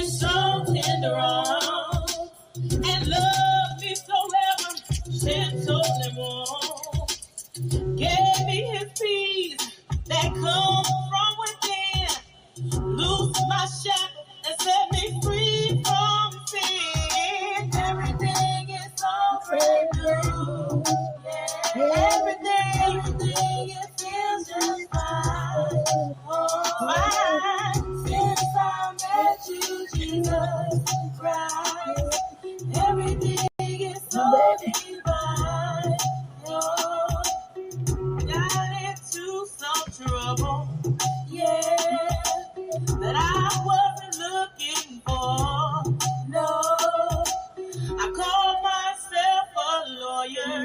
His so tender arms, and love me so ever, gentle and warm. Gave me His peace that comes from within. Loose my shackles and set me free from sin. Everything is so brand new. Yeah. Everything it feels just fine. Oh, fine. Since I met you, Jesus Christ, everything is so divine. Oh, got into some trouble, yeah, that I wasn't looking for. No, I called myself a lawyer.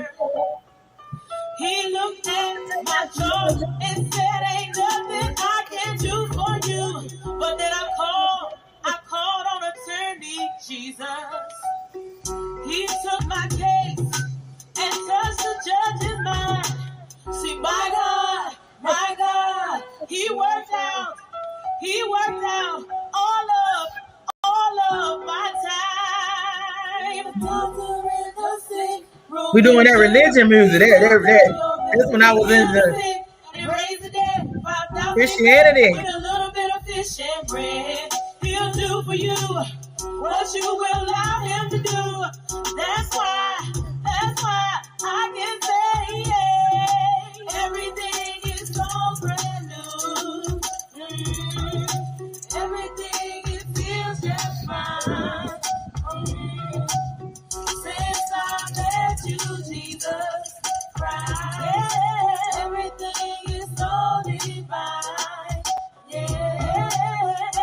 He looked at my charge and said, ain't nothing I can do for you. But then I called on attorney Jesus. He took my case and touched the judge's mind. See, my God, He worked out all of my time. We doing that religion music. That's when I was in the Christianity. With a little bit of fish and bread, He'll do for you what you will allow Him to do. That's why I can say, yeah, everything is so brand new. Everything it feels just fine. Since I met you, Jesus Christ, yeah, everything is so divine. Yeah,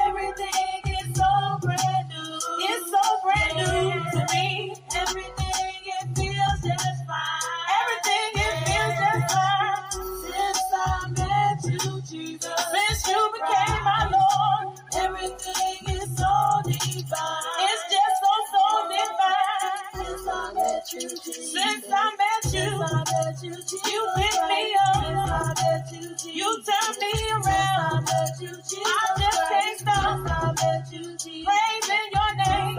everything is so brand new. It's so brand new to me. Everything it feels just fine. Everything it feels just fine. Since I met you, Jesus. Since you became my Lord, everything is so divine. It's just so divine. Since I met you, Jesus. Since I met you, you picked me up. You turned me around. I just can't stop praising your name.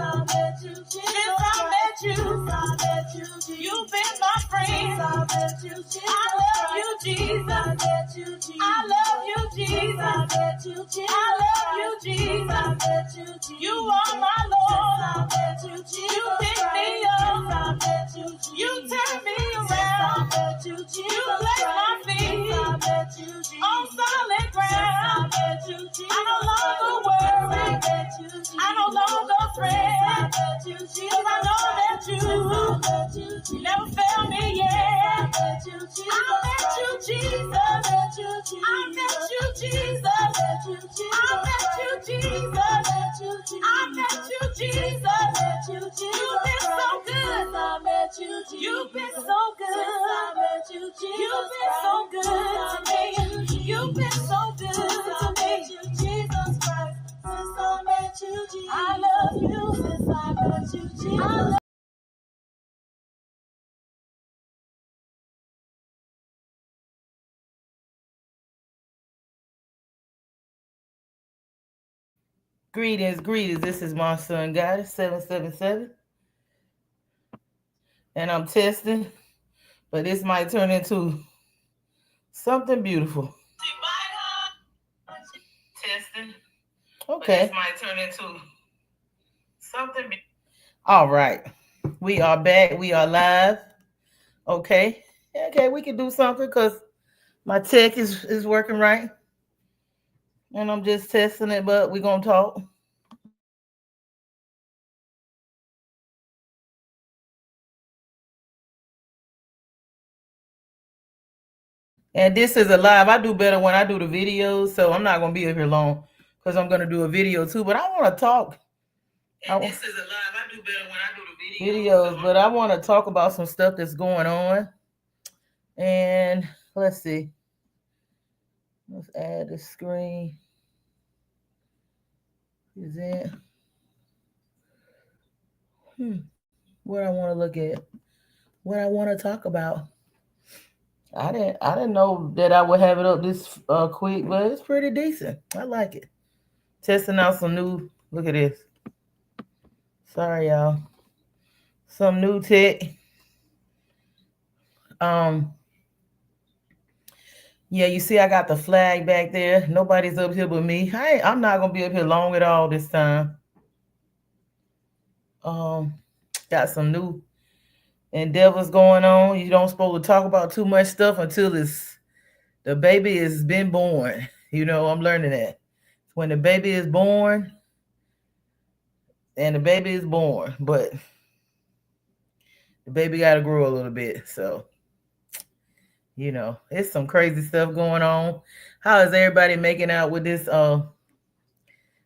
Since I met you, you've been my friend. I love you, Jesus. I love you, Jesus. I love you, Jesus. You are my Lord. You picked me up. You turned me around. You placed my feet on solid ground. I no longer worry. I no longer fret. Cause I know that you never failed me yet. I met you, Jesus. I met you, Jesus. I met you, Jesus. I met you, Jesus. You've been so good. You've been so good. You've been so good to me. You've been so good to me. Jesus Christ, since I met you, Jesus. I love you since I met you, Jesus. I love Greetings. This is my son Goddess 777. And I'm testing, but this might turn into something beautiful. Testing. Okay. This might turn into something beautiful. All right. We are back. We are live. Okay. Okay, we can do something because my tech is working right. And I'm just testing it, but we're going to talk. And this is a live. I do better when I do the videos, so I'm not going to be up here long because I'm going to do a video too. But I want to talk. And this is a live. I do better when I do the videos, but I want to talk about some stuff that's going on. And let's see. Let's add the screen. Is it? What I want to look at. What I want to talk about. I didn't know that I would have it up this quick, but it's pretty decent. I like it. Testing out some new. Look at this. Sorry, y'all. Some new tech. Um, yeah, you see, I got the flag back there. Nobody's up here but me. I'm not gonna be up here long at all this time. Um, got some new endeavors going on. You don't supposed to talk about too much stuff until the baby has been born. I'm learning that. When the baby is born, and the baby is born, but the baby got to grow a little bit. So, it's some crazy stuff going on. How is everybody making out with this?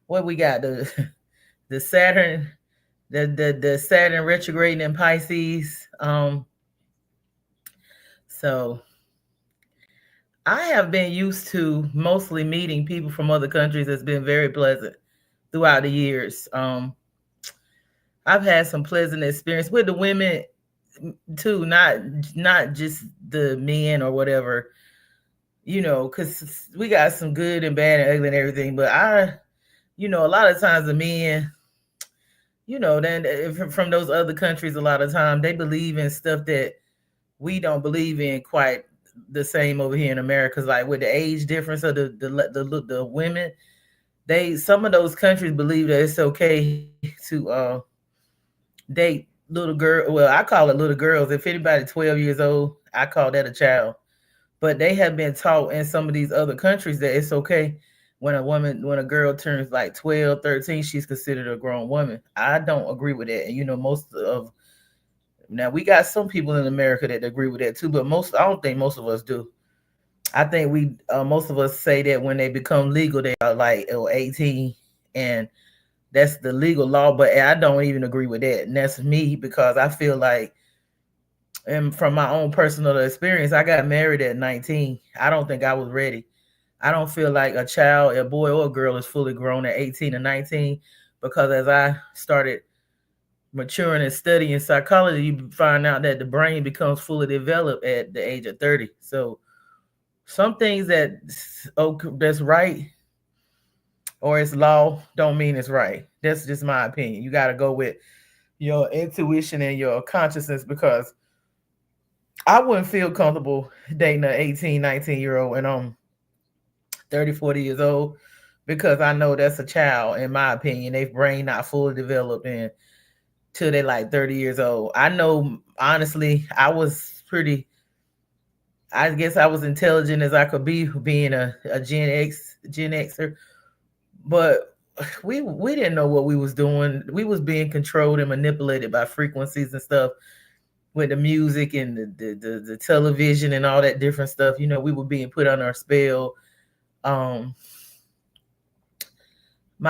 What we got? The Saturn, the Saturn retrograding in Pisces. So I have been used to mostly meeting people from other countries. That's been very pleasant throughout the years. I've had some pleasant experience with the women too, not just the men or whatever, because we got some good and bad and ugly and everything. But a lot of times the men, then from those other countries, a lot of time they believe in stuff that we don't believe in quite the same over here in America. Like with the age difference of the women, some of those countries believe that it's okay to date little girl. Well, I call it little girls. If anybody 12 years old, I call that a child. But they have been taught in some of these other countries that it's okay when a girl turns like 12, 13, she's considered a grown woman. I don't agree with that. And now we got some people in America that agree with that too, but I don't think most of us do. I think most of us say that when they become legal, they are like 18, and that's the legal law. But I don't even agree with that, and that's me because I feel like, and from my own personal experience, I got married at 19. I don't think I was ready. I don't feel like a child, a boy or a girl, is fully grown at 18 or 19, because as I started maturing and studying psychology, you find out that the brain becomes fully developed at the age of 30. So some things that's right or it's law don't mean it's right. That's just my opinion. You got to go with your intuition and your consciousness, because I wouldn't feel comfortable dating an 18, 19-year-old and I'm 30, 40 years old, because I know that's a child, in my opinion. Their brain not fully developed till they're like 30 years old. I know, honestly, I guess I was intelligent as I could be, being a Gen Xer, but we didn't know what we was doing. We was being controlled and manipulated by frequencies and stuff with the music and the television and all that different stuff. We were being put on our spell. My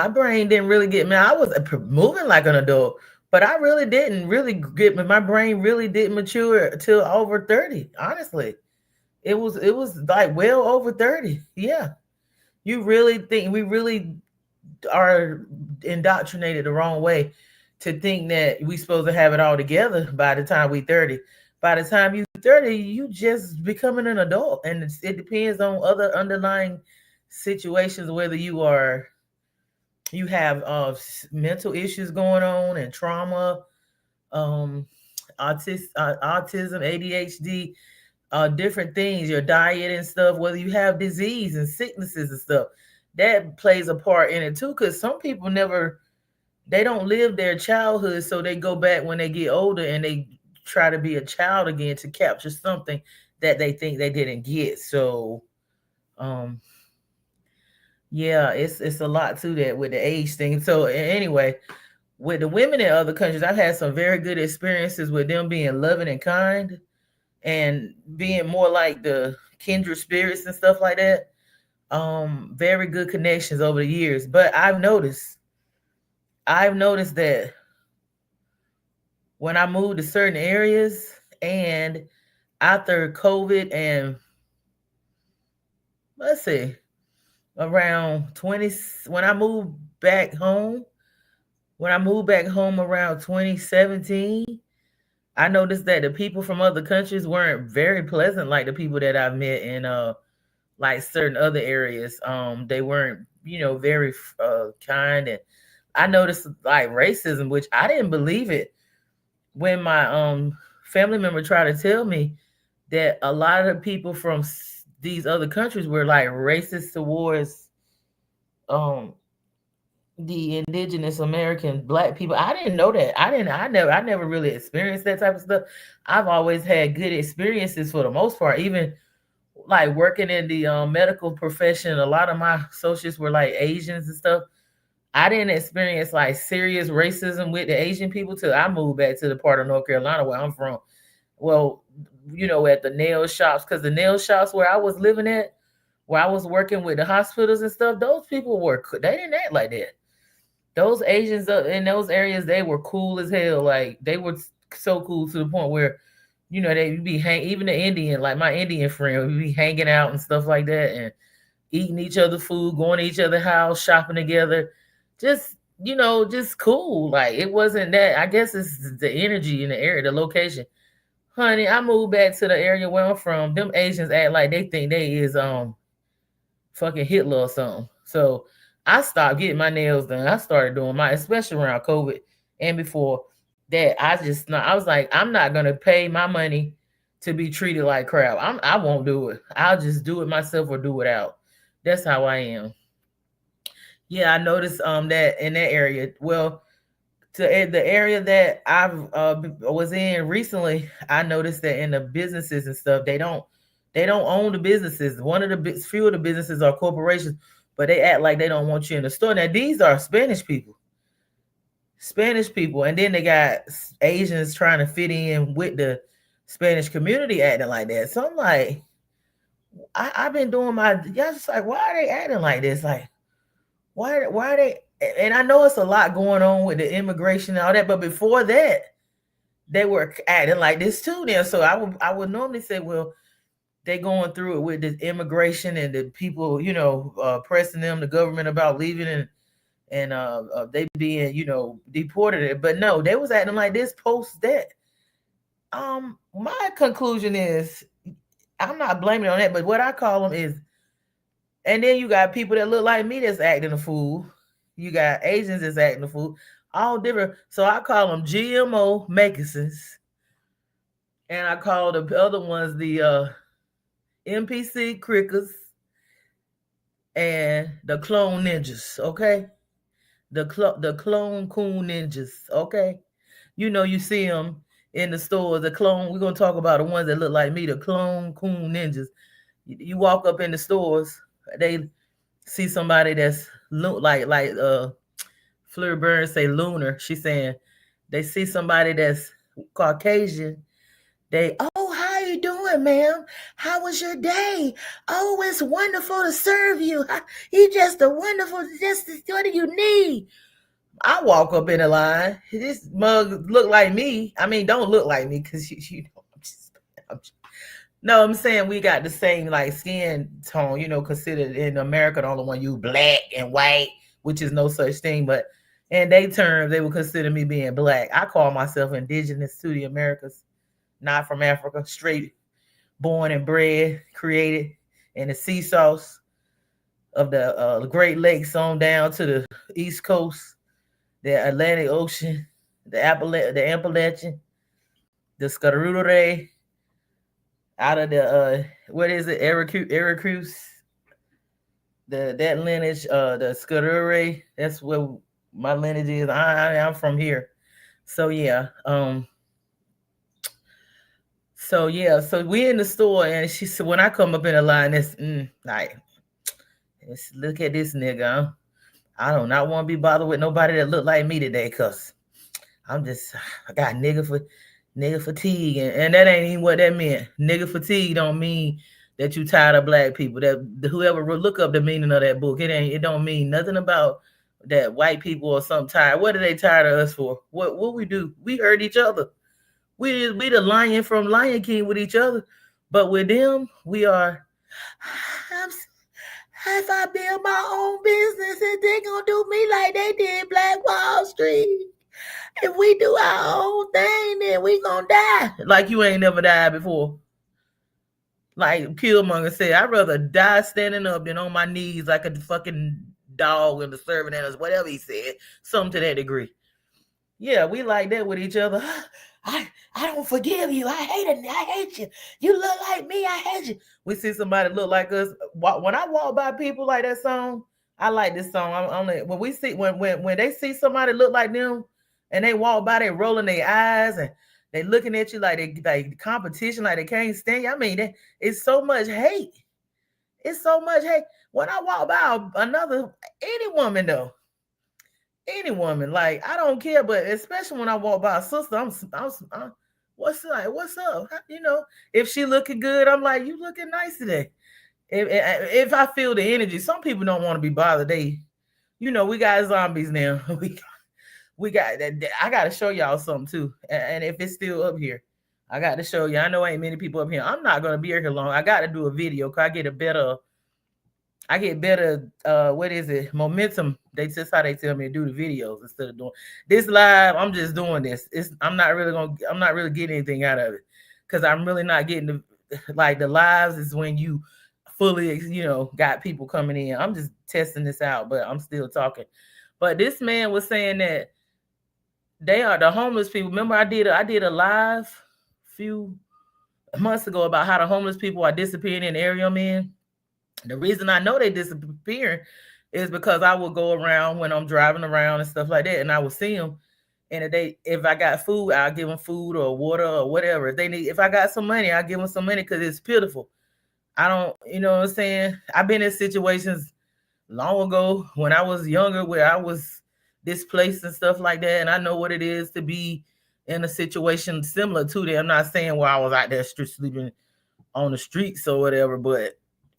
brain didn't really get me. I was moving like an adult, but I really didn't really get me. My brain really didn't mature until over 30. Honestly, it was like well over 30. Yeah, you really think we really are indoctrinated the wrong way to think that we supposed to have it all together by the time we 30. By the time you 30, you just becoming an adult, and it depends on other underlying situations, whether you have mental issues going on and trauma, autism, ADHD, different things, your diet and stuff, whether you have disease and sicknesses and stuff, that plays a part in it too. Because some people they don't live their childhood, so they go back when they get older and they try to be a child again to capture something that they think they didn't get. So, yeah, it's a lot to that with the age thing. So anyway, with the women in other countries, I've had some very good experiences with them being loving and kind and being more like the kindred spirits and stuff like that. Very good connections over the years. But I've noticed that when I moved to certain areas, and after COVID, and let's see, around 20, when I moved back home around 2017, I noticed that the people from other countries weren't very pleasant like the people that I've met in like certain other areas. They weren't, very kind, and I noticed like racism, which I didn't believe it when my family member tried to tell me that a lot of the people from these other countries were like racist towards um the indigenous American black people. I didn't know that. I never really experienced that type of stuff. I've always had good experiences for the most part. Even like working in the medical profession, a lot of my associates were like Asians and stuff. I didn't experience like serious racism with the Asian people till I moved back to the part of North Carolina where I'm from. Well, at the nail shops, because the nail shops where I was living at, where I was working with the hospitals and stuff, those people they didn't act like that. Those Asians in those areas, they were cool as hell. Like they were so cool to the point where, they would be even the Indian, like my Indian friend, would be hanging out and stuff like that, and eating each other's food, going to each other's house, shopping together, just just cool. Like it wasn't that. I guess it's the energy in the area, the location. Honey, I moved back to the area where I'm from. Them Asians act like they think they is fucking Hitler or something. So I stopped getting my nails done. I started doing my, especially around COVID and before that. I was like, I'm not gonna pay my money to be treated like crap. I won't do it. I'll just do it myself or do it out. That's how I am. Yeah, I noticed that in that area. Well, to the area that I was in recently, I noticed that in the businesses and stuff, they don't own the businesses. One of the few of the businesses are corporations, but they act like they don't want you in the store. Now these are Spanish people, and then they got Asians trying to fit in with the Spanish community acting like that. So I'm like, I've been doing my. Yeah, just like, why are they acting like this? Like, why are they? And I know it's a lot going on with the immigration and all that, but before that, they were acting like this too. Then, so I would normally say, well, they going through it with the immigration and the people, pressing them, the government about leaving and they being, deported. But no, they was acting like this post that. My conclusion is, I'm not blaming it on that, but what I call them is, and then you got people that look like me that's acting a fool. You got Asians that's acting a fool. All different. So I call them GMO moccasins. And I call the other ones the NPC crickets and the clone ninjas. Okay, the clone coon ninjas. Okay, you see them in the stores. The clone. We're gonna talk about the ones that look like me. The clone coon ninjas. You walk up in the stores, they see somebody that's like Fleur Burns say lunar. She's saying they see somebody that's Caucasian. How you doing, ma'am? How was your day? Oh, it's wonderful to serve you. You just a wonderful, what do you need? I walk up in the line. This mug look like me. I mean, don't look like me because no, I'm saying we got the same like skin tone, considered in America the only one you black and white, which is no such thing. But in their terms, they would consider me being black. I call myself indigenous to the Americas, not from Africa, straight born and bred, created in the sea sauce of the Great Lakes on down to the East Coast, the Atlantic Ocean, the Appalachian, the Scotrude, out of the what is it, Syracuse, that lineage, the Scotrude. That's where my lineage is. I'm from here, so yeah. So we in the store, and she said, when I come up in the line, it's like, let's look at this nigga. I do not want to be bothered with nobody that look like me today, cause I got nigga fatigue, and that ain't even what that meant. Nigga fatigue don't mean that you tired of black people. That whoever look up the meaning of that book, it don't mean nothing about that white people or something tired. What are they tired of us for? What we do? We hurt each other. We the lion from Lion King with each other, but with them, we are. If I build my own business and they gonna do me like they did Black Wall Street. If we do our own thing, then we gonna die. Like you ain't never died before. Like Killmonger said, I'd rather die standing up than on my knees like a fucking dog and the servant and us, whatever he said, something to that degree. Yeah, we like that with each other. I don't forgive you. I hate you. You look like me. I hate you. We see somebody look like us. When I walk by people like that song, I like this song. When we see when they see somebody look like them and they walk by, they rolling their eyes and they looking at you like they like competition, like they can't stand you. I mean, it's so much hate. It's so much hate. When I walk by any woman though, any woman, like I don't care, but especially when I walk by a sister, I'm what's up? What's up? You know, if she looking good, I'm like, you looking nice today. If I feel the energy, some people don't want to be bothered. You know, we got zombies now. we got that. I got to show y'all something too, and if it's still up here, I got to show you. I know ain't many people up here. I'm not gonna be here long. I got to do a video because I get better what is it, momentum. That's just how they tell me to do the videos instead of doing this live. I'm just doing this. I'm not really getting anything out of it because I'm really not getting the lives is when you fully, you know, got people coming in. I'm just testing this out, but I'm still talking. But this man was saying that they are the homeless people. Remember I did a live few months ago about how the homeless people are disappearing in the area, man. The reason I know they disappearing is because I will go around when I'm driving around and stuff like that, and I will see them. And if I got food, I'll give them food or water or whatever. If I got some money, I'll give them some money because it's pitiful. I don't, you know what I'm saying? I've been in situations long ago when I was younger where I was displaced and stuff like that, and I know what it is to be in a situation similar to that. I'm not saying where I was out there sleeping on the streets or whatever, but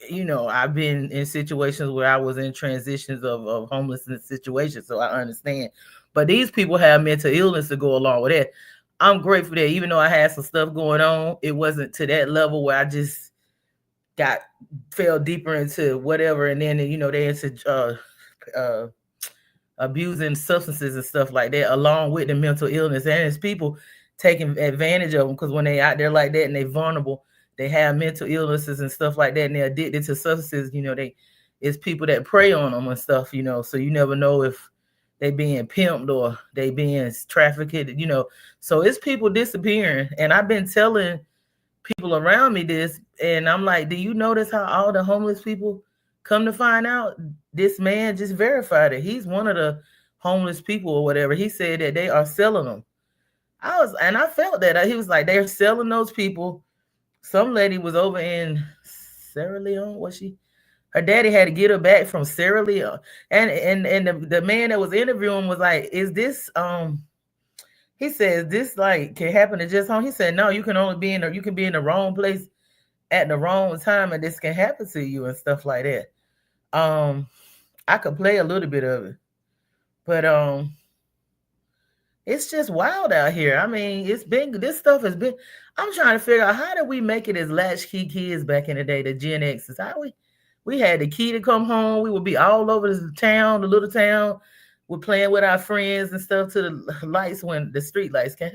you know, I've been in situations where I was in transitions of homelessness situations, so I understand. But these people have mental illness to go along with that. I'm grateful that even though I had some stuff going on, it wasn't to that level where I just fell deeper into whatever, and then you know they into abusing substances and stuff like that, along with the mental illness, and it's people taking advantage of them because when they out there like that and they vulnerable. They have mental illnesses and stuff like that, and they're addicted to substances. You know, it's people that prey on them and stuff. You know, so you never know if they being pimped or they being trafficked. You know, so it's people disappearing, and I've been telling people around me this, and I'm like, do you notice how all the homeless people come to find out? This man just verified it. He's one of the homeless people or whatever. He said that they are selling them. I felt that he was like they're selling those people. Some lady was over in Sierra Leone. Was she? Her daddy had to get her back from Sierra Leone, and the man that was interviewing was like, "Is this He says this like can happen to just home." He said, "No, you can only be in you can be in the wrong place at the wrong time, and this can happen to you and stuff like that." I could play a little bit of it, but it's just wild out here. I mean, this stuff has been. I'm trying to figure out how did we make it as latchkey kids back in the day, the Gen X's. How we had the key to come home. We would be all over the town, the little town. We're playing with our friends and stuff to the lights when the street lights came.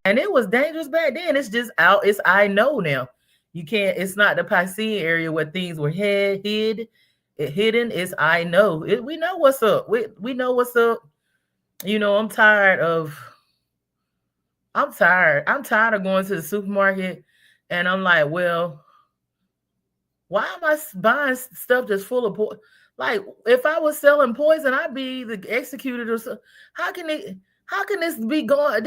And it was dangerous back then. It's just out. It's I know now. You can't. It's not the Piscean area where things were hidden. It's I know. We know what's up. We know what's up. You know, I'm tired of going to the supermarket and I'm like, well, why am I buying stuff that's full of poison? Like, if I was selling poison, I'd be the executed or so. How can this be going?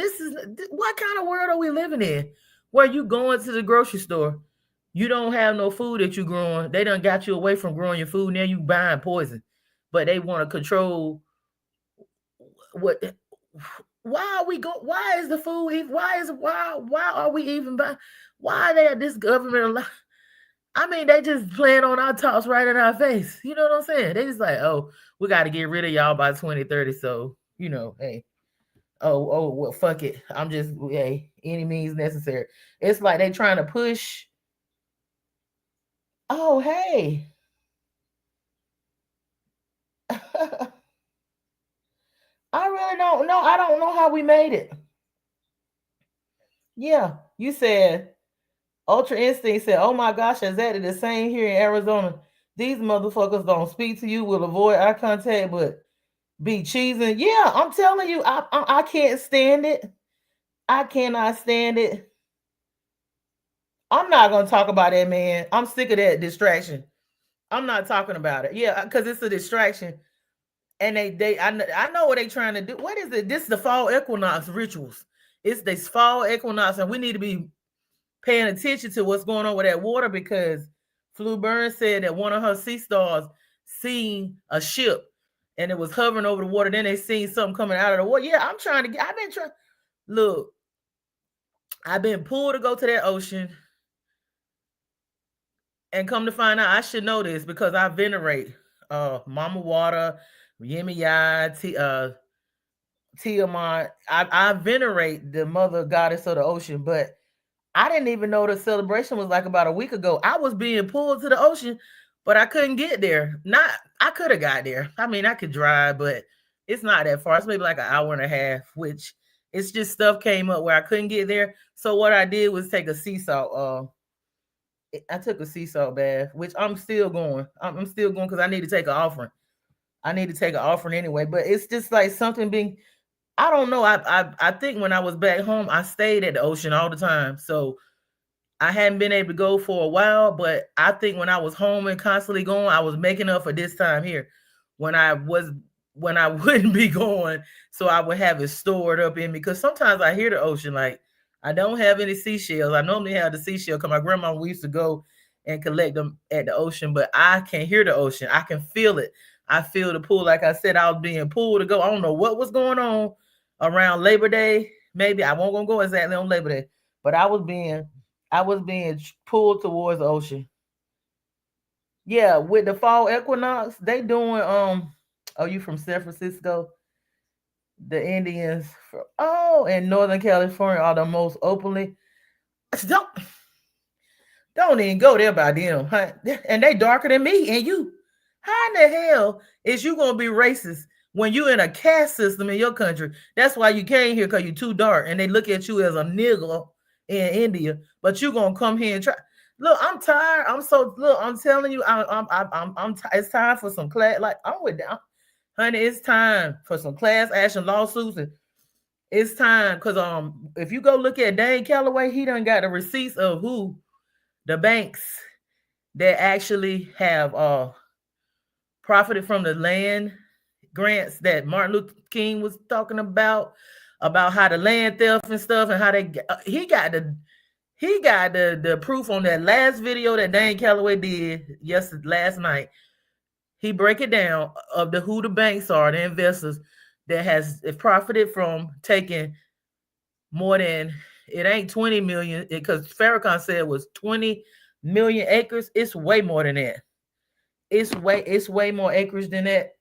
What kind of world are we living in? Where you going to the grocery store, you don't have no food that you growing. They done got you away from growing your food. Now you buying poison, but they want to control what. Why are we go? Why is the food? Why are we even buying? Why are they at this government? I mean, they just playing on our tops right in our face. You know what I'm saying? They just like, oh, we got to get rid of y'all by 2030. So, you know, hey, well, fuck it. I'm just, hey, any means necessary. It's like they trying to push. Oh, hey. I really don't know. I don't know how we made it. Yeah, you said Ultra Instinct said, "Oh my gosh, is that the same here in Arizona?" These motherfuckers don't speak to you, will avoid eye contact, but be cheesing. Yeah, I'm telling you, I can't stand it. I cannot stand it. I'm not gonna talk about that, man. I'm sick of that distraction. I'm not talking about it. Yeah, because it's a distraction. And I know what they trying to do. What is it? This is the fall equinox rituals. It's this fall equinox, and we need to be paying attention to what's going on with that water because Flu Burns said that one of her sea stars seen a ship and it was hovering over the water. Then they seen something coming out of the water. Yeah, I've been trying. Look, I've been pulled to go to that ocean. And come to find out, I should know this because I venerate Mama Water, Yemiyah, Tiamat. I venerate the mother goddess of the ocean, but I didn't even know the celebration was like about a week ago. I was being pulled to the ocean, but I couldn't get there. I could have got there. I mean, I could drive, but it's not that far. It's maybe like an hour and a half, which it's just stuff came up where I couldn't get there. So what I did was take a sea salt. I took a sea salt bath, which I'm still going. I'm still going because I need to take an offering. I need to take an offering anyway. But it's just like something being. I don't know. I think when I was back home, I stayed at the ocean all the time. So I hadn't been able to go for a while. But I think when I was home and constantly going, I was making up for this time here. When I wouldn't be going, so I would have it stored up in me. Because sometimes I hear the ocean like. I don't have any seashells. I normally have the seashell because my grandma used to go and collect them at the ocean, but I can hear the ocean. I can feel it. I feel the pull. Like I said, I was being pulled to go. I don't know what was going on around Labor Day. Maybe I won't gonna go exactly on Labor Day, but I was being pulled towards the ocean. Yeah, with the fall equinox, they doing oh, you from San Francisco? The Indians in Northern California are the most openly don't even go there by them, huh? And they darker than me and you. How in the hell is you gonna be racist when you in a caste system in your country? That's why you came here because you're too dark, and they look at you as a nigger in India. But you gonna come here and try. Look, I'm tired. I'm telling you, it's time for some class. Like I'm with them. Honey, it's time for some class action lawsuits. And it's time because if you go look at Dane Calloway, he done got the receipts of who the banks that actually have profited from the land grants that Martin Luther King was talking about how the land theft and stuff and how he got the proof on that last video that Dane Calloway did last night. He break it down of who the banks are, the investors that has profited from taking more than, it ain't 20 million, because Farrakhan said it was 20 million acres. It's way more than that. It's way more acres than that.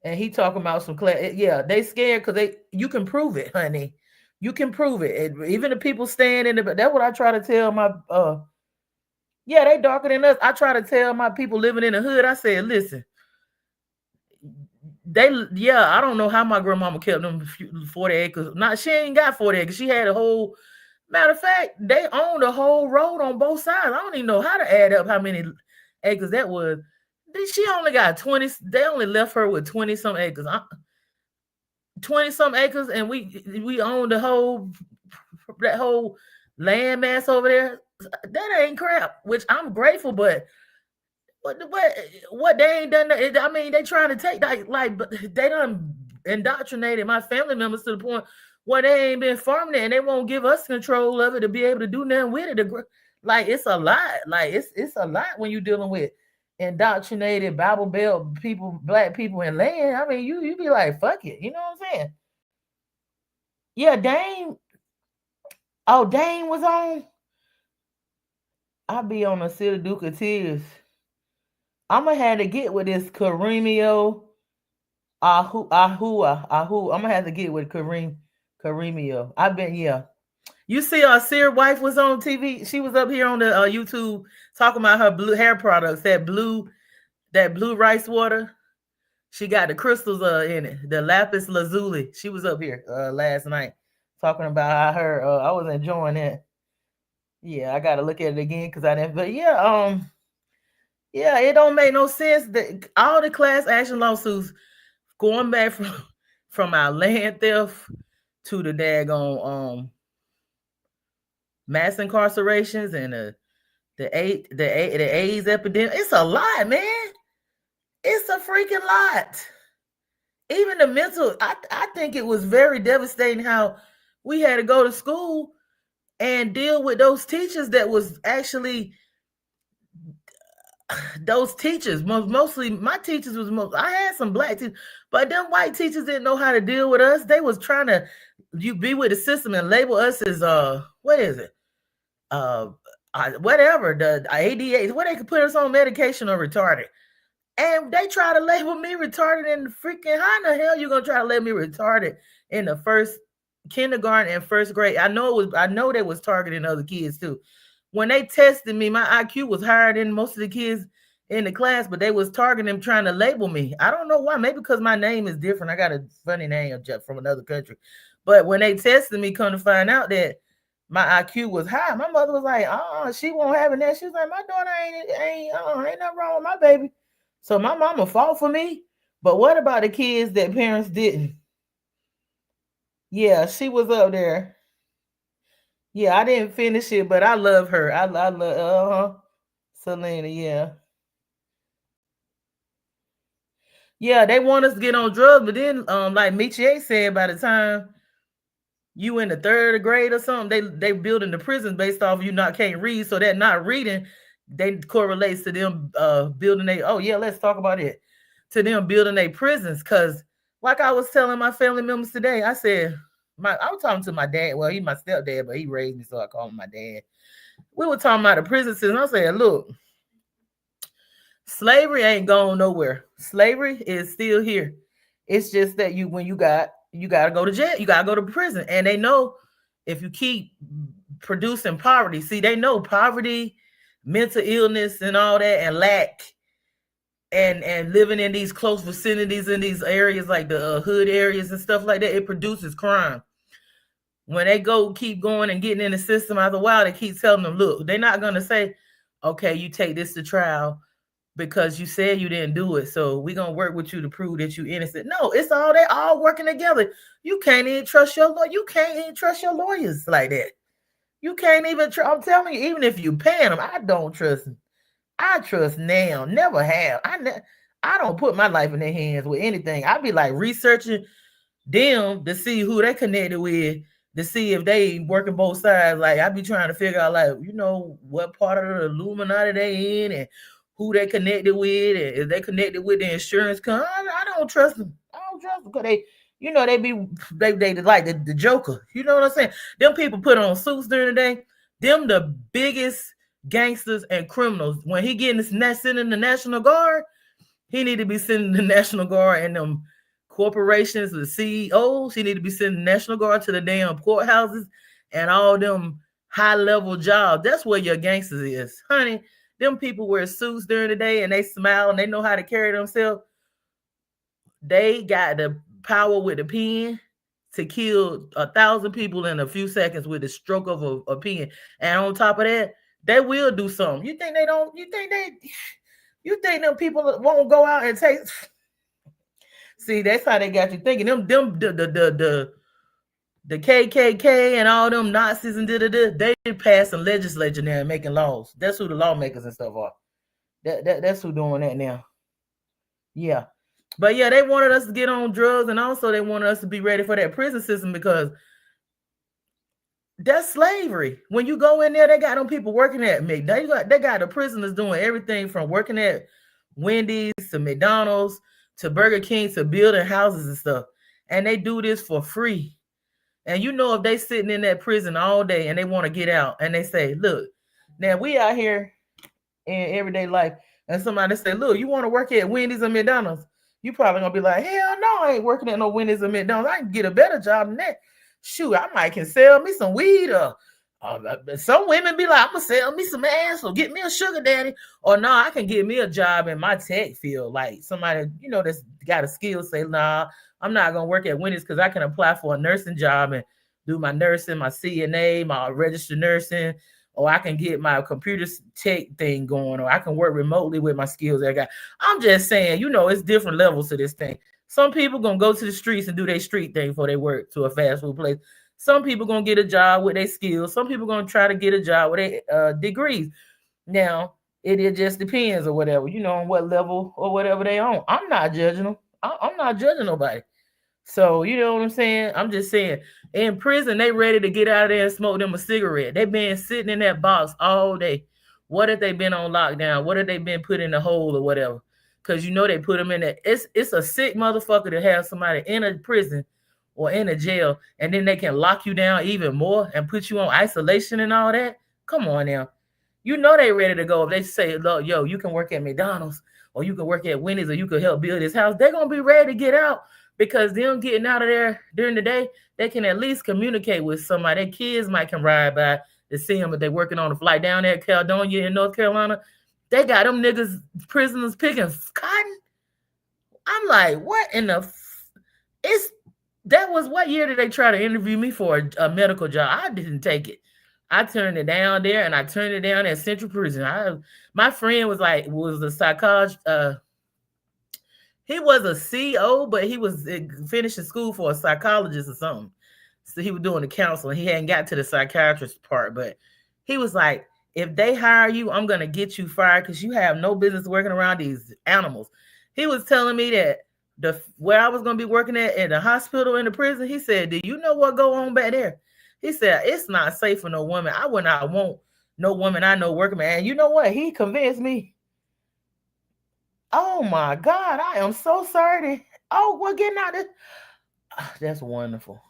And he talking about some class. Yeah, they scared because you can prove it, honey. You can prove it. Even the people staying in but that's what I try to tell my yeah, they darker than us. I try to tell my people living in the hood. I said, listen, I don't know how my grandmama kept them 40 acres. She ain't got 40 acres. She had a whole, matter of fact, they owned a whole road on both sides. I don't even know how to add up how many acres that was. She only got 20. They only left her with 20 some acres. 20 some acres, and we own that whole land mass over there. That ain't crap, which I'm grateful, but what they ain't done. I mean, they trying to take like they done indoctrinated my family members to the point where they ain't been farming it, and they won't give us control of it to be able to do nothing with it. Like it's a lot. Like it's a lot when you're dealing with indoctrinated Bible Belt people, black people in land. I mean, you be like, fuck it. You know what I'm saying? Yeah, Dane. Oh, Dane was on. I'll be on a City Duke of Tears. I'm gonna have to get with this Kareemio Ahu. I'm gonna have to get with Kareemio. I've been You see, our Seer wife was on TV. She was up here on the YouTube talking about her blue hair products. That blue rice water. She got the crystals in it. The lapis lazuli. She was up here last night talking about how her. I was enjoying that. Yeah, I got to look at it again because I didn't. But yeah, Yeah, it don't make no sense that all the class action lawsuits going back from our land theft to the daggone mass incarcerations and the AIDS epidemic. It's a lot, man. It's a freaking lot. Even the mental, I think it was very devastating how we had to go to school and deal with those teachers that was actually those teachers. Mostly my teachers was I had some black teachers, but them white teachers didn't know how to deal with us. They was trying to be with the system and label us as what is it? Whatever, the ADA, where they could put us on medication or retarded. And they try to label me retarded in the freaking, how in the hell you gonna try to label me retarded in the first kindergarten and first grade? I know they was targeting other kids too. When they tested me, my IQ was higher than most of the kids in the class, but they was targeting them, trying to label me. I don't know why. Maybe because my name is different. I got a funny name from another country. But when they tested me, come to find out that my IQ was high, my mother was like, she won't have that. She was like, my daughter ain't nothing wrong with my baby. So my mama fought for me. But what about the kids that parents didn't? Yeah, she was up there. Yeah, I didn't finish it, but I love her. I love Selena, yeah. Yeah, they want us to get on drugs, but then like Michie said, by the time you in the third grade or something, they building the prisons based off you can't read. So that not reading, they correlates to them building let's talk about it. To them building their prisons. Cause like I was telling my family members today, I said, I was talking to my dad. Well, he's my stepdad, but he raised me, so I call him my dad. We were talking about the prison system. I said, look, slavery ain't going nowhere. Slavery is still here. It's just that when you gotta go to jail, you gotta go to prison. And they know if you keep producing poverty, they know poverty, mental illness and all that, and lack, and living in these close vicinities in these areas like the hood areas and stuff like that, it produces crime. When they keep going and getting in the system after a while, they keep telling them, look, they're not gonna say, okay, you take this to trial because you said you didn't do it, so we're gonna work with you to prove that you're innocent. No, it's they all working together. You can't even trust your lawyer. You can't even trust your lawyers like that. You can't even I'm telling you, even if you paying them, I don't trust them. I trust now, never have. I don't put my life in their hands with anything. I be like researching them to see who they connected with, to see if they working both sides. Like I be trying to figure out, like, what part of the Illuminati they in and who they connected with, and if they connected with the insurance company. I don't trust them. I don't trust them because they like the Joker. You know what I'm saying? Them people put on suits during the day. Them the biggest gangsters and criminals. When he getting sending the National Guard, he need to be sending the National Guard and them corporations, the CEOs. He need to be sending the National Guard to the damn courthouses and all them high level jobs. That's where your gangsters is, honey. Them people wear suits during the day and they smile and they know how to carry themselves. They got the power with the pen to kill 1,000 people in a few seconds with the stroke of a pen. And on top of that, they will do something. You think they don't? You think them people won't go out and take? See, that's how they got you thinking. The KKK and all them Nazis and they passing legislature now and making laws. That's who the lawmakers and stuff are. That's who doing that now. Yeah. But yeah, they wanted us to get on drugs, and also they wanted us to be ready for that prison system because that's slavery. When you go in there, they got them people working at me. They got the prisoners doing everything from working at Wendy's to McDonald's to Burger King to building houses and stuff. And they do this for free. And if they sitting in that prison all day and they want to get out and they say, look, now we out here in everyday life, and somebody say, look, you want to work at Wendy's or McDonald's? You probably gonna be like, hell no, I ain't working at no Wendy's or McDonald's. I can get a better job than that. Shoot, I can sell me some weed, or some women be like, I'm gonna sell me some ass or get me a sugar daddy, or no, I can get me a job in my tech field. Like somebody, that's got a skill, say, nah, I'm not gonna work at Wendy's because I can apply for a nursing job and do my nursing, my CNA, my registered nursing, or I can get my computer tech thing going, or I can work remotely with my skills that I got. I'm just saying, it's different levels to this thing. Some people gonna go to the streets and do their street thing before they work to a fast food place. Some people gonna get a job with their skills. Some people gonna try to get a job with their degrees. Now, it just depends or whatever, on what level or whatever they on. I'm not judging them. I'm not judging nobody. So, you know what I'm saying? I'm just saying, in prison, they ready to get out of there and smoke them a cigarette. They been sitting in that box all day. What if they been on lockdown? What if they been put in the hole or whatever? Because they put them in there. It's a sick motherfucker to have somebody in a prison or in a jail, and then they can lock you down even more and put you on isolation and all that. Come on now. They ready to go. If they say, look, yo, you can work at McDonald's, or you can work at Wendy's, or you can help build this house, they're going to be ready to get out, because them getting out of there during the day, they can at least communicate with somebody. Their kids might can ride by to see them if they're working on a flight down there at Caledonia in North Carolina. They got them niggas, prisoners, picking cotton. I'm like, what in the... That was what year did they try to interview me for a medical job? I didn't take it. I turned it down there, and I turned it down at Central Prison. My friend was a psychologist. He was a CO, but he was finishing school for a psychologist or something. So he was doing the counseling. He hadn't got to the psychiatrist part, but he was like, if they hire you, I'm going to get you fired because you have no business working around these animals. He was telling me that where I was going to be working at in the hospital, in the prison, he said, do you know what go on back there? He said, it's not safe for no woman. I would not want no woman I know working. And you know what? He convinced me. Oh my God, I am so sorry. We're getting out of this. That's wonderful.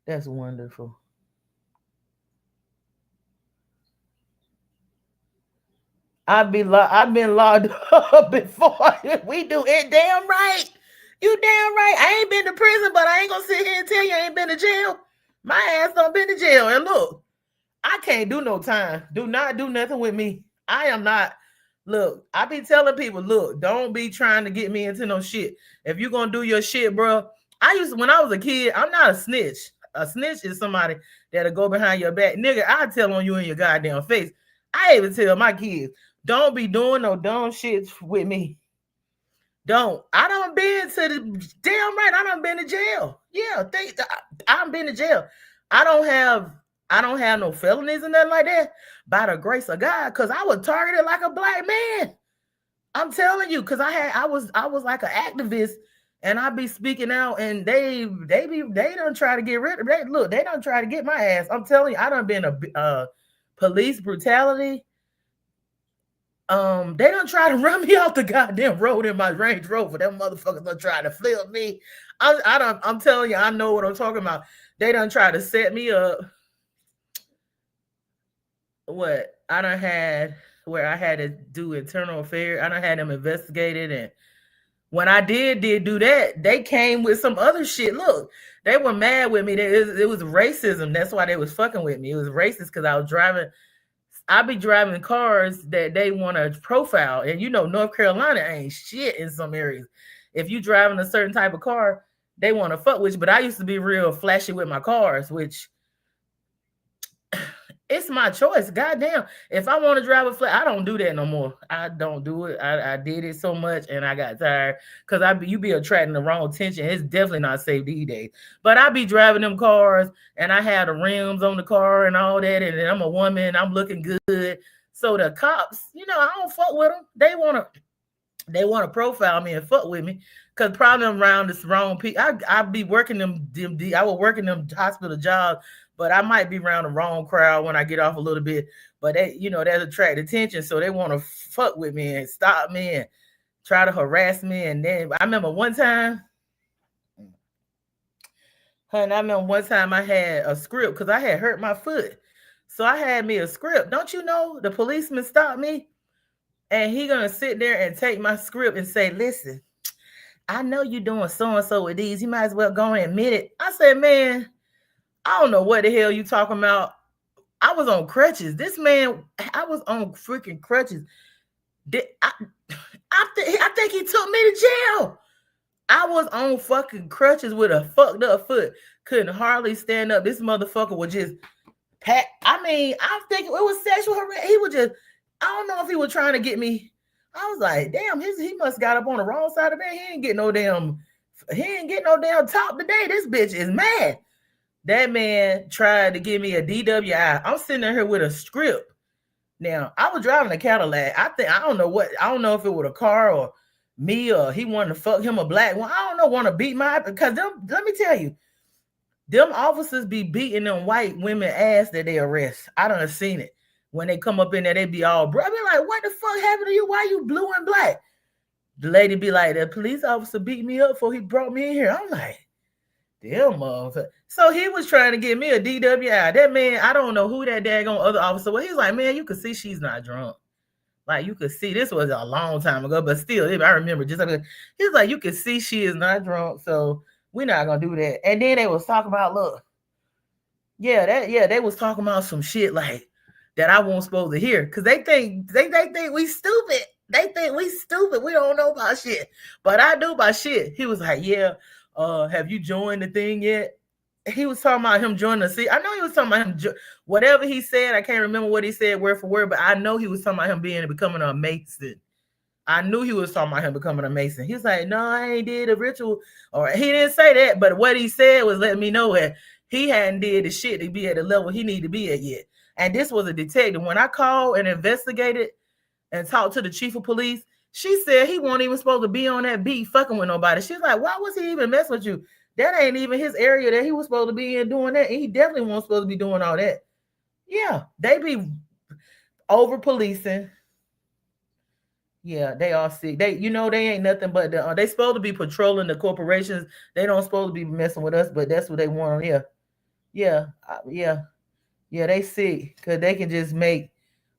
That's wonderful. I've been locked up before. We do it. Damn right. You damn right. I ain't been to prison, but I ain't gonna sit here and tell you I ain't been to jail. My ass don't been to jail. And look, I can't do no time. Do not do nothing with me. I am not. Look, I be telling people, look, don't be trying to get me into no shit. If you gonna do your shit, bro. When I was a kid, I'm not a snitch. A snitch is somebody that'll go behind your back. Nigga, I tell on you in your goddamn face. I even tell my kids, don't be doing no dumb shit with me. Don't. I done been to the damn right. I done been to jail. Yeah, I done been to jail. I don't have no felonies and nothing like that. By the grace of God, because I was targeted like a black man. I'm telling you, because I was like an activist, and I be speaking out, and they don't try to get rid of it. Look, they don't try to get my ass. I'm telling you, I done been a police brutality. They don't try to run me off the goddamn road in my Range Rover. Them motherfuckers don't try to flip me. I'm telling you, I know what I'm talking about. They don't try to set me up. What I done had where I had to do internal affairs. I done had them investigated, and when I did do that, they came with some other shit. Look, they were mad with me. It was racism. That's why they was fucking with me. It was racist because I was driving. I be driving cars that they want to profile, and North Carolina ain't shit in some areas. If you driving a certain type of car, they want to fuck with you. But I used to be real flashy with my cars, which it's my choice. Goddamn. If I want to drive a flat, I don't do that no more. I don't do it. I did it so much and I got tired because you be attracting the wrong attention. It's definitely not safe these days. But I be driving them cars and I have the rims on the car and all that. And I'm a woman. I'm looking good. So the cops, I don't fuck with them. They want to profile me and fuck with me because probably I'm around this wrong people. I be working I was working them hospital jobs. But I might be around the wrong crowd when I get off a little bit. But they, that attract attention. So they want to fuck with me and stop me and try to harass me. And then I remember one time I had a script because I had hurt my foot. So I had me a script. Don't you know the policeman stopped me? And he gonna sit there and take my script and say, listen, I know you're doing so-and-so with these. You might as well go and admit it. I said, man, I don't know what the hell you talking about. I was on crutches. I was on freaking crutches. I think he took me to jail. I was on fucking crutches with a fucked up foot. Couldn't hardly stand up. This motherfucker was just I mean, I'm thinking it was sexual harassment. He was just, I don't know if he was trying to get me. I was like, damn, he must got up on the wrong side of the bed. He ain't get no damn talk today. This bitch is mad. That man tried to give me a DWI. I'm sitting there here with a script. Now, I was driving a Cadillac. I don't know if it was a car or me or he wanted to fuck him a black one. I don't know, want to beat my, because let me tell you, them officers be beating them white women ass that they arrest. I done seen it. When they come up in there, they be all, bro. I be like, what the fuck happened to you? Why you blue and black? The lady be like, the police officer beat me up before he brought me in here. I'm like, damn, motherfucker. So he was trying to get me a DWI. That man, I don't know who that daggone other officer was. He's like, man, you could see she's not drunk. Like, you could see, this was a long time ago, but still, I remember just like, he's like, you could see she is not drunk, so we're not gonna do that. And then they was talking about, look, they was talking about some shit like that I wasn't supposed to hear, because they think we stupid. They think we stupid. We don't know about shit, but I do about shit. He was like, yeah, have you joined the thing yet? He was talking about him joining the seat. I know he was talking about him, whatever he said. I can't remember what he said word for word, but I know he was talking about him becoming a Mason. I knew he was talking about him becoming a Mason. He was like, no, I ain't did a ritual. Or he didn't say that, but what he said was letting me know that he hadn't did the shit to be at the level he needed to be at yet. And this was a detective. When I called and investigated and talked to the chief of police, she said he wasn't even supposed to be on that beat fucking with nobody. She's like, why was he even messing with you? That ain't even his area that he was supposed to be in doing that. He definitely wasn't supposed to be doing all that. Yeah, they be over policing. Yeah, they all sick. They ain't nothing but they supposed to be patrolling the corporations. They don't supposed to be messing with us, but that's what they want. Yeah, they sick because they can just make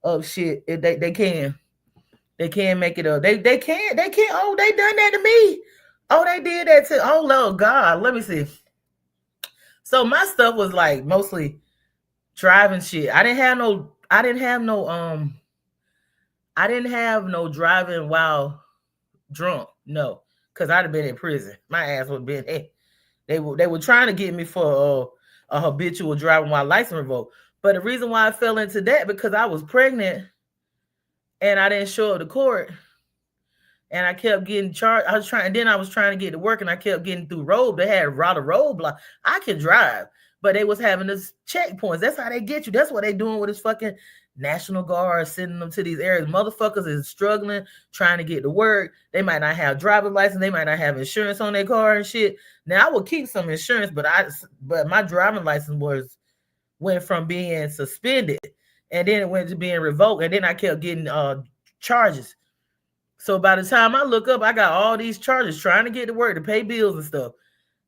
up shit if they can. They can't make it up. They can't. Oh, they done that to me. Oh, they did that too. Oh, Lord God. Let me see. So my stuff was like mostly driving shit. I didn't have no driving while drunk. No, because I'd have been in prison. My ass would have been there. They were trying to get me for a habitual driving while license revoked. But the reason why I fell into that, because I was pregnant and I didn't show up to court. And I kept getting charged. I was trying to get to work, and I kept getting through road. They had a lot of roadblock. I could drive, but they was having this checkpoints. That's how they get you. That's what they doing with this fucking National Guard, sending them to these areas. Motherfuckers is struggling, trying to get to work. They might not have driver's license. They might not have insurance on their car and shit. Now I will keep some insurance, but my driving license went from being suspended, and then it went to being revoked, and then I kept getting charges. So by the time I look up, I got all these charges trying to get to work to pay bills and stuff.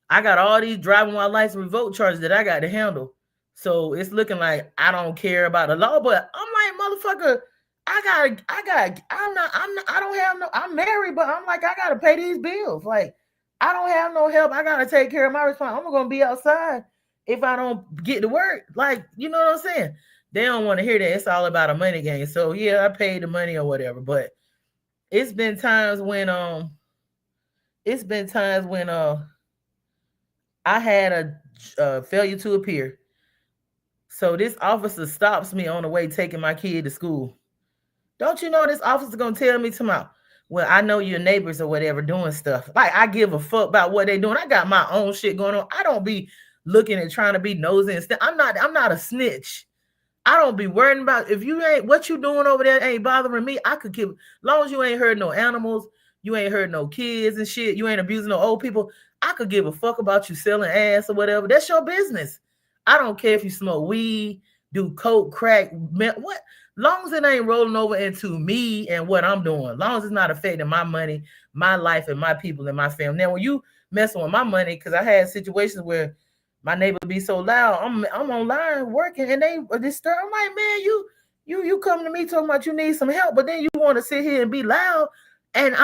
I got all these driving while license revoked charges that I got to handle. So it's looking like I don't care about the law, but I'm like, motherfucker, I'm married, but I'm like, I got to pay these bills. Like, I don't have no help. I got to take care of my responsibility. I'm going to be outside if I don't get to work. Like, you know what I'm saying? They don't want to hear that. It's all about a money game. So yeah, I paid the money or whatever, but it's been times when I had a failure to appear. So this officer stops me on the way taking my kid to school. Don't you know this officer gonna tell me tomorrow? Well, I know your neighbors or whatever doing stuff. Like, I give a fuck about what they doing. I got my own shit going on. I don't be looking and trying to be nosy and stuff. I'm not a snitch. I don't be worrying about if you ain't what you doing over there ain't bothering me. I could give, as long as you ain't hurt no animals, you ain't hurt no kids and shit, you ain't abusing no old people. I could give a fuck about you selling ass or whatever. That's your business. I don't care if you smoke weed, do coke, crack, what. Long as it ain't rolling over into me and what I'm doing, long as it's not affecting my money, my life, and my people and my family. Now, when you messing with my money, because I had situations where my neighbor be so loud, I'm online working and they disturb. I'm like, man, you come to me talking about you need some help, but then you want to sit here and be loud, and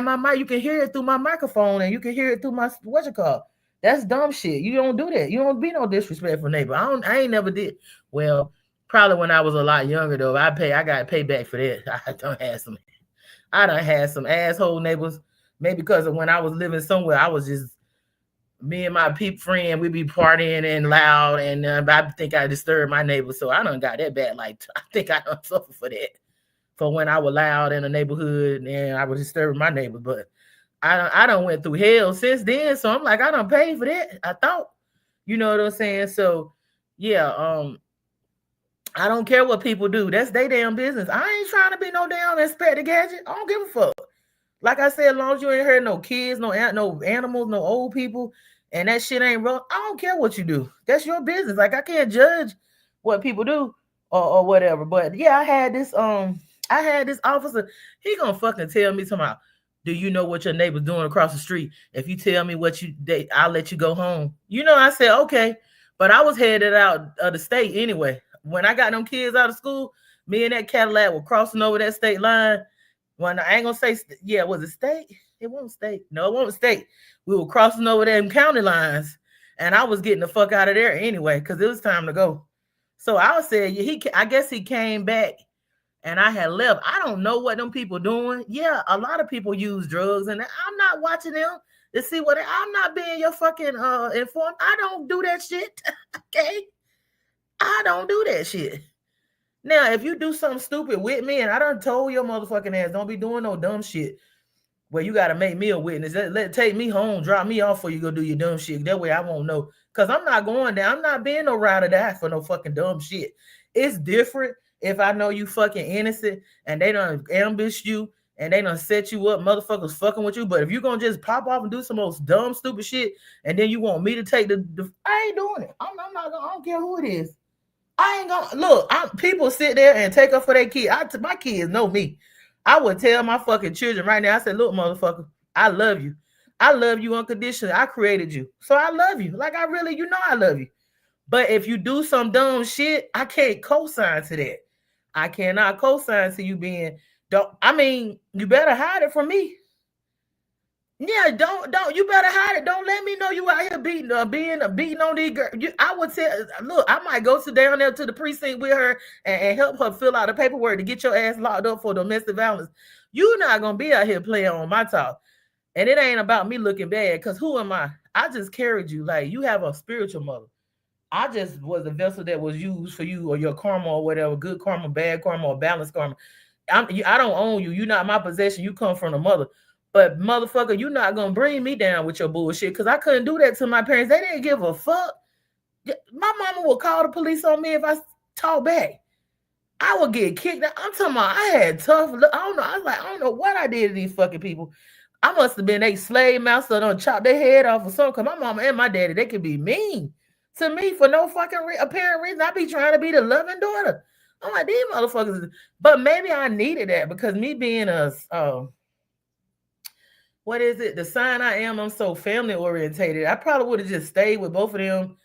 my mic, you can hear it through my microphone and you can hear it through my That's dumb shit. You don't do that. You don't be no disrespectful neighbor. I ain't never did. Well, probably when I was a lot younger though, I got payback for that. I done had some asshole neighbors. Maybe because of when I was living somewhere, I was just me and my peep friend, we be partying and loud, and I think I disturb my neighbors, so I done got that bad. Like I think I done suffer for that, for when I was loud in the neighborhood and I was disturbing my neighbors. But I done went through hell since then, so I'm like I done paid for that. I thought, you know what I'm saying? So yeah, I don't care what people do. That's their damn business. I ain't trying to be no damn Inspector Gadget. I don't give a fuck. Like I said, as long as you ain't hurt no kids, no animals, no old people, and that shit ain't wrong, I don't care what you do. That's your business. Like I can't judge what people do or whatever. But yeah, I had this officer. He gonna fucking tell me tomorrow. Do you know what your neighbor's doing across the street? If you tell me what I'll let you go home. You know, I said okay, but I was headed out of the state anyway. When I got them kids out of school, me and that Cadillac were crossing over that state line. When I ain't gonna say, yeah, was it state? It wasn't state. No, it wasn't state. We were crossing over them county lines, and I was getting the fuck out of there anyway because it was time to go. So I said, I guess he came back, and I had left. I don't know what them people doing. Yeah, a lot of people use drugs, and I'm not watching them to see what. I'm not being your fucking informed. I don't do that shit. Okay, I don't do that shit. Now, if you do something stupid with me, and I done told your motherfucking ass, don't be doing no dumb shit where you got to make me a witness. Take me home, drop me off before you go do your dumb shit. That way I won't know. Because I'm not going there. I'm not being no ride or die for no fucking dumb shit. It's different if I know you fucking innocent and they done ambush you and they done set you up, motherfuckers fucking with you. But if you're going to just pop off and do some most dumb, stupid shit, and then you want me to take I ain't doing it. I'm not going to, I don't care who it is. I ain't gonna look. People sit there and take up for their kid. My kids know me. I would tell my fucking children right now. I said, "Look, motherfucker, I love you. I love you unconditionally. I created you, so I love you. Like I really, I love you. But if you do some dumb shit, I can't co-sign to that. I cannot co-sign to you being. Don't. I mean, you better hide it from me. Yeah, don't. You better hide it. Don't let me know you out here beating on these girls. I would tell. Look, I might go down there to the precinct with her and help her fill out the paperwork to get your ass locked up for domestic violence. You're not gonna be out here playing on my talk, and it ain't about me looking bad. Cause who am I? I just carried you. Like you have a spiritual mother. I just was a vessel that was used for you or your karma or whatever, good karma, bad karma, or balanced karma. I don't own you. You're not my possession. You come from the mother. But motherfucker, you're not gonna bring me down with your bullshit because I couldn't do that to my parents. They didn't give a fuck. My mama would call the police on me if I talk back. I would get kicked out. I'm talking about I had tough. I don't know. I was like, I don't know what I did to these fucking people. I must have been a slave master, done chop their head off or something. Cause my mama and my daddy, they could be mean to me for no fucking apparent reason. I be trying to be the loving daughter. I'm like, these motherfuckers. But maybe I needed that because me being a what is it? The sign I am, I'm so family orientated. I probably would have just stayed with both of them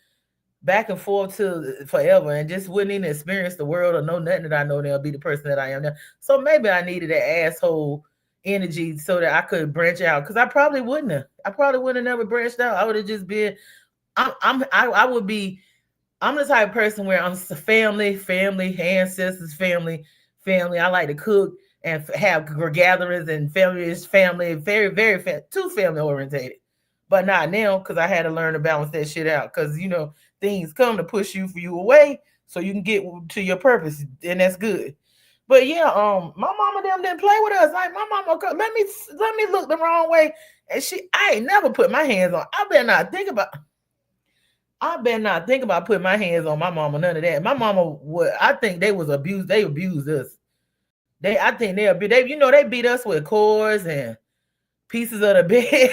back and forth to forever and just wouldn't even experience the world or know nothing that I know they'll be the person that I am now. So maybe I needed that asshole energy so that I could branch out because I probably wouldn't have. I probably would have never branched out. I would have just been, I would be, I'm the type of person where I'm family, ancestors, family. I like to cook and have gatherings and family, very, very too family orientated. But not now because I had to learn to balance that shit out because, things come to push you away so you can get to your purpose, and that's good. But yeah, my mama them didn't play with us. Like my mama, let me look the wrong way, and I ain't never put my hands on. I better not think about putting my hands on my mama. None of that. My mama I think they was abused. They abused us. I think they beat us with cords and pieces of the bed.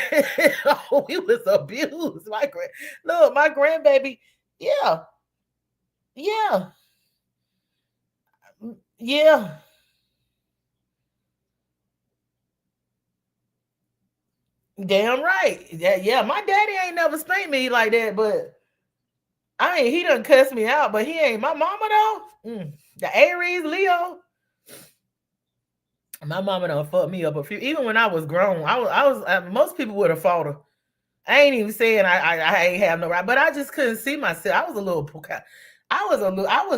Oh, we was abused. My grandbaby. Yeah. Damn right. Yeah, my daddy ain't never spanked me like that, but he done cuss me out, but he ain't my mama though. The Aries Leo. My mama done fucked me up a few. Even when I was grown, I was most people would have fought her. I ain't even saying I ain't have no right, but I just couldn't see myself. I was a little.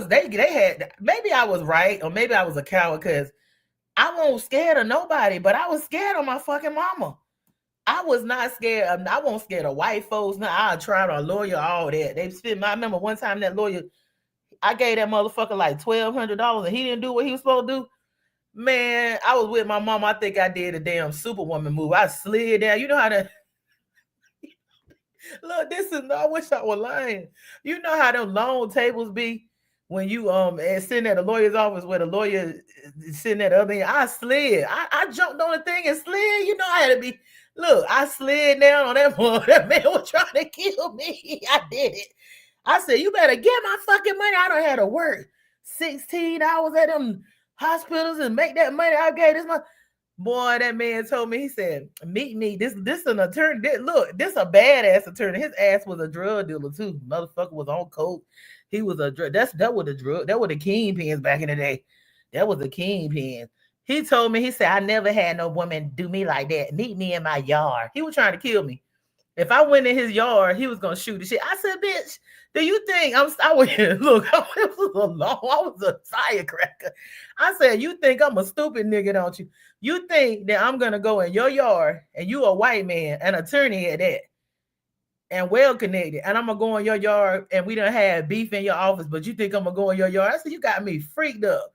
They had, maybe I was right or maybe I was a coward because I wasn't scared of nobody, but I was scared of my fucking mama. I was not scared. I won't scared of white folks. Now I tried a lawyer, all that. They spent. I remember one time that lawyer, I gave that motherfucker like $1,200, and he didn't do what he was supposed to do. Man, I was with my mom. I think I did a damn Superwoman move. I slid down. You know how to look. This is. I wish I was lying. You know how them long tables be when you sitting at the lawyer's office where the lawyer is sitting at the other end. I slid. I jumped on the thing and slid. You know I had to be. Look, I slid down on that one. That man was trying to kill me. I did it. I said, you better get my fucking money. I don't have to work 16 hours at them hospitals and make that money I gave this month. Boy, that man told me, he said, meet me. This an attorney. Look, this a badass attorney. His ass was a drug dealer too. Motherfucker was on coke. He was a drug. That was the drug. That was the kingpins back in the day. That was the kingpin. He told me, he said, I never had no woman do me like that. Meet me in my yard. He was trying to kill me. If I went in his yard, he was gonna shoot the shit. I said, bitch, do you think I was look, I was a firecracker. I said, you think I'm a stupid nigga, don't you? You think that I'm gonna go in your yard and you a white man, an attorney at that, and well connected, and I'm gonna go in your yard and we don't have beef in your office, but you think I'm gonna go in your yard? I said, you got me freaked up.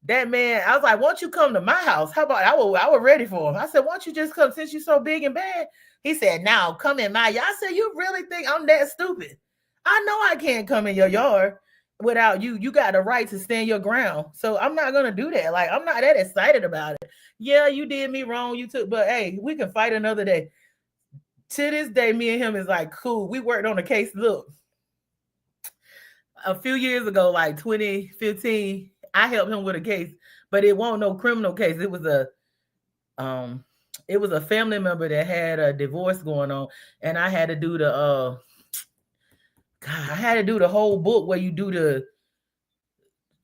That man, I was like, won't you come to my house? How about I was ready for him. I said, why don't you just come since you're so big and bad? He said, now come in my yard. I said, you really think I'm that stupid? I know I can't come in your yard without you. You got the right to stand your ground. So I'm not gonna do that. Like, I'm not that excited about it. Yeah, you did me wrong. You took, but hey, we can fight another day. To this day, me and him is like cool. We worked on a case. Look, a few years ago, like 2015, I helped him with a case, but it wasn't no criminal case. It was a family member that had a divorce going on, and I had to do the I had to do the whole book where you do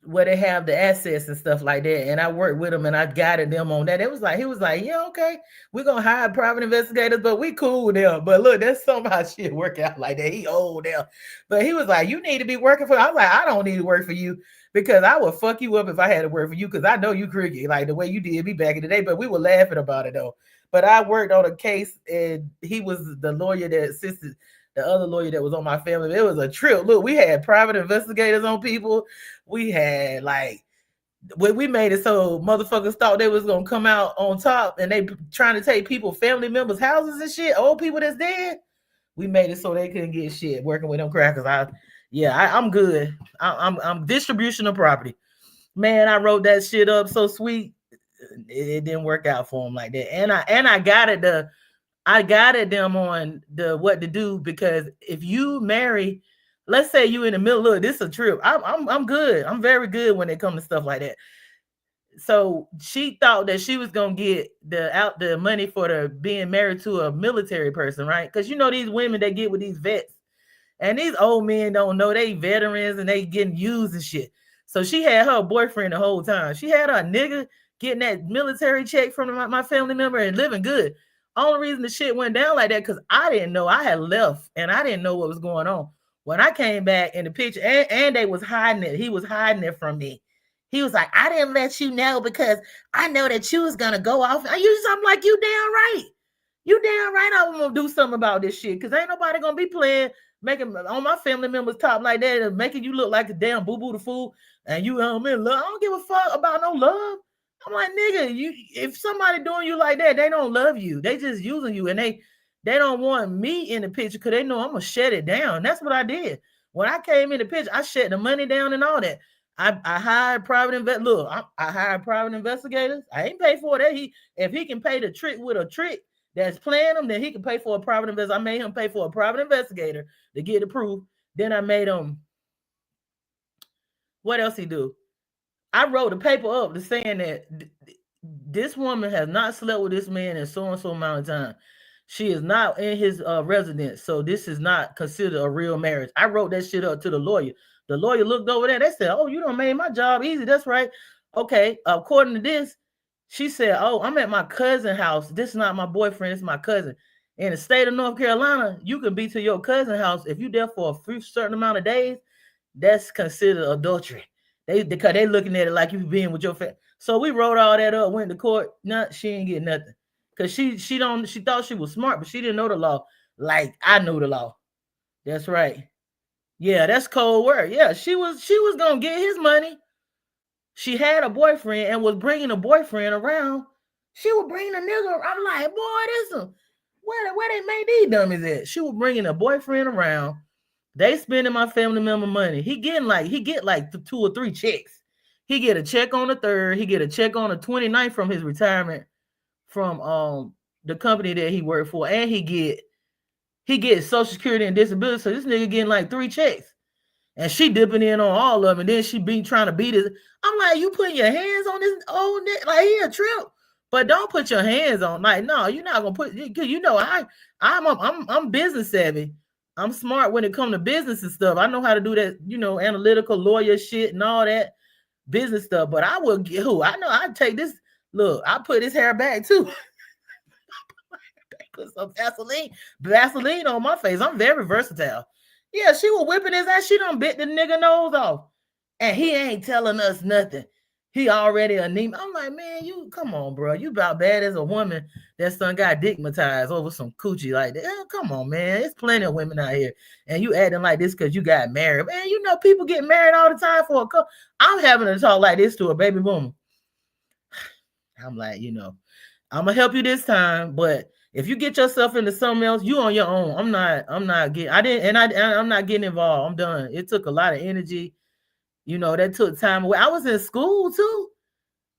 where they have the assets and stuff like that. And I worked with them and I guided them on that. He was like, yeah, okay, we're gonna hire private investigators, but we cool with them. But look, that's somehow shit work out like that. He old now. But he was like, you need to be working for. I was like, I don't need to work for you because I would fuck you up if I had to work for you, because I know you cricket, like the way you did me back in the day. But we were laughing about it though. But I worked on a case and he was the lawyer that assisted the other lawyer that was on my family. It was a trip. Look, we had private investigators on people. We had we made it so motherfuckers thought they was gonna come out on top, and they trying to take people, family members' houses and shit, old people that's dead. We made it so they couldn't get shit working with them crackers. I'm good. I'm distribution of property. Man, I wrote that shit up so sweet. It didn't work out for them like that. And I guided them on the what to do, because if you marry, let's say you in the middle of this, a trip. I'm good. I'm very good when it comes to stuff like that. So she thought that she was gonna get the money for the being married to a military person, right? Because you know these women they get with these vets, and these old men don't know they veterans and they getting used and shit. So she had her boyfriend the whole time. She had her nigga getting that military check from my family member and living good. Only reason the shit went down like that because I didn't know. I had left and I didn't know what was going on. When I came back in the picture, and they was hiding it. He was hiding it from me. He was like, I didn't let you know because I know that you was gonna go off. I'm like, you damn right. You damn right I'm gonna do something about this shit. Cause ain't nobody gonna be playing, making on my family members top like that and making you look like a damn boo-boo the fool. And you in love. I don't give a fuck about no love. I'm like, nigga, if somebody doing you like that, they don't love you. They just using you, and they don't want me in the picture because they know I'm gonna shut it down. That's what I did. When I came in the picture, I shut the money down and all that. I hired private I hired private investigators. I ain't pay for that. If he can pay the trick with a trick that's playing him, then he can pay for a private investigator. I made him pay for a private investigator to get the proof. Then I made him. What else he do? I wrote a paper up to saying that this woman has not slept with this man in so and so amount of time. She is not in his residence, so this is not considered a real marriage. I wrote that shit up to the lawyer. The lawyer looked over there. They said, "Oh, you done made my job easy." That's right. Okay, according to this, she said, "Oh, I'm at my cousin's house. This is not my boyfriend. It's my cousin." In the state of North Carolina, you can be to your cousin's house if you're there for a certain amount of days. That's considered adultery. Because they looking at it like you being with your family. So we wrote all that up, went to court. She ain't get nothing. Cause she thought she was smart, but she didn't know the law like I knew the law. That's right. Yeah, that's cold word. Yeah, she was gonna get his money. She had a boyfriend and was bringing a boyfriend around. She would bring the nigga. I'm like, boy, this is where they made these dummies at. She was bringing a boyfriend around. They spending my family member money. He get like 2 or 3 checks. He get a check on the 3rd. He get a check on the 29th from his retirement from the company that he worked for, and he gets Social Security and disability. So this nigga getting like 3 checks, and she dipping in on all of them, and then she be trying to beat it. I'm like, you putting your hands on this old nigga like he a trip, but don't put your hands on. Like, no, you're not gonna put. Cause you know I'm business savvy. I'm smart when it comes to business and stuff. I know how to do that, analytical lawyer shit and all that business stuff. But I will get who I know. I take this. Look, I put his hair back too. Put some Vaseline on my face. I'm very versatile. Yeah, she was whipping his ass. She done bit the nigga nose off. And he ain't telling us nothing. He already anemic. I'm like, man, you come on, bro. You about bad as a woman that son got digmatized over some coochie like that. Come on, man. There's plenty of women out here. And you acting like this because you got married. Man, people get married all the time for a couple. I'm having to talk like this to a baby boomer. I'm like, I'm gonna help you this time, but if you get yourself into something else, you on your own. I'm not getting. I'm not getting involved. I'm done. It took a lot of energy. That took time away. I was in school too,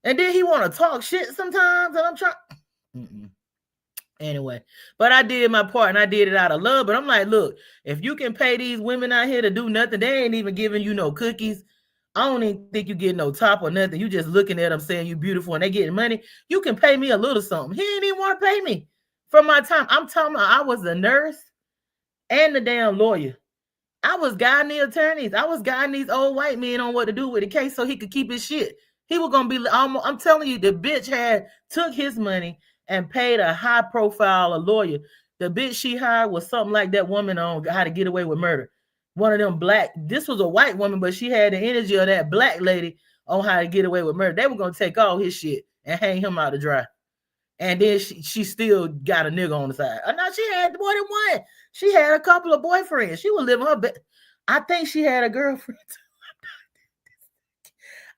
and then he want to talk shit sometimes, and I'm trying. Anyway, but I did my part, and I did it out of love. But I'm like, look, if you can pay these women out here to do nothing, they ain't even giving you no cookies. I don't even think you get no top or nothing. You just looking at them saying you beautiful and they getting money. You can pay me a little something. He didn't even want to pay me for my time. I'm talking about I was a nurse and the damn lawyer. I was guiding the attorneys. I was guiding these old white men on what to do with the case so he could keep his shit. He was going to be, I'm telling you, the bitch took his money and paid a high profile lawyer. The bitch she hired was something like that woman on How to Get Away with Murder. One of them black, this was a white woman, but she had the energy of that black lady on How to Get Away with Murder. They were going to take all his shit and hang him out to dry. And then she still got a nigga on the side. Now she had more than one. She had a couple of boyfriends. She was living her best. I think she had a girlfriend.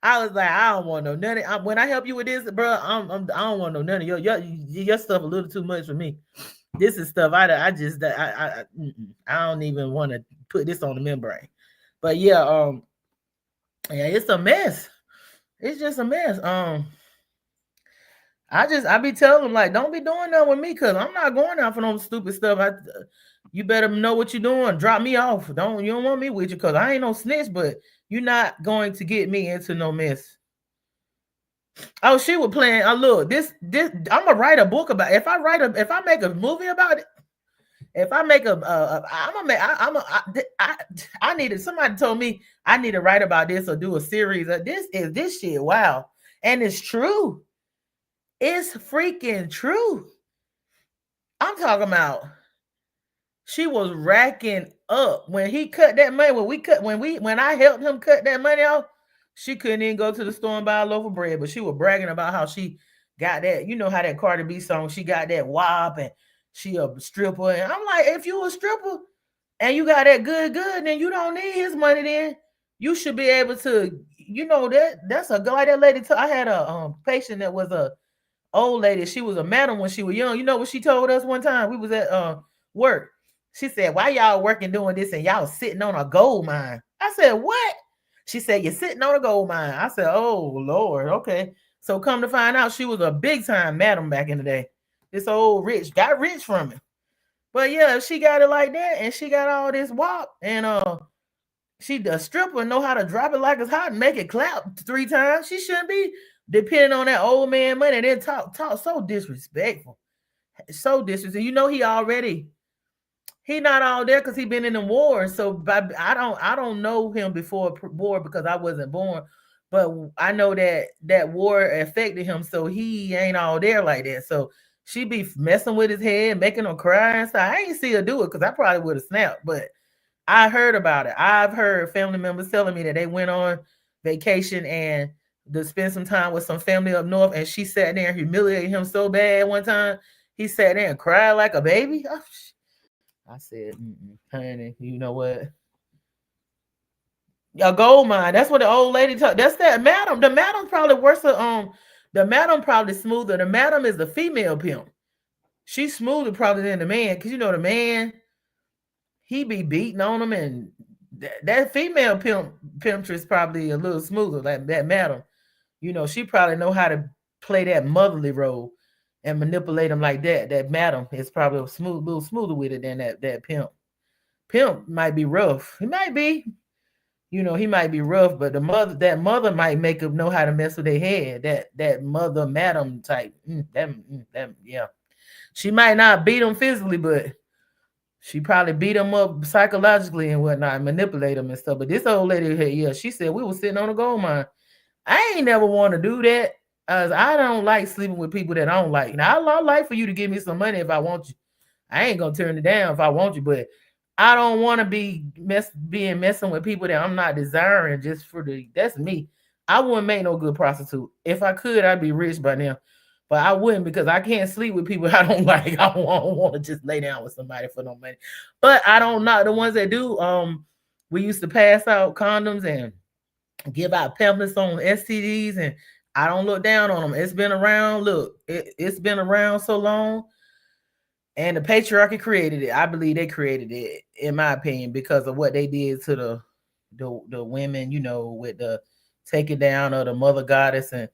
I was like, I don't want no none. When I help you with this, bro, I don't want no none of your stuff. A little too much for me. This is stuff I don't even want to put this on the membrane. But yeah, it's a mess. It's just a mess. I be telling them like, don't be doing that with me, cause I'm not going out for no stupid stuff. You better know what you're doing. Drop me off. You don't want me with you, cause I ain't no snitch, but you're not going to get me into no mess. Oh, she was playing. Look, this. I'm gonna write a book about it. If I make a movie about it, if I make I needed, somebody told me I need to write about this or do a series. This shit. Wow. And it's true. It's freaking true. I'm talking about she was racking up when he cut that money. When I helped him cut that money off, she couldn't even go to the store and buy a loaf of bread. But she was bragging about how she got that. You know how that Cardi B song, she got that WAP and she a stripper. And I'm like, if you a stripper and you got that good, then you don't need his money. Then you should be able to, that's a guy. That lady. I had a patient that was a old lady. She was a madam when she was young. You know what she told us one time? We was at work. She said, why y'all working doing this and y'all sitting on a gold mine? I said, what? She said, you're sitting on a gold mine. I said, oh, Lord, okay. So come to find out, she was a big time madam back in the day. This old rich, got rich from it. But yeah, she got it like that and she got all this WAP and she the stripper know how to drop it like it's hot and make it clap 3 times. She shouldn't be depending on that old man money and then talk so disrespectful. So disrespectful. He not all there because he been in the war. So I don't know him before war because I wasn't born. But I know that war affected him. So he ain't all there like that. So she be messing with his head, making him cry and stuff. I ain't see her do it because I probably would have snapped. But I heard about it. I've heard family members telling me that they went on vacation and to spend some time with some family up north, and she sat there and humiliated him so bad one time. He sat there and cried like a baby. Oh, I said, honey, you know what? A gold mine. That's what the old lady talk. That's that madam. The madam probably worse. The madam probably smoother. The madam is the female pimp. She's smoother probably than the man, because you know the man, he be beating on them, and that female pimptress probably a little smoother. Like that madam, you know, she probably know how to play that motherly role and manipulate them like that. That madam is probably a little smoother with it than that pimp. Pimp might be rough. He might be, you know, he might be rough, but that mother might make him know how to mess with their head. That mother madam type. Yeah. She might not beat him physically, but she probably beat him up psychologically and whatnot, manipulate him and stuff. But this old lady here, yeah, she said we were sitting on a gold mine. I ain't never want to do that. I don't like sleeping with people that I don't like. Now I like for you to give me some money if I want you. I ain't gonna turn it down if I want you, but I don't want to be messing with people that I'm not desiring just for that's me. I wouldn't make no good prostitute. If I could, I'd be rich by now. But I wouldn't, because I can't sleep with people I don't like. I don't want to just lay down with somebody for no money. But I don't know the ones that do. We used to pass out condoms and give out pamphlets on STDs, and I don't look down on them. It's been around. Look, it's been around so long, and the patriarchy created it. I believe they created it, in my opinion, because of what they did to the women. You know, with the taking down of the mother goddess, and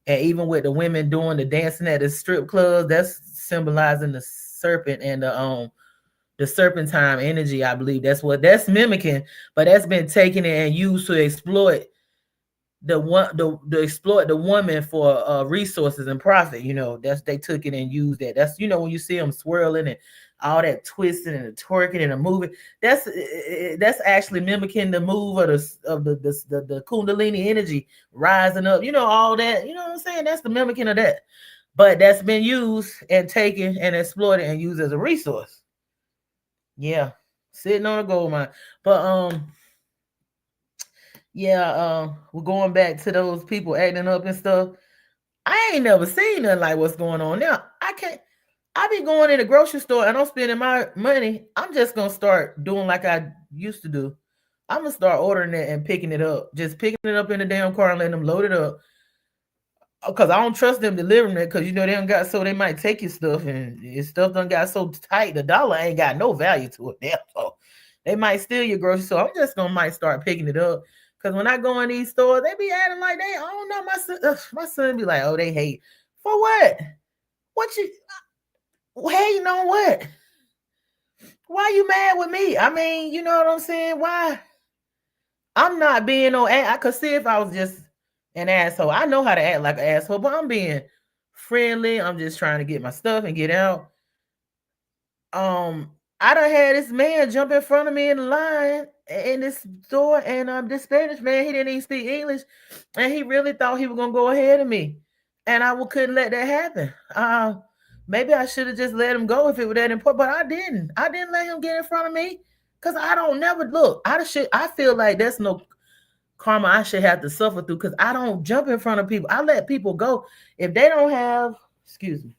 even with the women doing the dancing at the strip clubs, that's symbolizing the serpent and the serpentine energy. I believe that's mimicking, but that's been taken and used to exploit exploit the woman for resources and profit. You know, they took it and used that. That's, you know, when you see them swirling and all that twisting and the twerking and the moving, that's actually mimicking the move of the Kundalini energy rising up. You know, all that. You know what I'm saying? That's the mimicking of that. But that's been used and taken and exploited and used as a resource. Yeah, sitting on a gold mine. But yeah, we're going back to those people acting up and stuff. I ain't never seen nothing like what's going on now. I be going in the grocery store and I'm spending my money. I'm just gonna start doing like I used to do. I'm gonna start ordering it and picking it up. Just picking it up in the damn car and letting them load it up. Because I don't trust them delivering it, because you know they don't got, so they might take your stuff, and your stuff done got so tight the dollar ain't got no value to it now. So they might steal your groceries. So I'm just gonna might start picking it up. Because when I go in these stores, they be acting like they, I don't know, my son be like, oh, they hate. For what? What you hating on what? Why you mad with me? I mean, you know what I'm saying? Why? I'm not being no, I could see if I was just an asshole. I know how to act like an asshole, but I'm being friendly. I'm just trying to get my stuff and get out. I done had this man jump in front of me in the line in this store, and this Spanish man, he didn't even speak English, and he really thought he was gonna go ahead of me, and I couldn't let that happen. Maybe I should have just let him go if it was that important, but I didn't. I didn't let him get in front of me, because I don't never look. I feel like that's no karma I should have to suffer through, because I don't jump in front of people. I let people go if they don't have. Excuse me.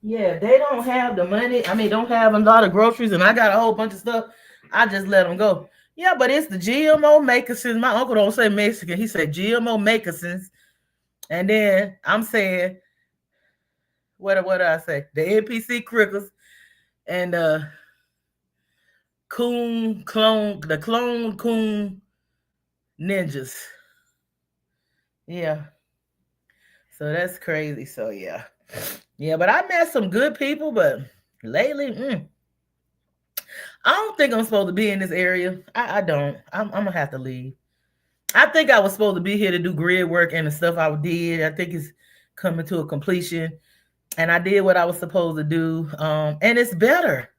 Yeah, they don't have the money. I mean, don't have a lot of groceries, and I got a whole bunch of stuff. I just let them go. Yeah, but it's the GMO makers. My uncle don't say Mexican. He said GMO makers. And then I'm saying, what do I say? The NPC crickers and the clone coon ninjas. Yeah. So that's crazy. So yeah. Yeah, but I met some good people, but lately, I don't think I'm supposed to be in this area. I don't. I'm gonna have to leave. I think I was supposed to be here to do grid work and the stuff I did. I think it's coming to a completion, and I did what I was supposed to do. And it's better.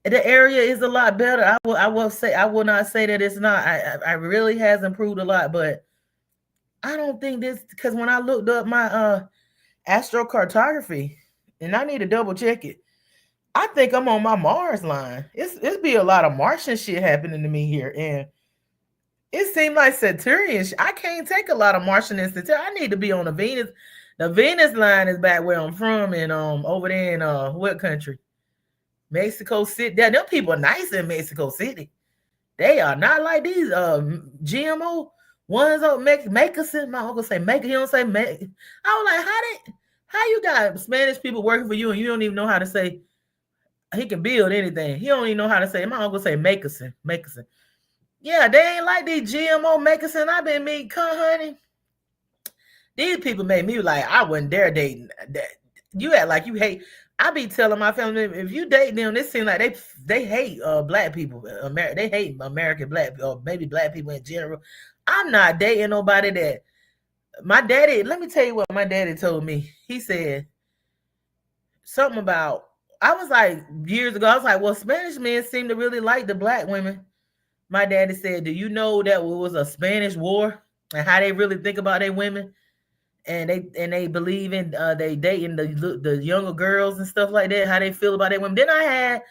The area is a lot better. I will not say that it's not. I really has improved a lot, but I don't think this because when I looked up my astrocartography, and I need to double check it. I think I'm on my Mars line. It's be a lot of Martian shit happening to me here, and it seemed like Saturnian. I can't take a lot of Martian and Saturn. I need to be on the Venus. The Venus line is back where I'm from, and over there in what country? Mexico City. Yeah, them people are nice in Mexico City. They are not like these GMO ones up Makerson. My uncle say Maker. He don't say make. I was like, how you got Spanish people working for you and you don't even know how to say he can build anything. He don't even know how to say. My uncle say Makerson. Yeah, they ain't like these GMO Makerson. I've been meeting, honey. These people made me like I wouldn't dare dating. You act like you hate. I be telling my family if you date them, it seems like they hate black people. They hate American black or maybe black people in general. I'm not dating nobody that my daddy. Let me tell you what my daddy told me. He said something about. I was like years ago. I was like, well, Spanish men seem to really like the black women. My daddy said, "Do you know that it was a Spanish war and how they really think about their women?" And they believe in they dating the younger girls and stuff like that, how they feel about their women. Then I had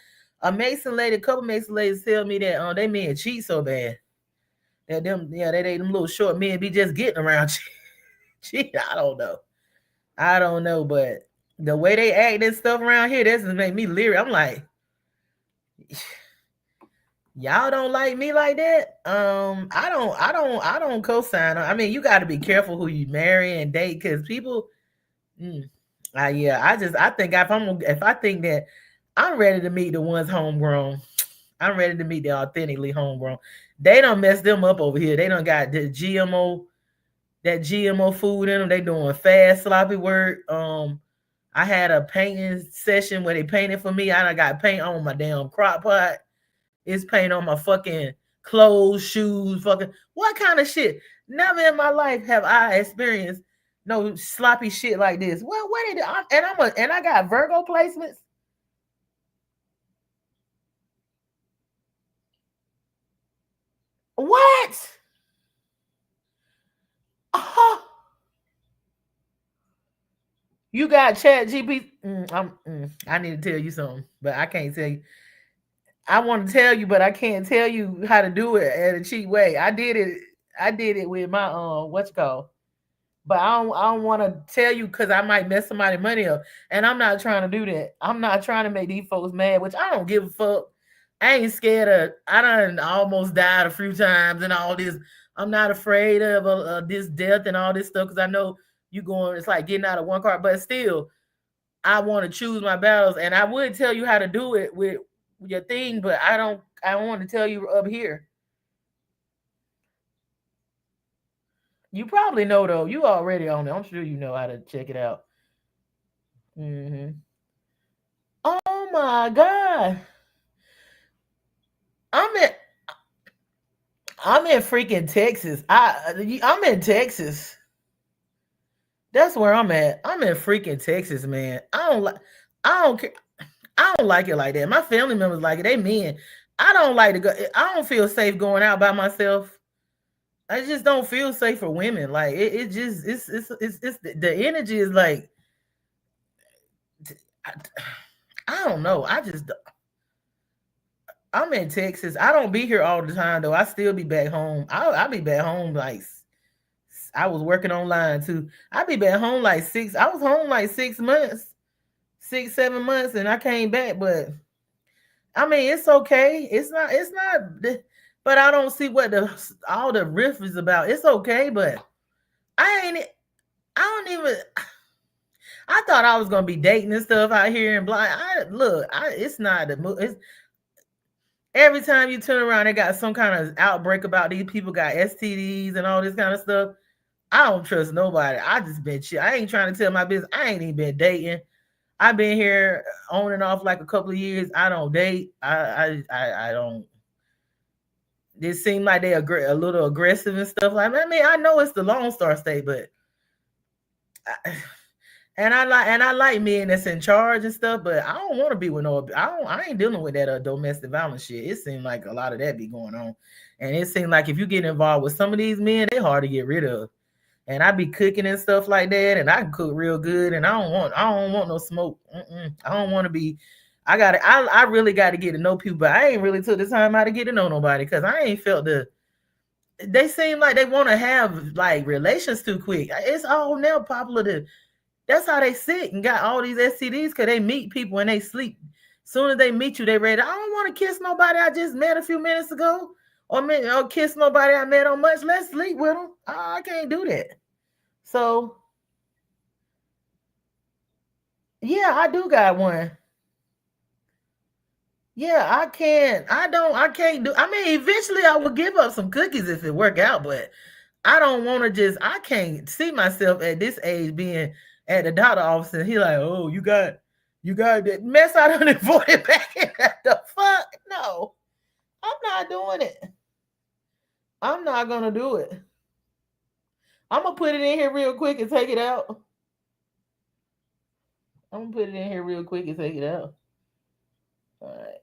a couple Mason ladies tell me that they men cheat so bad. That them little short men be just getting around cheat. I don't know, but the way they act and stuff around here, that's just make me leery. I'm like, y'all don't like me like that. I don't co-sign. I mean, you got to be careful who you marry and date because people. I think if I think that I'm ready to meet the ones homegrown, I'm ready to meet the authentically homegrown. They don't mess them up over here. They don't got the that GMO food in them. They doing fast sloppy work. I had a painting session where they painted for me. I got paint on my damn crock pot. It's paint on my fucking clothes, shoes, fucking what kind of shit? Never in my life have I experienced no sloppy shit like this. Well, what did I got Virgo placements? What? You got Chat GPT? I need to tell you something, but I can't tell you. I want to tell you, but I can't tell you how to do it at a cheap way. I did it with my what's it called? But I don't want to tell you because I might mess somebody's money up. And I'm not trying to do that. I'm not trying to make these folks mad, which I don't give a fuck. I ain't scared of. I done almost died a few times and all this. I'm not afraid of this death and all this stuff because I know you going. It's like getting out of one car, but still, I want to choose my battles, and I would tell you how to do it with your thing, but I don't want to tell you up here. You probably know though. You already on it. I'm sure you know how to check it out. Oh my god. I'm in freaking Texas. I'm in Texas. That's where I'm at. I'm in freaking Texas, man. I don't care. I don't like it like that. My family members like it. They men. I don't like to go. I don't feel safe going out by myself. I just don't feel safe for women. Like it just it's the energy is like I don't know. I'm in Texas. I don't be here all the time though. I still be back home. I'll be back home like I was working online too. I'll be back home like I was home like 6 months, 6-7 months, and I came back. But I mean, it's okay. It's not. But I don't see what all the riff is about. It's okay, but I don't even. I thought I was gonna be dating and stuff out here and blind. It's not it's every time you turn around, they got some kind of outbreak about these people got STDs and all this kind of stuff. I don't trust nobody. I just been shit. I ain't trying to tell my business. I ain't even been dating. I've been here on and off like a couple of years. I don't date. I don't. It seemed like they a little aggressive and stuff like that. I mean, I know it's the Lone Star State, but I, and I like men that's in charge and stuff, but I don't want to be with no. I ain't dealing with that domestic violence shit. It seemed like a lot of that be going on, and it seemed like if you get involved with some of these men, they hard to get rid of. And I be cooking and stuff like that, and I can cook real good, and I don't want no smoke. I don't want to be. I really got to get to know people, but I ain't really took the time out to get to know nobody because I ain't felt the. They seem like they want to have like relations too quick. It's all now popular to. That's how they sick and got all these STDs because they meet people and they sleep. Soon as they meet you, they ready. I don't want to kiss nobody I just met a few minutes ago, or kiss nobody I met on much. Let's sleep with them. I can't do that. So yeah, I do got one. Yeah, I can't. I don't. I can't do. I mean, eventually I will give up some cookies if it work out, but I don't want to just. I can't see myself at this age being at the doctor office and he like, oh, you got that mess I done avoided back in the fuck. No, I'm not doing it. I'm not gonna do it. I'm gonna put it in here real quick and take it out. I'm gonna put it in here real quick and take it out. All right.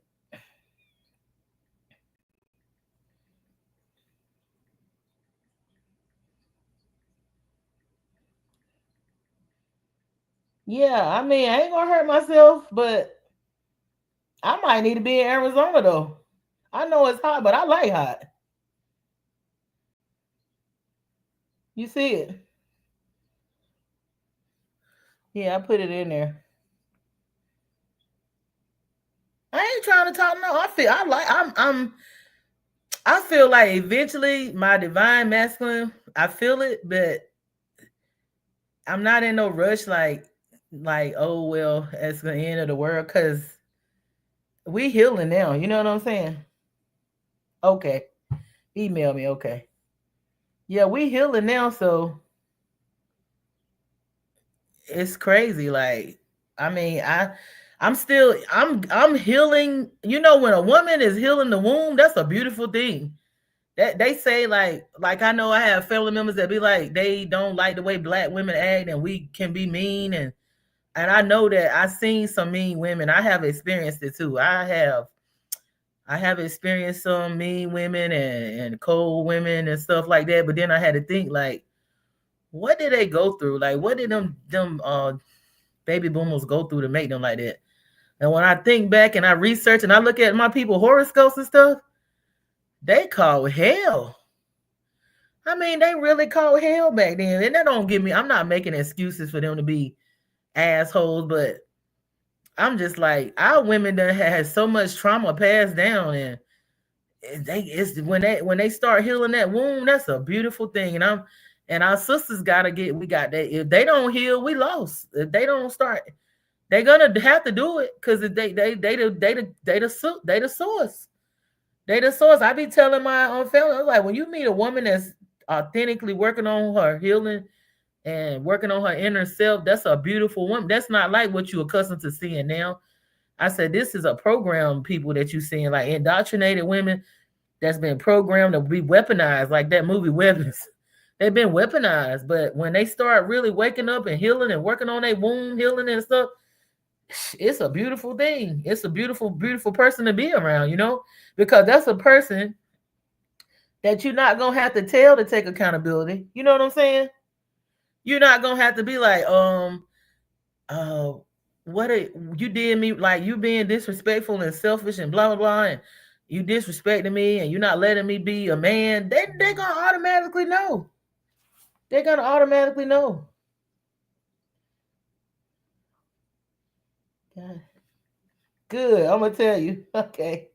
Yeah, I mean, I ain't gonna hurt myself, but I might need to be in Arizona though. I know it's hot, but I like hot. You see it? Yeah, I put it in there. I ain't trying to talk. No, I feel like eventually my divine masculine. I feel it, but I'm not in no rush. Like oh well, it's the end of the world because we healing now. You know what I'm saying? Okay, email me. Okay, yeah, we healing now, so it's crazy. Like, I mean, I'm healing. You know, when a woman is healing the womb, that's a beautiful thing. That they say like I know I have family members that be like they don't like the way black women act and we can be mean and I know that I've seen some mean women. I have experienced it too. I have experienced some mean women and cold women and stuff like that. But then I had to think like, what did they go through? Like, what did them baby boomers go through to make them like that? And when I think back and I research and I look at my people horoscopes and stuff, they call hell. I mean, they really called hell back then. And that don't give me, I'm not making excuses for them to be assholes, but I'm just like, our women done had so much trauma passed down and it's when they start healing that wound, that's a beautiful thing. And our sisters gotta get we got that. If they don't heal, we lost. If they don't start, they're gonna have to do it because they the source. They the source. I be telling my family, I was like, when you meet a woman that's authentically working on her healing and working on her inner self, that's a beautiful woman. That's not like what you're accustomed to seeing now. I said, this is a program people that you seeing, like indoctrinated women that's been programmed to be weaponized, like that movie Weapons. They've been weaponized, but when they start really waking up and healing and working on their wound healing and stuff, it's a beautiful thing. It's a beautiful, beautiful person to be around, because that's a person that you're not gonna have to tell to take accountability. You know what I'm saying? You're not gonna have to be like, uh, you did me like you being disrespectful and selfish and blah blah blah, and you disrespecting me and you're not letting me be a man. They're gonna automatically know. They're gonna automatically know. God. Good. I'm gonna tell you. Okay.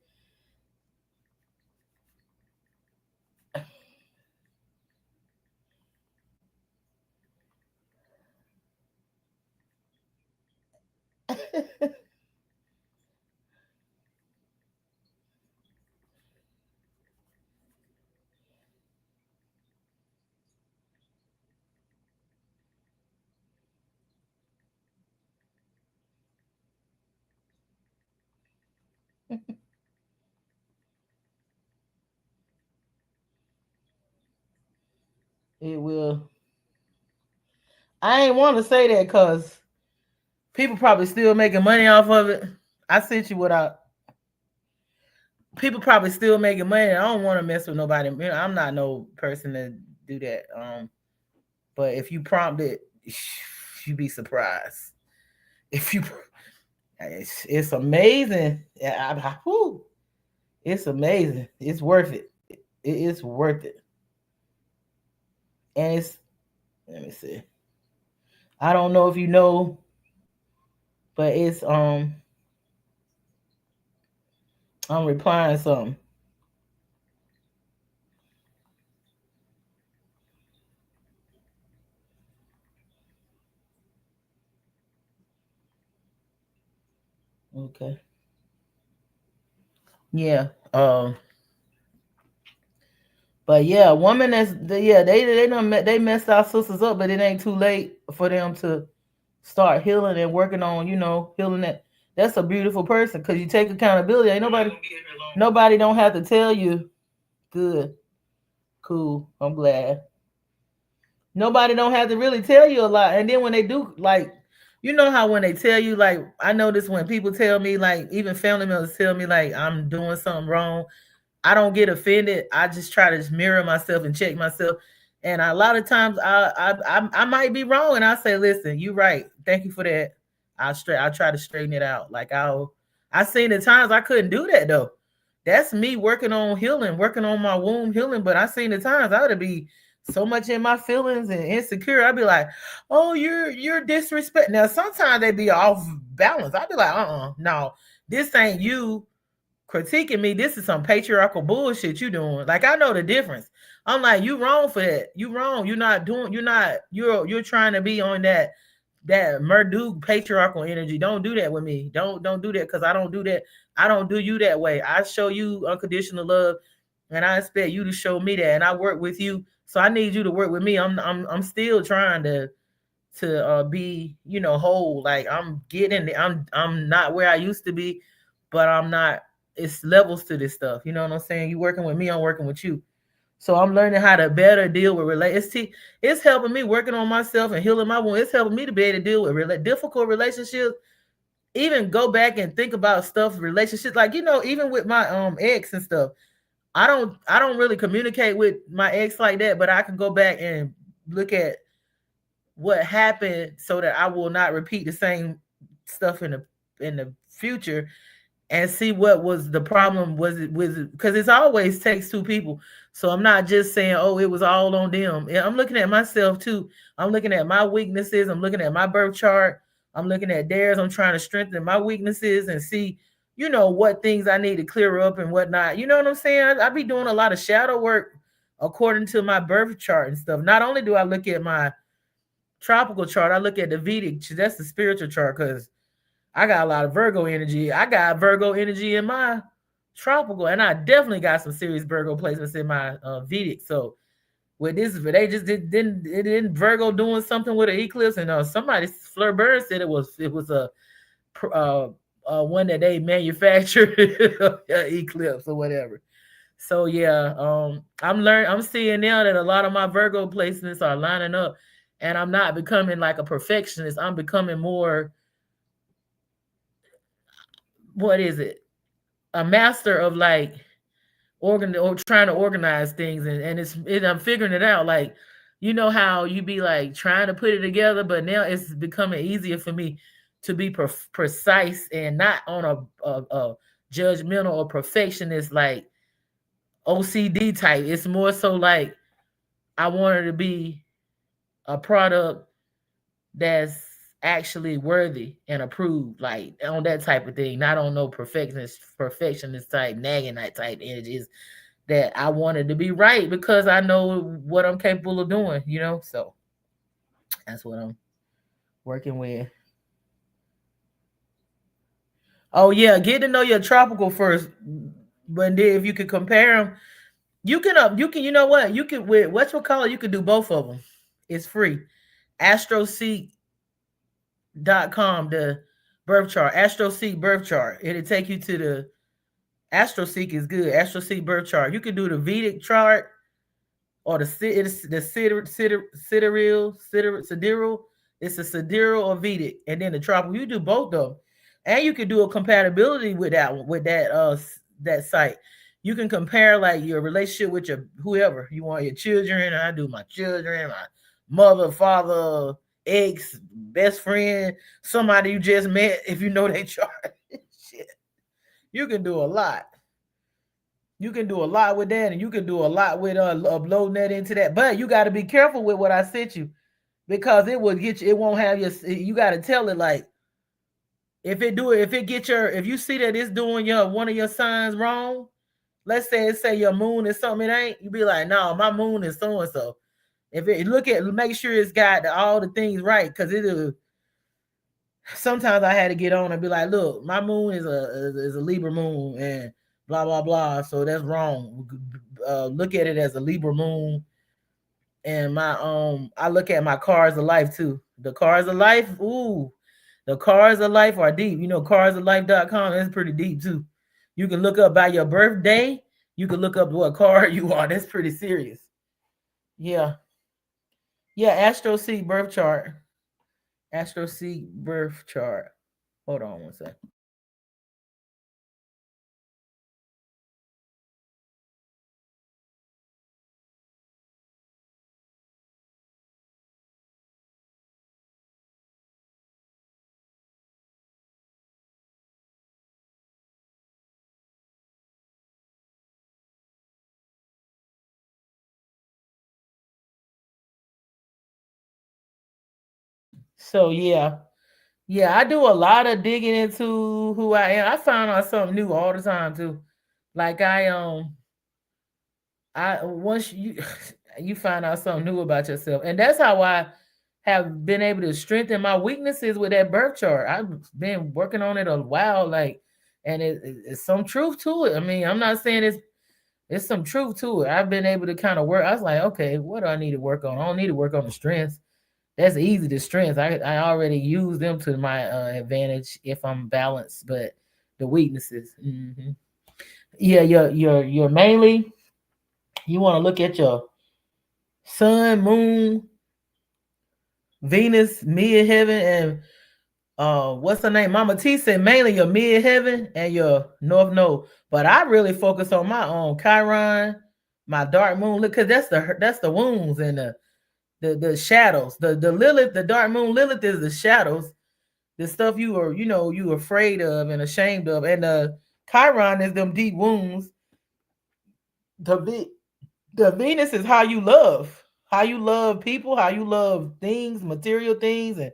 It will. I ain't want to say that because people probably still making money off of it. I sent you what I. People probably still making money. I don't want to mess with nobody. I'm not no person to do that. But if you prompt it, you'd be surprised. If you, it's amazing. Yeah, it's amazing. It's worth it. It is worth it. And it's, let me see. I don't know if you know, but it's I'm replying something. Okay. Yeah. But yeah, woman yeah, they done they messed our sisters up, but it ain't too late for them to start healing and working on, healing that. That's a beautiful person because you take accountability. Ain't nobody don't have to tell you. Good. Cool. I'm glad. Nobody don't have to really tell you a lot. And then when they do, like, you know how when they tell you, like, I notice when people tell me, like, even family members tell me, like, I'm doing something wrong, I don't get offended. I just try to mirror myself and check myself. And a lot of times I might be wrong, and I say, "Listen, you right. Thank you for that. I'll try to straighten it out." Like I seen the times I couldn't do that though. That's me working on healing, working on my womb healing. But I seen the times I would be so much in my feelings and insecure. I'd be like, "Oh, you're disrespect." Now sometimes they be off balance. I'd be like, no, this ain't you critiquing me. This is some patriarchal bullshit you doing. Like I know the difference. I'm like, you wrong for that. You wrong. You're trying to be on that Murdoch patriarchal energy. Don't do that with me. Don't do that because I don't do that. I don't do you that way. I show you unconditional love, and I expect you to show me that. And I work with you, so I need you to work with me. I'm still trying to be whole. Like I'm getting I'm not where I used to be, but I'm not. It's levels to this stuff. You know what I'm saying? You working with me, I'm working with you. So I'm learning how to better deal with relationships. It's helping me working on myself and healing my wound. It's helping me to be able to deal with difficult relationships. Even go back and think about stuff, relationships. Like even with my ex and stuff. I don't really communicate with my ex like that, but I can go back and look at what happened so that I will not repeat the same stuff in the future and see what was the problem. Was it because it's always takes two people. So I'm not just saying, oh, it was all on them. I'm looking at myself too. I'm looking at my weaknesses. I'm looking at my birth chart. I'm looking at theirs. I'm trying to strengthen my weaknesses and see, what things I need to clear up and whatnot. You know what I'm saying? I be doing a lot of shadow work according to my birth chart and stuff. Not only do I look at my tropical chart, I look at the Vedic. That's the spiritual chart because I got a lot of Virgo energy. I got Virgo energy in my tropical, and I definitely got some serious Virgo placements in my Vedic. So with this, they just didn't Virgo doing something with an eclipse, and somebody Fleur Bird said it was a one that they manufactured eclipse or whatever. So yeah, I'm seeing now that a lot of my Virgo placements are lining up, and I'm not becoming like a perfectionist. I'm becoming more, what is it? A master of like or trying to organize things, and I'm figuring it out. Like, how you be like trying to put it together, but now it's becoming easier for me to be precise and not on a judgmental or perfectionist like OCD type. It's more so like I want it to be a product that's actually worthy and approved, like on that type of thing, not on no perfectionist type, nagging that type energies. That I wanted to be right because I know what I'm capable of doing. So that's what I'm working with. Oh yeah, get to know your tropical first, but then if you could compare them, you can you know what you can with what's what color you can do both of them. It's free. AstroSeek.com, the birth chart, AstroSeek birth chart. It'll take you to AstroSeek is good. AstroSeek birth chart. You can do the Vedic chart or the sidereal. It's a sidereal or Vedic, and then the tropical. You do both of them, and you can do a compatibility with that site. You can compare like your relationship with your whoever you want, your children. I do my children, my mother, father, ex, best friend, somebody you just met. If you know their chart, shit, you can do a lot. You can do a lot with that, and you can do a lot with uploading that into that. But you got to be careful with what I sent you because it will get you. It won't have your. You got to tell it like if it get your, if you see that it's doing your one of your signs wrong. Let's say your moon is something it ain't. You be like, no, my moon is so and so. If it make sure it's got all the things right because it'll. Sometimes I had to get on and be like, look, my moon is a Libra moon and blah blah blah. So that's wrong. Look at it as a Libra moon, and my I look at my cards of life too. The cards of life, ooh, the cards of life are deep. You know, cardsoflife.com is pretty deep too. You can look up by your birthday. You can look up what card you are. That's pretty serious. Yeah, yeah. AstroSeek birth chart. AstroSeek birth chart. Hold on one second. So yeah, I do a lot of digging into who I am. I find out something new all the time too. Like I once you you find out something new about yourself, and that's how I have been able to strengthen my weaknesses with that birth chart. I've been working on it a while, like, and it's some truth to it. I mean, I'm not saying it's some truth to it. I've been able to kind of work. I was like, okay, what do I need to work on? I don't need to work on the strengths. That's easy. The strengths I already use them to my advantage if I'm balanced, but the weaknesses, yeah, you're mainly you want to look at your sun, moon, Venus, mid heaven, and what's her name? Mama T said mainly your mid heaven and your north node. But I really focus on my own Chiron, my dark moon. Look, cause that's the wounds and the shadows. The Lilith, the dark moon Lilith is the shadows, the stuff you are you afraid of and ashamed of, and the Chiron is them deep wounds. The the Venus is how you love people, how you love things, material things, and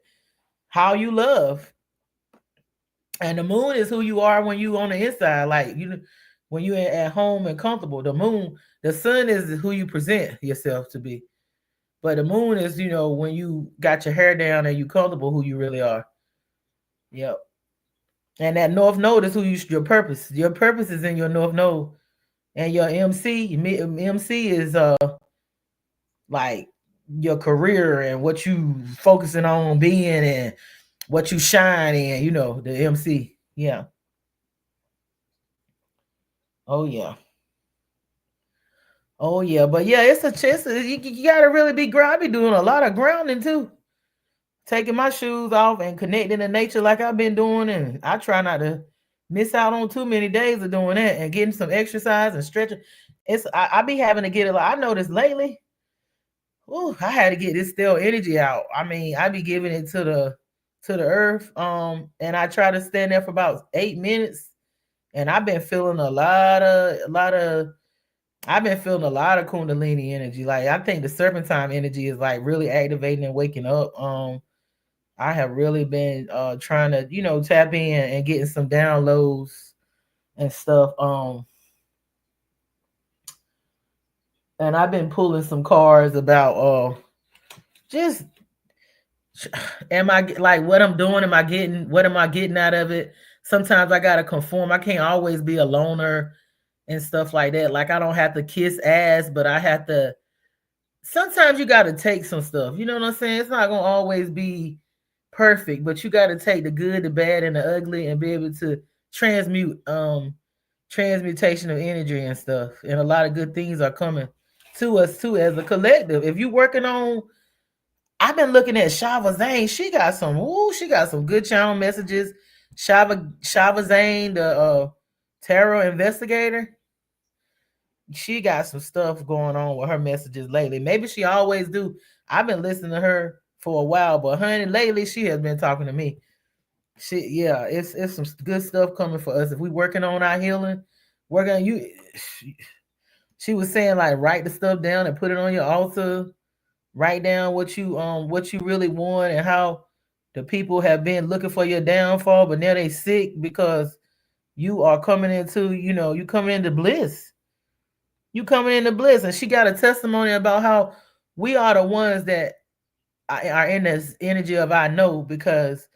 how you love. And the moon is who you are when you on the inside, like when you at home and comfortable. The moon, the sun is who you present yourself to be. But the moon is, when you got your hair down and you comfortable, who you really are. Yep. And that north node is your purpose. Your purpose is in your north node, and your MC is like your career and what you focusing on being and what you shine in. The MC. Yeah. Oh yeah. Oh yeah, but yeah, it's a chance. You gotta really be ground. I be doing a lot of grounding too, taking my shoes off and connecting to nature like I've been doing, and I try not to miss out on too many days of doing that and getting some exercise and stretching. I be having to get it. I noticed lately. Ooh, I had to get this stale energy out. I mean, I be giving it to the earth. And I try to stand there for about 8 minutes, and I've been feeling a lot of I've been feeling a lot of Kundalini energy. Like I think the serpentine energy is like really activating and waking up. I have really been trying to, tap in and getting some downloads and stuff. And I've been pulling some cards about just am I like what I'm doing? What am I getting out of it? Sometimes I gotta conform. I can't always be a loner and stuff like that. Like I don't have to kiss ass, but I have to sometimes you got to take some stuff. You know what I'm saying? It's not going to always be perfect, but you got to take the good, the bad, and the ugly and be able to transmute transmutation of energy and stuff. And a lot of good things are coming to us too as a collective. If you working on, I've been looking at Shava Zane. She got some good channel messages. Shava Zane, the tarot investigator. She got some stuff going on with her messages lately. Maybe she always do. I've been listening to her for a while, but honey, lately she has been talking to me. It's some good stuff coming for us if we working on our healing. Working on you. She was saying like write the stuff down and put it on your altar. Write down what you really want and how the people have been looking for your downfall, but now they sick because you are coming into, you coming into bliss. You coming into bliss. And she got a testimony about how we are the ones that are in this energy of I know, because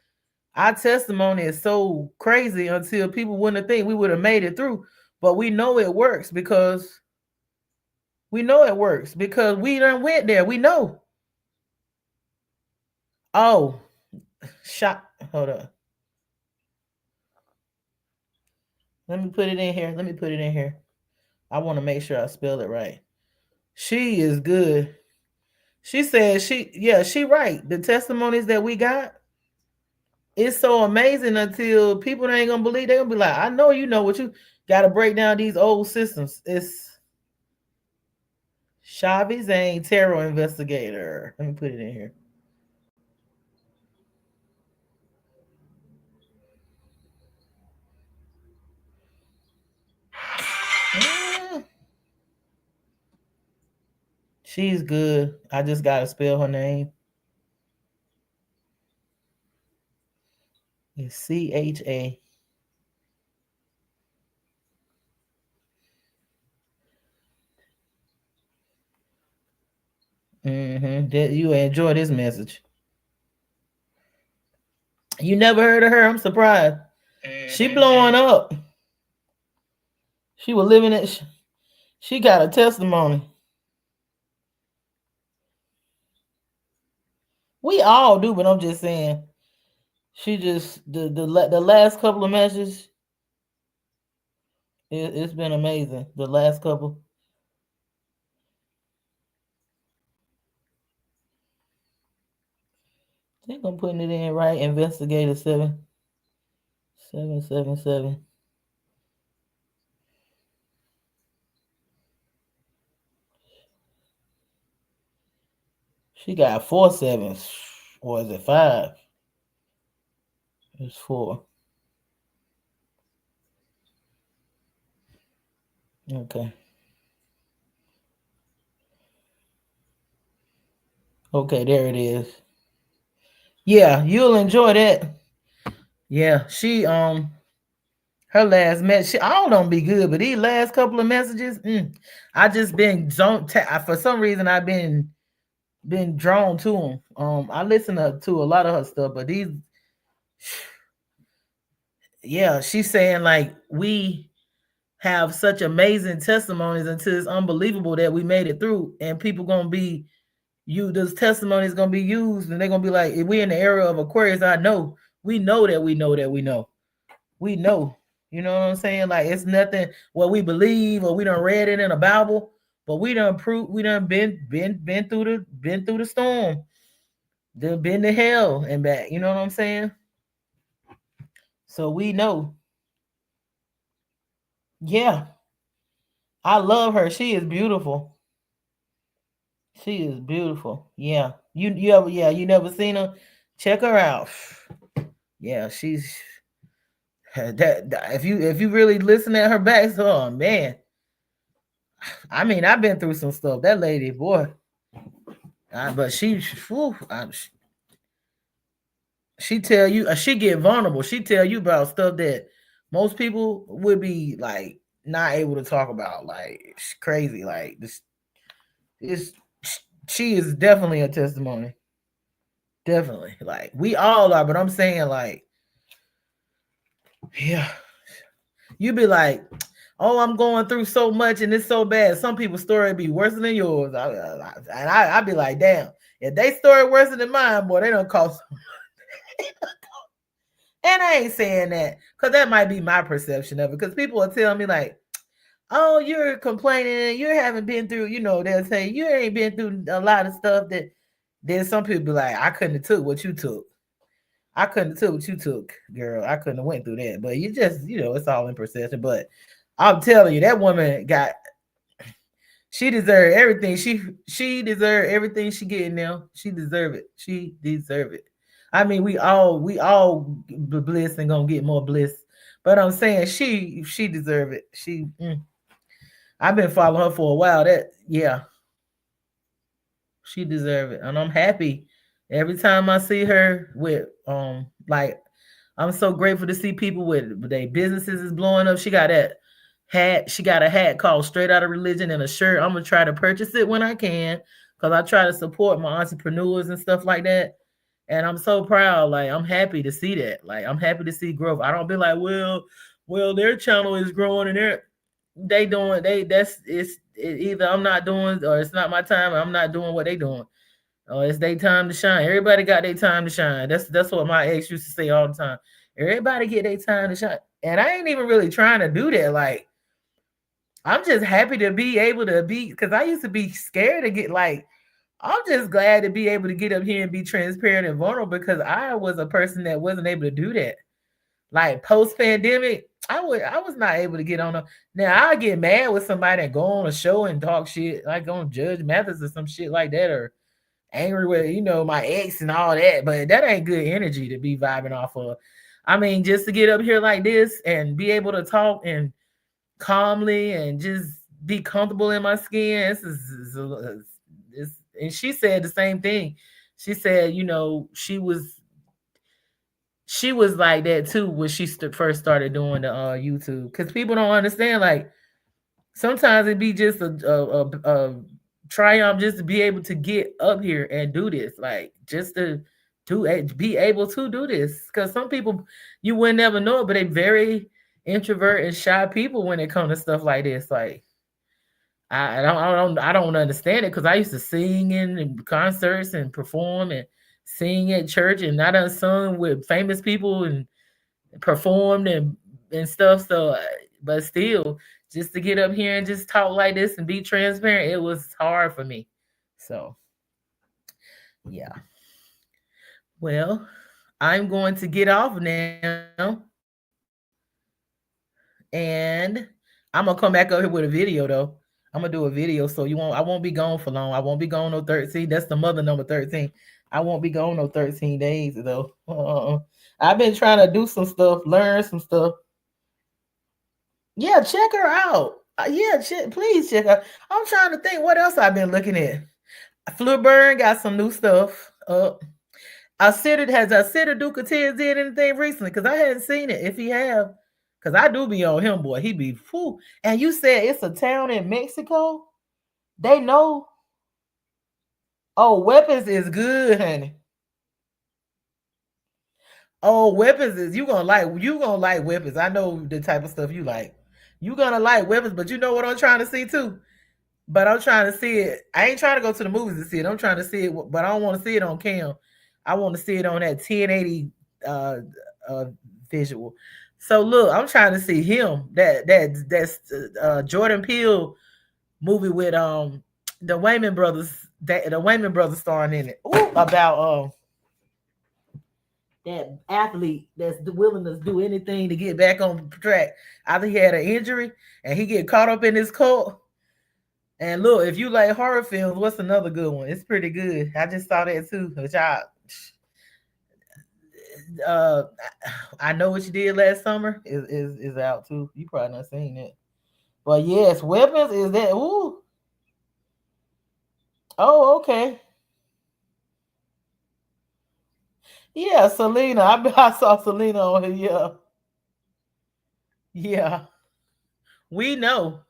our testimony is so crazy until people wouldn't think we would have made it through. But we know it works because we done went there. We know. Oh, hold up. Let me put it in here. I want to make sure I spell it right. She is good. She said she right. The testimonies that we got, it's so amazing until people ain't gonna believe. They're gonna be like, I know you know what you gotta break down these old systems. It's Shava Zane, tarot investigator. Let me put it in here. She's good. I just gotta spell her name. It's CHA. You enjoy this message. You never heard of her? I'm surprised. She blowing up. She was living it. She got a testimony. We all do, but I'm just saying. She just the last couple of messages. It's been amazing. The last couple. I think I'm putting it in right. Investigator 777. She got 4 sevens. Or is it 5? It's 4. Okay. Okay, there it is. Yeah, you'll enjoy that. Yeah, she her last message. I don't be good, but these last couple of messages, I just been for some reason I've been drawn to them. I listen to a lot of her stuff, but these, yeah, she's saying like we have such amazing testimonies until it's unbelievable that we made it through, and people gonna be those testimonies gonna be used, and they're gonna be like, if we in the era of Aquarius, I know we know that we know that we know. We know. You know what I'm saying? Like it's nothing what we believe or we done read it in a Bible, but we done been through the storm. Been to hell and back. You know what I'm saying? So we know. Yeah. I love her. She is beautiful. She is beautiful. Yeah. You never seen her? Check her out. Yeah, she's that if you really listen at her back, oh man. I mean, I've been through some stuff. That lady, boy. But she tell you, she get vulnerable. She tell you about stuff that most people would be like not able to talk about. Like it's crazy. Like this she is definitely a testimony. Definitely. Like we all are, but I'm saying like, yeah. You be like, oh, I'm going through so much and it's so bad. Some people's story be worse than yours. I'd be like, damn, if they story worse than mine, boy, they don't cost. And I ain't saying that because that might be my perception of it. Because people will tell me like, "Oh, you're complaining. You haven't been through." They'll say you ain't been through a lot of stuff. That then some people be like, "I couldn't have took what you took. I couldn't have took what you took, girl. I couldn't have went through that." But you just, it's all in perception. But I'm telling you, that woman got. She deserved everything. She deserved everything she getting now. She deserve it. She deserve it. I mean, we all bliss and gonna get more bliss. But I'm saying she deserve it. I've been following her for a while. That yeah, she deserve it, and I'm happy every time I see her with like I'm so grateful to see people with their businesses is blowing up. She got that hat. She got a hat called Straight Out of Religion and a shirt. I'm gonna try to purchase it when I can because I try to support my entrepreneurs and stuff like that. And I'm so proud. Like I'm happy to see that. Like I'm happy to see growth. I don't be like, well, their channel is growing and they doing either I'm not doing or it's not my time. Or I'm not doing what they doing. Or it's their time to shine. Everybody got their time to shine. That's what my ex used to say all the time. Everybody get their time to shine. And I ain't even really trying to do that. Like I'm just happy to be able to be because I used to be scared to get like I'm just glad to be able to get up here and be transparent and vulnerable because I was a person that wasn't able to do that. Like post pandemic, I was not able to get on a now I get mad with somebody and go on a show and talk shit like on Judge Mathis or some shit like that or angry with my ex and all that, but that ain't good energy to be vibing off of. I mean, just to get up here like this and be able to talk and calmly and just be comfortable in my skin. And she said the same thing. She said, she was like that too when she first started doing the YouTube because people don't understand. Like sometimes it be just a triumph just to be able to get up here and do this, like just to be able to do this. Because some people you would never know it, but they very introvert and shy people when it comes to stuff like this. Like I don't understand it because I used to sing in concerts and perform and sing at church, and I done sung with famous people and performed and stuff. So, but still, just to get up here and just talk like this and be transparent, it was hard for me. So, yeah. Well, I'm going to get off now, and I'm gonna come back up here with a video though. I'm gonna do a video, so you won't. I won't be gone for long. I won't be gone no 13. That's the mother number 13. I won't be gone no 13 days though. I've been trying to do some stuff, learn some stuff. Yeah, check her out. Yeah, please check out. I'm trying to think what else I've been looking at. Fluburn got some new stuff. Has Duke did anything recently? Because I hadn't seen it. If he have, because I do be on him, boy. He be fool. And you said it's a town in Mexico. They know. Oh, weapons is good, honey. Oh, weapons is you gonna like weapons. I know the type of stuff you like. You gonna like weapons, but you know what I'm trying to see too. But I'm trying to see it. I ain't trying to go to the movies to see it. I'm trying to see it, but I don't want to see it on cam. I want to see it on that 1080 uh, uh, visual. So look, I'm trying to see him. That's Jordan Peele movie with the Wayman brothers. The Wayman brothers starring in it. Ooh, about that athlete that's willing to do anything to get back on track after he had an injury and he get caught up in his cult. And look, if you like horror films, what's another good one? It's pretty good. I just saw that too. Uh, I know what you did last summer is out too. You probably not seen it, but yes, weapons is that. Ooh, oh okay, yeah, Selena. I saw Selena on here. Yeah, yeah, we know.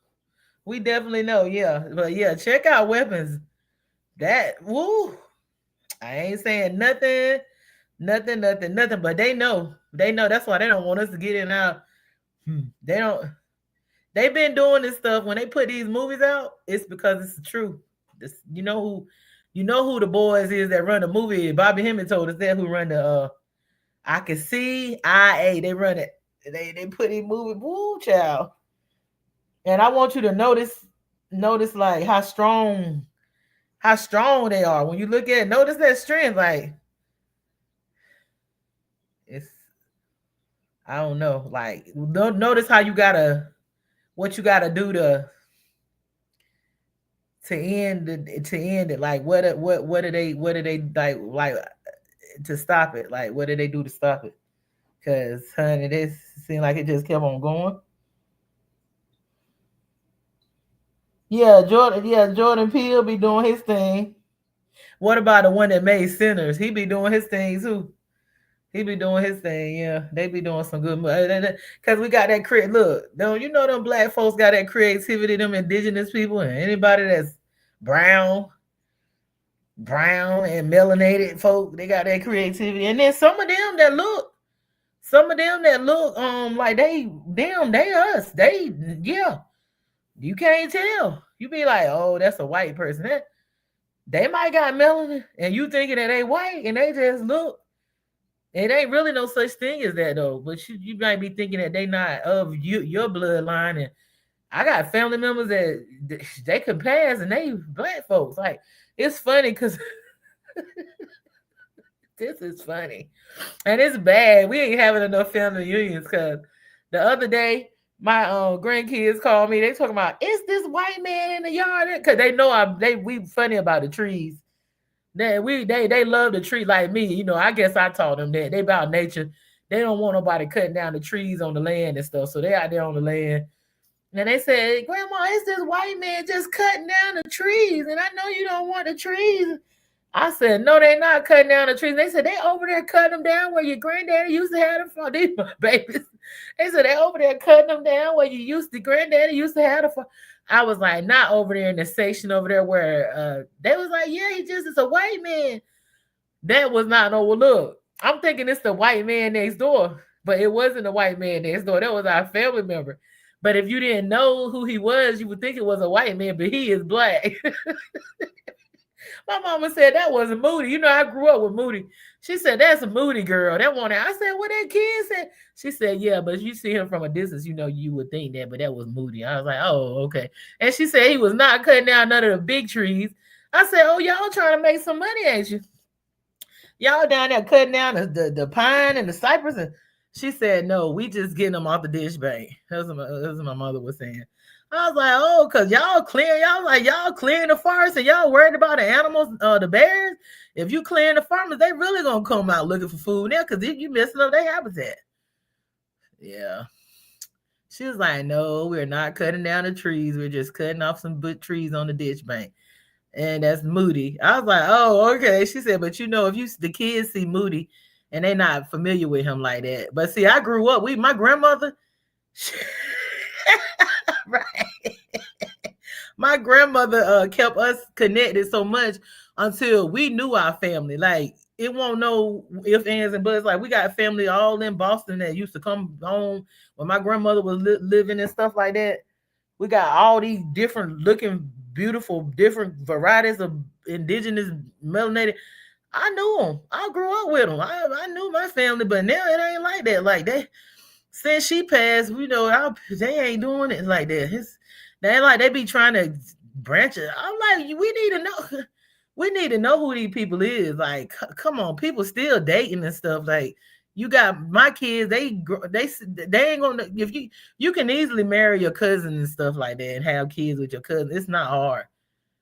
We definitely know. Yeah, but yeah, check out weapons. That woo. I ain't saying nothing, nothing. But they know. They know. That's why they don't want us to get in out. They don't. They've been doing this stuff when they put these movies out. It's because it's the truth. You know who the boys is that run the movie. Bobby Hemmett told us that who run the. I can see IA. They run it. They put it moving. Woo, child. And I want you to notice like how strong they are. When you look at it, notice that strength. Like it's I don't know. Like notice how you gotta what you gotta do to end it. Like what do they like to stop it? Like what did they do to stop it? Cause honey, this seemed like it just kept on going. Jordan Peele be doing his thing. What about the one that made Sinners? He be doing his thing too. He be doing his thing, yeah. They be doing some good because we got that look, don't you know them black folks got that creativity, them indigenous people and anybody that's brown and melanated folk, they got that creativity. And then some of them that look like they us. You can't tell. You be like, oh, that's a white person. They might got melanin and you thinking that they white and they just look. It ain't really no such thing as that though. But you might be thinking that they not of your bloodline. And I got family members that they could pass and they black folks. Like it's funny because this is funny. And it's bad. We ain't having enough family reunions because the other day my grandkids called me. They talking about, is this white man in the yard? Because they know we funny about the trees. They love the tree like me. You know, I guess I taught them that. They about nature. They don't want nobody cutting down the trees on the land and stuff. So they out there on the land. And they said, Grandma, is this white man just cutting down the trees? And I know you don't want the trees. I said, no, they're not cutting down the trees. They said, they over there cutting them down where your granddaddy used to have them from. These babies. They said, they over there cutting them down where granddaddy used to have them from. I was like, not over there in the section over there where they was like, yeah, he just is a white man. That was not no look. I'm thinking it's the white man next door, but it wasn't the white man next door. That was our family member. But if you didn't know who he was, you would think it was a white man, but he is black. My mama said that wasn't Moody. You know, I grew up with Moody. She said, that's a Moody girl. That one. I said, what that kid said? She said, yeah, but you see him from a distance, you know, you would think that, but that was Moody. I was like, oh, okay. And she said he was not cutting down none of the big trees. I said, oh, y'all trying to make some money, ain't you? Y'all down there cutting down the pine and the cypress. And she said, no, we just getting them off the dish bank. That's what my mother was saying. I was like, oh, because y'all clearing the forest and y'all worried about the animals, the bears. If you clearing the farmers, they really gonna come out looking for food there because if you messing up their habitat. Yeah. She was like, no, we're not cutting down the trees. We're just cutting off some good trees on the ditch bank. And that's Moody. I was like, oh, okay. She said, but you know, if the kids see Moody and they're not familiar with him like that. But see, I grew up, my grandmother, right. My grandmother kept us connected so much until we knew our family. Like it won't know ifs, ands, and buts. Like we got family all in Boston that used to come home when my grandmother was living and stuff like that. We got all these different looking, beautiful, different varieties of indigenous melanated. I knew them. I grew up with them. I knew my family, but now it ain't like that. Like that. Since she passed, you know, they ain't doing it like that. They ain't like they be trying to branch it. I'm like, we need to know who these people is. Like, come on, people still dating and stuff. Like, you got my kids. They ain't gonna. If you can easily marry your cousin and stuff like that and have kids with your cousin. It's not hard.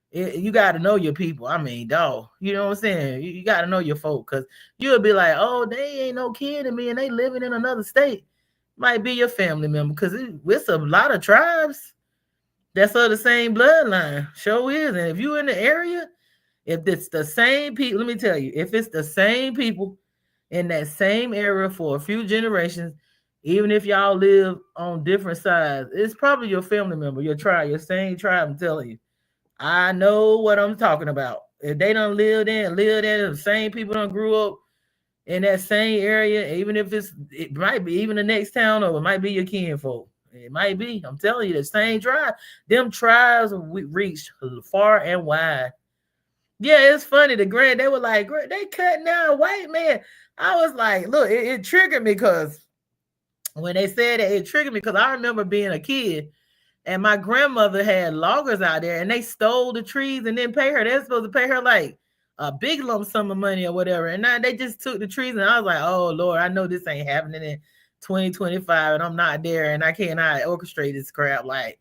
You got to know your people. I mean, dog. You know what I'm saying? You got to know your folk because you'll be like, oh, they ain't no kid in me and they living in another state. Might be your family member because it's a lot of tribes that's of the same bloodline. Sure is. And if you in the area, if it's the same people, let me tell you, if it's the same people in that same area for a few generations, even if y'all live on different sides, it's probably your family member, your tribe, your same tribe. I'm telling you, I know what I'm talking about. If they don't live there, the same people don't grew up in that same area, even if it might be even the next town over, it might be your kinfolk. It might be. I'm telling you, the same tribe. Them tribes we reached far and wide. Yeah, it's funny. They were like, they cutting down a white man. I was like, look, it triggered me because when they said that, it triggered me because I remember being a kid and my grandmother had loggers out there and they stole the trees and didn't pay her. They're supposed to pay her like a big lump sum of money or whatever. And now they just took the trees and I was like, oh Lord, I know this ain't happening in 2025 and I'm not there and I cannot orchestrate this crap. Like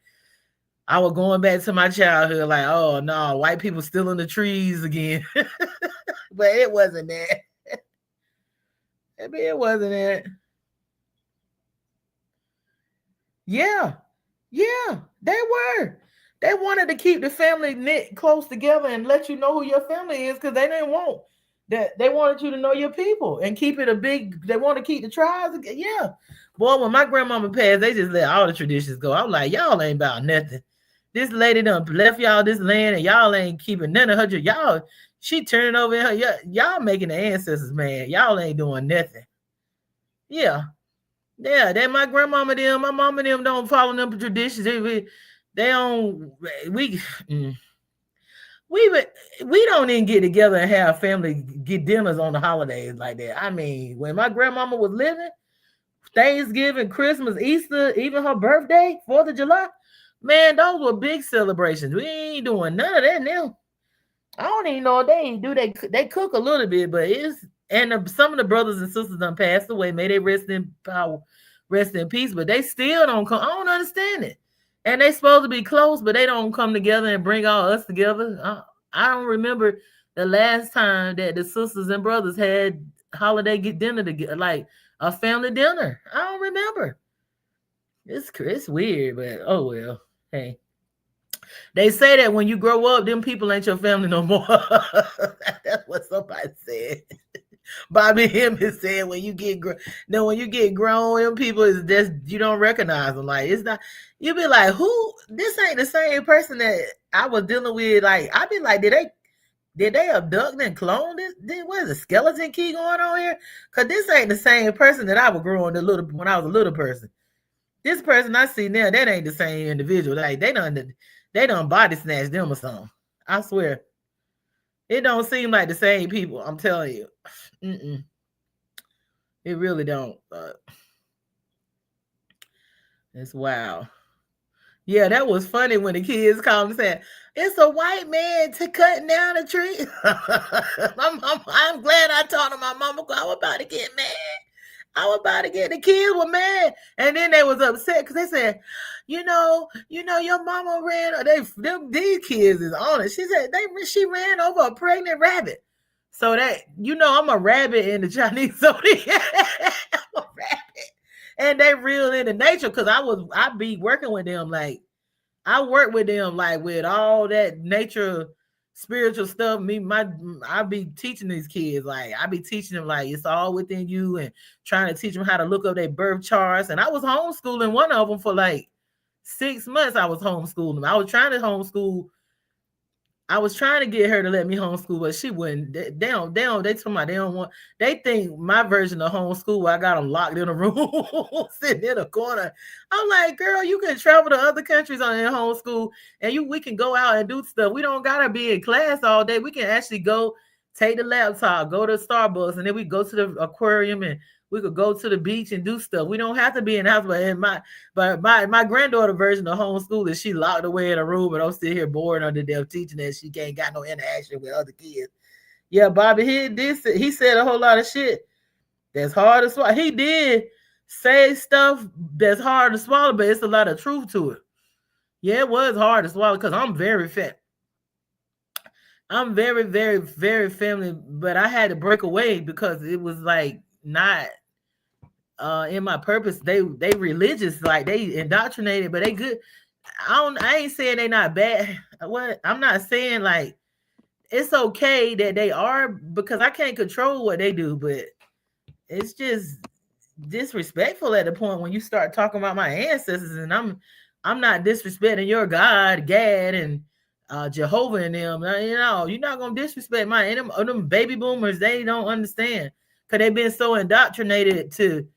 I was going back to my childhood, like, oh no, white people stealing the trees again. But it wasn't that. Maybe it wasn't that. Yeah. Yeah, they were. They wanted to keep the family knit close together and let you know who your family is because they didn't want that. They wanted you to know your people and keep it a big. They want to keep the tribes. Yeah, boy. When my grandmama passed, they just let all the traditions go. I'm like, y'all ain't about nothing. This lady done left y'all this land and y'all ain't keeping none of her. Y'all, she turning over in her. Y'all making the ancestors mad. Y'all ain't doing nothing. Yeah. Yeah, that my grandmama them, my mama them don't follow them traditions. They don't. We mm, we we don't even get together and have family get dinners on the holidays like that. I mean, when my grandmama was living, Thanksgiving, Christmas, Easter, even her birthday, 4th of July, man, those were big celebrations. We ain't doing none of that now. I don't even know what they do. They cook a little bit, but it's and some of the brothers and sisters done passed away. May they rest in power, rest in peace. But they still don't come. I don't understand it. And they supposed to be close, but they don't come together and bring all us together. I don't remember the last time that the sisters and brothers had holiday get dinner together, like a family dinner. I don't remember. It's weird, but oh well. Hey. They say that when you grow up, them people ain't your family no more. That's what somebody said. Bobby Hemmings said when you get when you get grown, them people is just you don't recognize them. Like it's not. You be like, who? This ain't the same person that I was dealing with. Like I be like, did they abduct and clone this? What is a skeleton key going on here? Cause this ain't the same person that I was growing when I was a little person. This person I see now, that ain't the same individual. Like they done body snatch them or something. I swear. It don't seem like the same people. I'm telling you. Mm-mm. It really don't. It's wild. Yeah, that was funny when the kids called and said, it's a white man to cutting down a tree. I'm glad I talked to my mama because I was about to get mad. I was about to get the kids were mad, and then they was upset because they said, your mama ran. These kids is on it. She said she ran over a pregnant rabbit. So that I'm a rabbit in the Chinese zodiac. I'm a rabbit, and they real into nature because I be working with them like I work with them like with all that nature spiritual stuff. I be teaching these kids like I be teaching them like it's all within you and trying to teach them how to look up their birth charts. And I was homeschooling one of them for like 6 months. I was homeschooling. I was trying to homeschool. I was trying to get her to let me homeschool, but she wouldn't. They told me they don't want. They think my version of homeschool. I got them locked in a room, sitting in a corner. I'm like, girl, you can travel to other countries on in homeschool, and we can go out and do stuff. We don't gotta be in class all day. We can actually go take the laptop, go to Starbucks, and then we go to the aquarium and we could go to the beach and do stuff. We don't have to be in the house. But my granddaughter version of homeschool is she locked away in a room and I'm still here bored under death teaching that she can't got no interaction with other kids. Yeah, Bobby, he said a whole lot of shit that's hard to swallow. He did say stuff that's hard to swallow, but it's a lot of truth to it. Yeah, it was hard to swallow because I'm very fat. I'm very, very, very family, but I had to break away because it was like not in my purpose. They religious, like they indoctrinated, but they good. I ain't saying they not bad. What I'm not saying like it's okay that they are because I can't control what they do, but it's just disrespectful at the point when you start talking about my ancestors and I'm not disrespecting your God, Gad, and Jehovah and them. You're not gonna disrespect my them baby boomers. They don't understand because they've been so indoctrinated to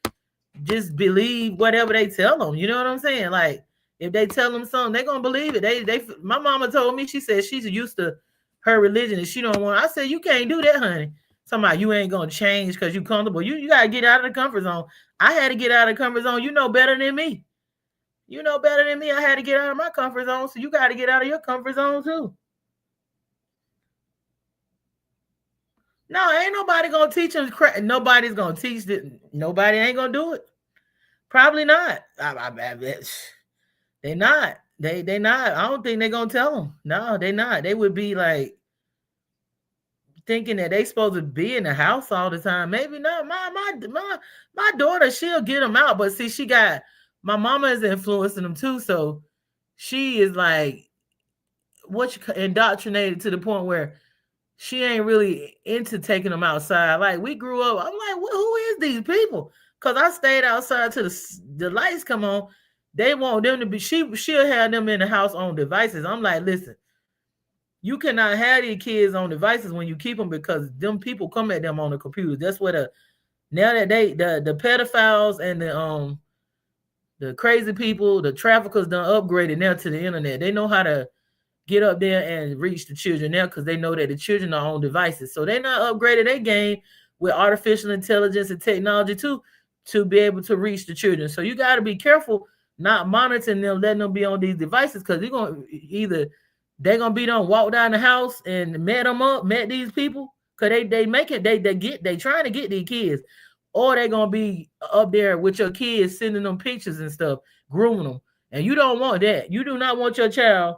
just believe whatever they tell them. You know what I'm saying? Like if they tell them something, they're gonna believe it. My mama told me, she said she's used to her religion and she don't want. I said, you can't do that, honey. Somebody, you ain't gonna change because you comfortable. You gotta get out of the comfort zone. I had to get out of the comfort zone. You know better than me. You know better than me. I had to get out of my comfort zone, so you got to get out of your comfort zone too. No, ain't nobody gonna teach them. Nobody's gonna teach it. Nobody ain't gonna do it. Probably not. They not. They not. I don't think they're gonna tell them. No, they not. They would be like thinking that they supposed to be in the house all the time. Maybe not. My daughter, she'll get them out, but see, she got my mama is influencing them too, so she is like indoctrinated to the point where she ain't really into taking them outside. Like we grew up, I'm like, who is these people? Because I stayed outside till the lights come on. They want them to be. She'll have them in the house on devices. I'm like, listen, you cannot have these kids on devices when you keep them because them people come at them on the computers. That's what now that the pedophiles and the crazy people, the traffickers done upgraded now to the internet. They know how to get up there and reach the children now because they know that the children are on devices. So they not upgraded their game with artificial intelligence and technology too to be able to reach the children. So you got to be careful not monitoring them, letting them be on these devices because they're going to either they're going to be done walk down the house and met these people because they trying to get these kids, or they're going to be up there with your kids sending them pictures and stuff, grooming them. And you don't want that. You do not want your child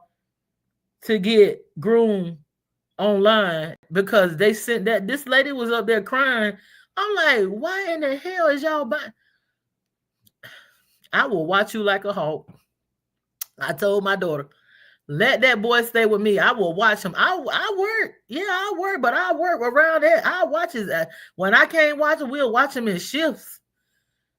to get groomed online because they sent that. This lady was up there crying. I'm like, why in the hell is y'all buying? I will watch you like a hawk. I told my daughter, let that boy stay with me. I will watch him. I work. Yeah, I work, but I work around that. I watch his. When I can't watch him, we'll watch him in shifts.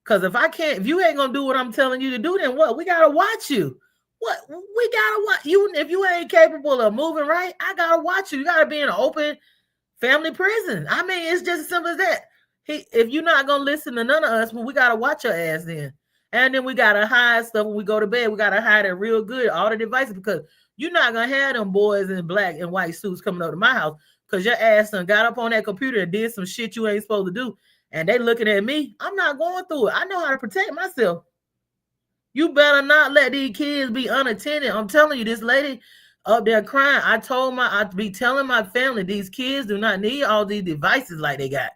Because if you ain't going to do what I'm telling you to do, then what? We got to watch you. What? We got to watch you. If you ain't capable of moving right, I got to watch you. You got to be in an open family prison. I mean, it's just as simple as that. If you're not going to listen to none of us, well, we got to watch your ass then. And then we got to hide stuff when we go to bed. We got to hide it real good, all the devices, because you're not going to have them boys in black and white suits coming up to my house because your ass done got up on that computer and did some shit you ain't supposed to do. And they looking at me. I'm not going through it. I know how to protect myself. You better not let these kids be unattended. I'm telling you, this lady up there crying. I be telling my family, these kids do not need all these devices like they got.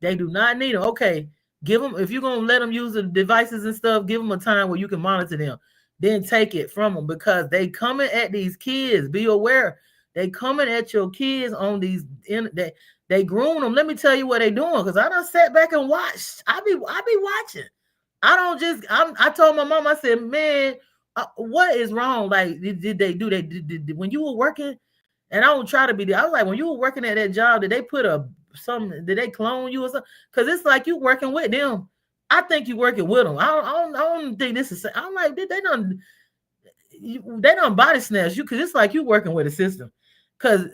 They do not need them. Okay, give them, if you're going to let them use the devices and stuff, give them a time where you can monitor them. Then take it from them because they coming at these kids. Be aware. They coming at your kids on these, they groom them. Let me tell you what they doing because I done sat back and watched. I be watching. I told my mom, I said, man, what is wrong? Like, did when you were working, and I don't try to be there. I was like, when you were working at that job, did they put did they clone you or something? Because it's like you working with them. I think you working with them. I don't think this is, I'm like, they don't body snatch you because it's like you working with a system. Because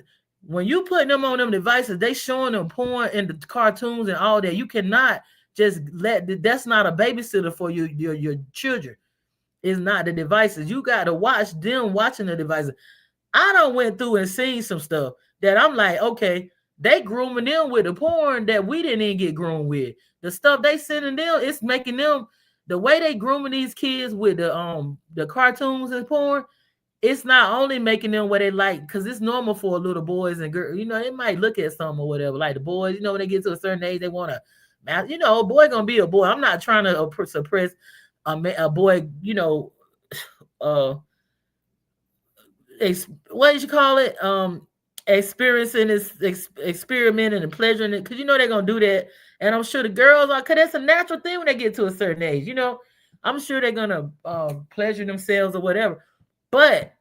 when you putting them on them devices, they showing them porn and the cartoons and all that. You cannot just that's not a babysitter for your children. It's not the devices. You got to watch them watching the devices. I done went through and seen some stuff that I'm like, okay, they grooming them with the porn that we didn't even get groomed with. The stuff they sending them, it's making them, the way they grooming these kids with the cartoons and porn, it's not only making them what they like, because it's normal for little boys and girls, they might look at something or whatever. Like the boys, when they get to a certain age, they want to, a boy gonna be a boy. I'm not trying to suppress a boy, what did you call it? Experiencing this experimenting and pleasuring it, because they're gonna do that. And I'm sure the girls are, because that's a natural thing when they get to a certain age. I'm sure they're gonna pleasure themselves or whatever. But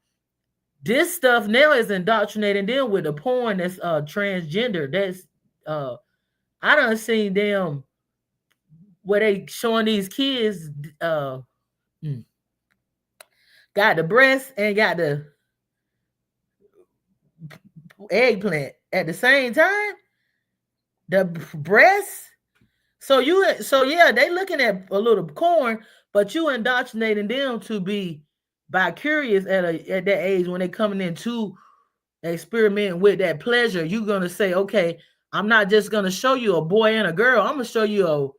this stuff now is indoctrinating them with the porn that's transgender. That's I done seen them where they showing these kids got the breast and got the eggplant at the same time. The breast. So yeah, they looking at a little corn, but you indoctrinating them to be bi-curious at that age when they coming in to experiment with that pleasure. You're gonna say, okay, I'm not just gonna show you a boy and a girl. I'm gonna show you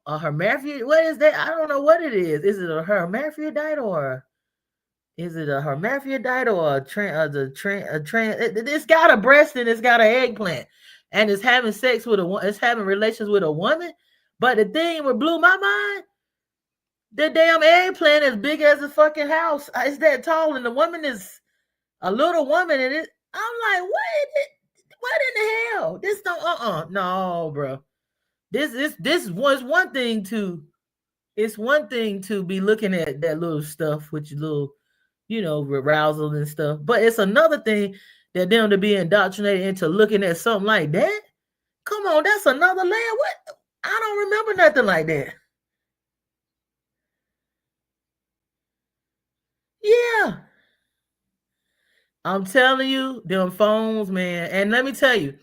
a hermaphrodite. What is that? I don't know what it is. Is it a hermaphrodite or is it a hermaphrodite or it's got a breast and it's got an eggplant and it's having sex with it's having relations with a woman. But the thing what blew my mind, the damn eggplant is big as a fucking house. It's that tall and the woman is a little woman and I'm like, what in the hell? This don't no, bro. This was one thing to it's one thing to be looking at that little stuff with your little, arousal and stuff. But it's another thing that them to be indoctrinated into looking at something like that. Come on, that's another layer. What? I don't remember nothing like that. Yeah. I'm telling you, them phones, man. And let me tell you,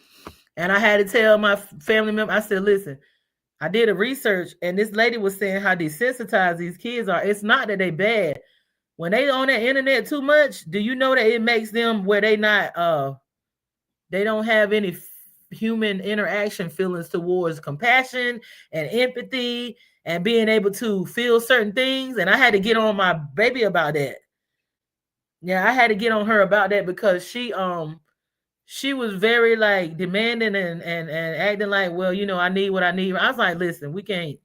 and I had to tell my family member, I said, listen, I did a research and this lady was saying how desensitized these kids are. It's not that they bad. When they on that internet too much, do you know that it makes them where they don't have any human interaction feelings towards compassion and empathy and being able to feel certain things? And I had to get on my baby about that. Yeah, I had to get on her about that because she was very like demanding and acting like, well, I need what I need. I was like, listen, we can't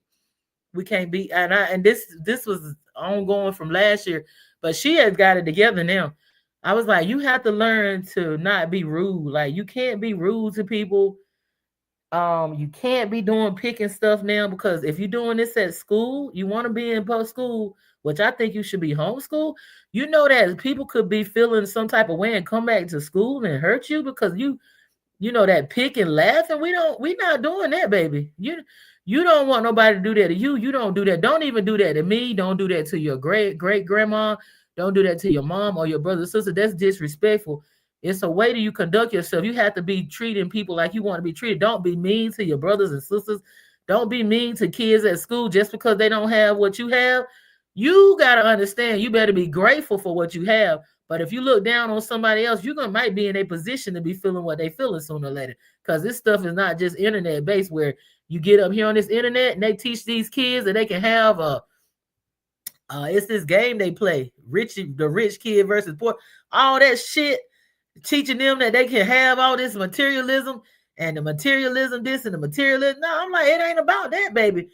be and this was ongoing from last year, but she has got it together now. I was like, you have to learn to not be rude. Like you can't be rude to people. You can't be doing picking stuff now because if you're doing this at school, you want to be in post school, which I think you should be homeschool. You know that people could be feeling some type of way and come back to school and hurt you because you that pick and laugh, and we not doing that, baby. You don't want nobody to do that to you. You don't do that. Don't even do that to me. Don't do that to your great grandma. Don't do that to your mom or your brother or sister. That's disrespectful. It's a way that you conduct yourself. You have to be treating people like you want to be treated. Don't be mean to your brothers and sisters. Don't be mean to kids at school just because they don't have what you have. You got to understand, you better be grateful for what you have. But if you look down on somebody else, might be in a position to be feeling what they feeling sooner or later. Because this stuff is not just internet based where you get up here on this internet and they teach these kids that they can have it's this game they play, the rich kid versus poor, all that shit, teaching them that they can have all this materialism and the materialism this and the materialism. No, I'm like, it ain't about that, baby.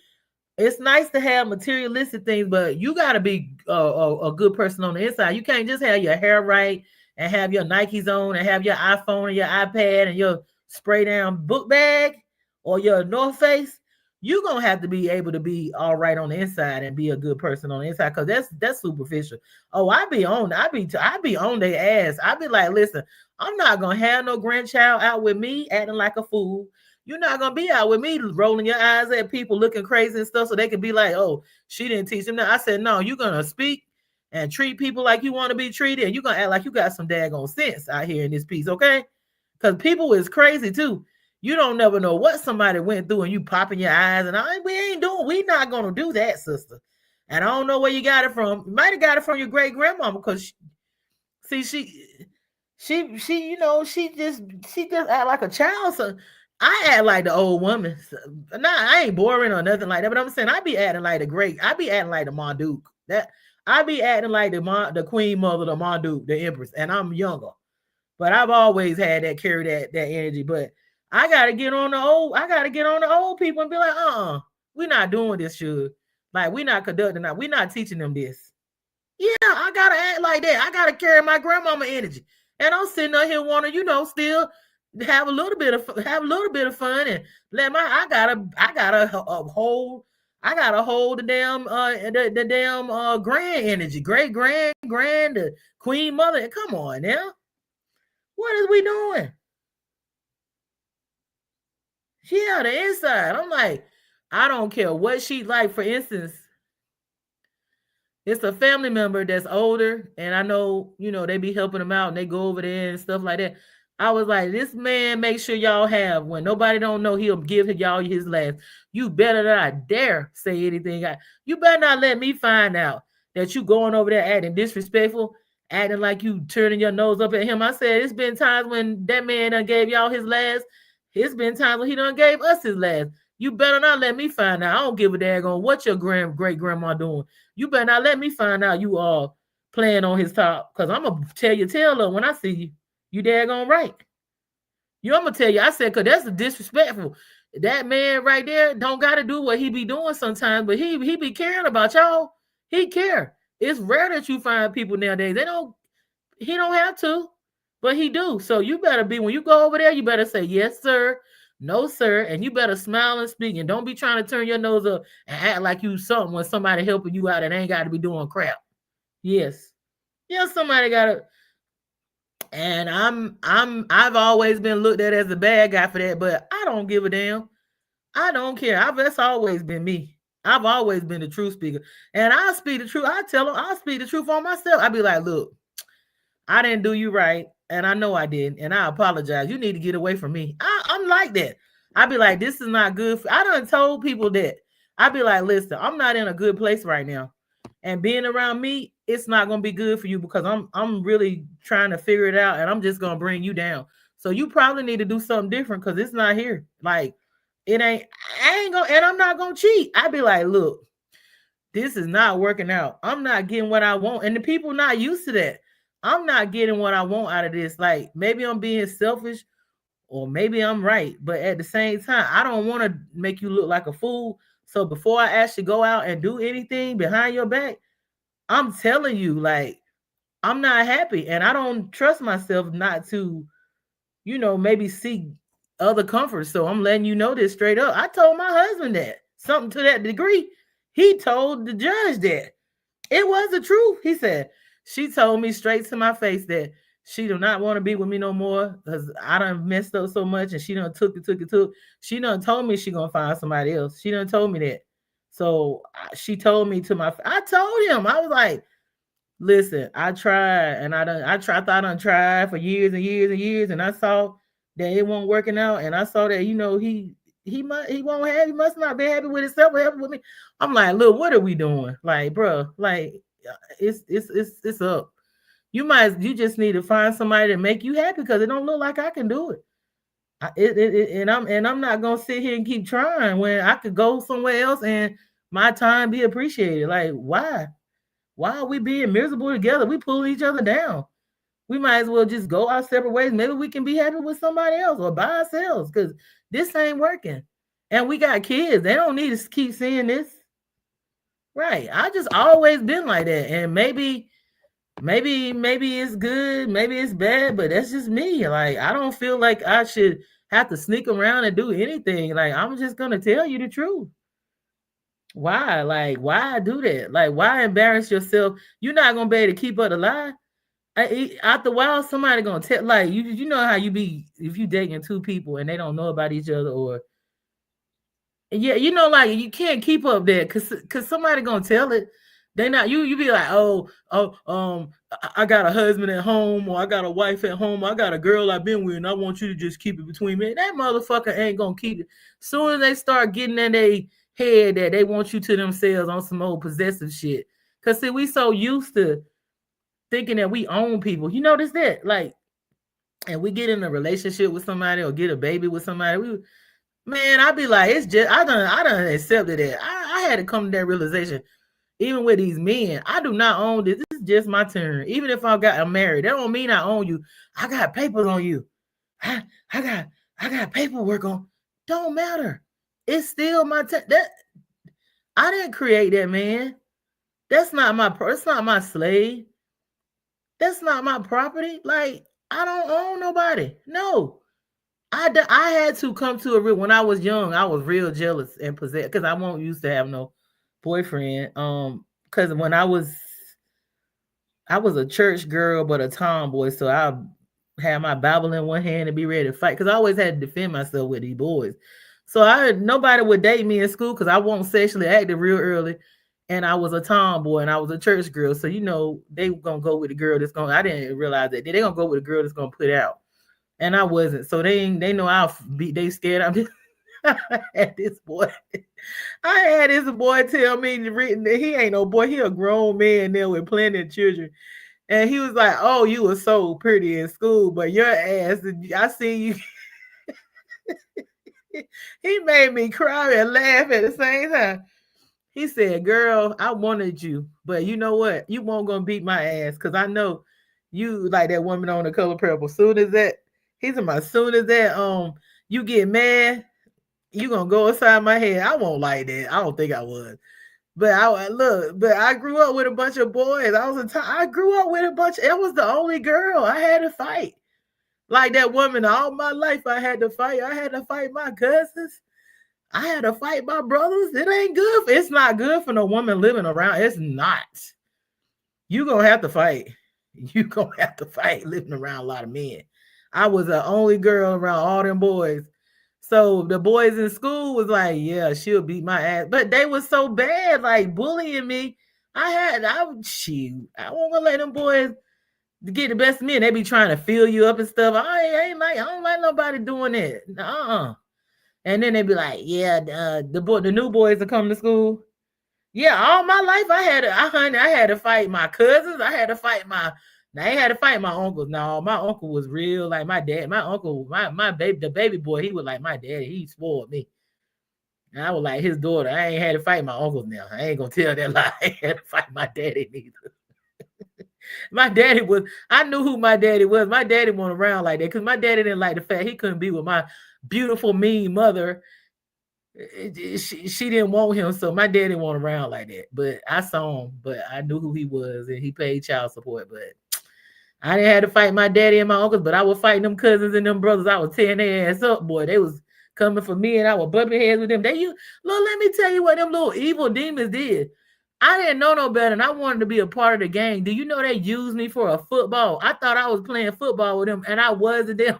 It's nice to have materialistic things, but you got to be a good person on the inside. You can't just have your hair right and have your Nikes on and have your iPhone and your iPad and your spray down book bag or your North Face. You're going to have to be able to be all right on the inside and be a good person on the inside because that's superficial. Oh, I be on their ass. I be like, listen, I'm not going to have no grandchild out with me acting like a fool. You're not going to be out with me rolling your eyes at people looking crazy and stuff so they can be like, oh, she didn't teach them that. I said, no, you're going to speak and treat people like you want to be treated. And you're going to act like you got some daggone sense out here in this piece, okay? Because people is crazy too. You don't never know what somebody went through and you popping your eyes. And we not going to do that, sister. And I don't know where you got it from. You might have got it from your great grandmama because she just act like a child. So I act like the old woman. Nah, I ain't boring or nothing like that. But I'm saying I be acting like the Marduke. That I be acting like the Queen Mother, the Marduke, the Empress, and I'm younger. But I've always had carry that energy. But I gotta get on the old people and be like, we're not doing this, shit. Like we're not conducting that. We're not teaching them this. Yeah, I gotta act like that. I gotta carry my grandmama energy. And I'm sitting up here wanting, still have a little bit of fun and I gotta hold the damn grand energy, great grand the Queen Mother. Come on now, what is we doing? Yeah, the inside. I'm like, I don't care what she like. For instance, it's a family member that's older, and I know, they be helping them out and they go over there and stuff like that. I was like, this man make sure y'all have, when nobody don't know, he'll give y'all his last. You better not dare say anything. You better not let me find out that you going over there acting disrespectful, acting like you turning your nose up at him. I said, it's been times when that man done gave y'all his last, It's been times when he done gave us his last. You better not let me find out. I don't give a daggone what your great grandma doing. You better not let me find out you all playing on his top. Cause I'm gonna tell you tail when I see you. You daggone right. I'm gonna tell you, I said, cause that's disrespectful. That man right there don't gotta do what he be doing sometimes, but he be caring about y'all. He care. It's rare that you find people nowadays. He don't have to, but he do. So you better be, when you go over there, you better say yes, sir, no, sir, and you better smile and speak, and don't be trying to turn your nose up and act like you something when somebody helping you out and ain't got to be doing crap. Yes, somebody gotta. And I've always been looked at as a bad guy for that, but I don't give a damn. I don't care. That's always been me. I've always been the truth speaker, and I speak the truth. I tell them I speak the truth on myself. I be like, look, I didn't do you right, and I know I didn't, and I apologize. You need to get away from me. I'm like that. I be like, this is not good. I done told people that. I be like, listen, I'm not in a good place right now, and being around me, it's not gonna be good for you because I'm really trying to figure it out, and I'm just gonna bring you down. So you probably need to do something different because it's not here. Like it ain't. I ain't gonna, and I'm not gonna cheat. I be like, look, this is not working out. I'm not getting what I want, and the people not used to that. I'm not getting what I want out of this. Like maybe I'm being selfish or maybe I'm right. But at the same time, I don't want to make you look like a fool. So before I actually go out and do anything behind your back, I'm telling you, like, I'm not happy. And I don't trust myself not to, maybe seek other comforts. So I'm letting you know this straight up. I told my husband that. Something to that degree. He told the judge that. It was the truth. He said, she told me straight to my face that she do not want to be with me no more because I done messed up so much, and she done took. She done told me she gonna find somebody else. She done told me that. So she told me I told him, I was like, listen, I tried, and I thought I done tried for years and years and years, and I saw that it wasn't working out, and I saw that, he must not be happy with himself or happy with me. I'm like, look, what are we doing? Like, bro, like it's up. You just need to find somebody to make you happy because it don't look like I can do it. And I'm not gonna sit here and keep trying when I could go somewhere else and my time be appreciated. Like, why? Why are we being miserable together? We pull each other down. We might as well just go our separate ways. Maybe we can be happy with somebody else or by ourselves because this ain't working. And we got kids. They don't need to keep seeing this. Right. I just always been like that. And maybe it's good, maybe it's bad, but that's just me. Like, I don't feel like I should have to sneak around and do anything. Like, I'm just gonna tell you the truth. Why? Like, why do that? Like, why embarrass yourself? You're not gonna be able to keep up the lie. After a while, somebody gonna tell. Like, you know how you be if you dating two people and they don't know about each other, or yeah, like you can't keep up that because somebody gonna tell it. They not you be like, I got a husband at home, or I got a wife at home, I got a girl I've been with, and I want you to just keep it between me. That motherfucker ain't gonna keep it. Soon as they start getting in their head that they want you to themselves on some old possessive shit. Cause see, we so used to thinking that we own people. You notice that? Like, and we get in a relationship with somebody or get a baby with somebody, man, I be like, it's just I done accepted it. I had to come to that realization. Even with these men, I do not own this. This is just my turn. Even if I'm married, that don't mean I own you. I got papers on you. I got paperwork on. Don't matter. It's still my turn. That I didn't create that man. That's not my slave. That's not my property. Like, I don't own nobody. No. I had to come to when I was young, I was real jealous and possessed because I won't used to have no boyfriend. Because when I was a church girl but a tomboy, so I had my Bible in one hand and be ready to fight because I always had to defend myself with these boys. So nobody would date me in school because I wasn't sexually active real early, and I was a tomboy and I was a church girl. So they were gonna go with the girl that's gonna. I didn't realize that they're gonna go with the girl that's gonna put out. And I wasn't. So they know they scared. I'm just I had this boy tell me that he ain't no boy. He a grown man there with plenty of children. And he was like, oh, you were so pretty in school, but your ass, I seen you. He made me cry and laugh at the same time. He said, "Girl, I wanted you, but you know what? You won't gonna beat my ass because I know you like that woman on The Color Purple. Soon as that, he's about soon as that you get mad, you gonna go inside my head. I won't like that. I don't think I would. But I look, but I grew up with a bunch of boys. I grew up with a bunch. It was the only girl I had to fight. Like that woman all my life I had to fight. I had to fight my cousins. I had to fight my brothers. It ain't good. It's not good for no woman living around. It's not. You gonna have to fight. You gonna have to fight living around a lot of men. I was the only girl around all them boys. So the boys in school was like, yeah, she'll beat my ass. But they was so bad, like bullying me. I won't gonna let them boys get the best of me. And they be trying to fill you up and stuff. I don't like nobody doing that. And then they be like, yeah, the new boys are coming to school. Yeah, all my life I had to fight my cousins. I had to fight my uncles. No, my uncle was real like my dad. My uncle, the baby boy, he was like my daddy. He spoiled me. And I was like his daughter. I ain't had to fight my uncles now. I ain't gonna tell that lie. I ain't had to fight my daddy neither. My daddy was, I knew who my daddy was. My daddy went around like that because my daddy didn't like the fact he couldn't be with my beautiful, mean mother. She didn't want him, so my daddy went around like that. But I saw him, but I knew who he was, and he paid child support. But I didn't have to fight my daddy and my uncles, but I was fighting them cousins and them brothers. I was tearing their ass up, boy. They was coming for me, and I was bumping heads with them. Let me tell you what them little evil demons did. I didn't know no better, and I wanted to be a part of the gang. Do you know they used me for a football? I thought I was playing football with them, and I was a damn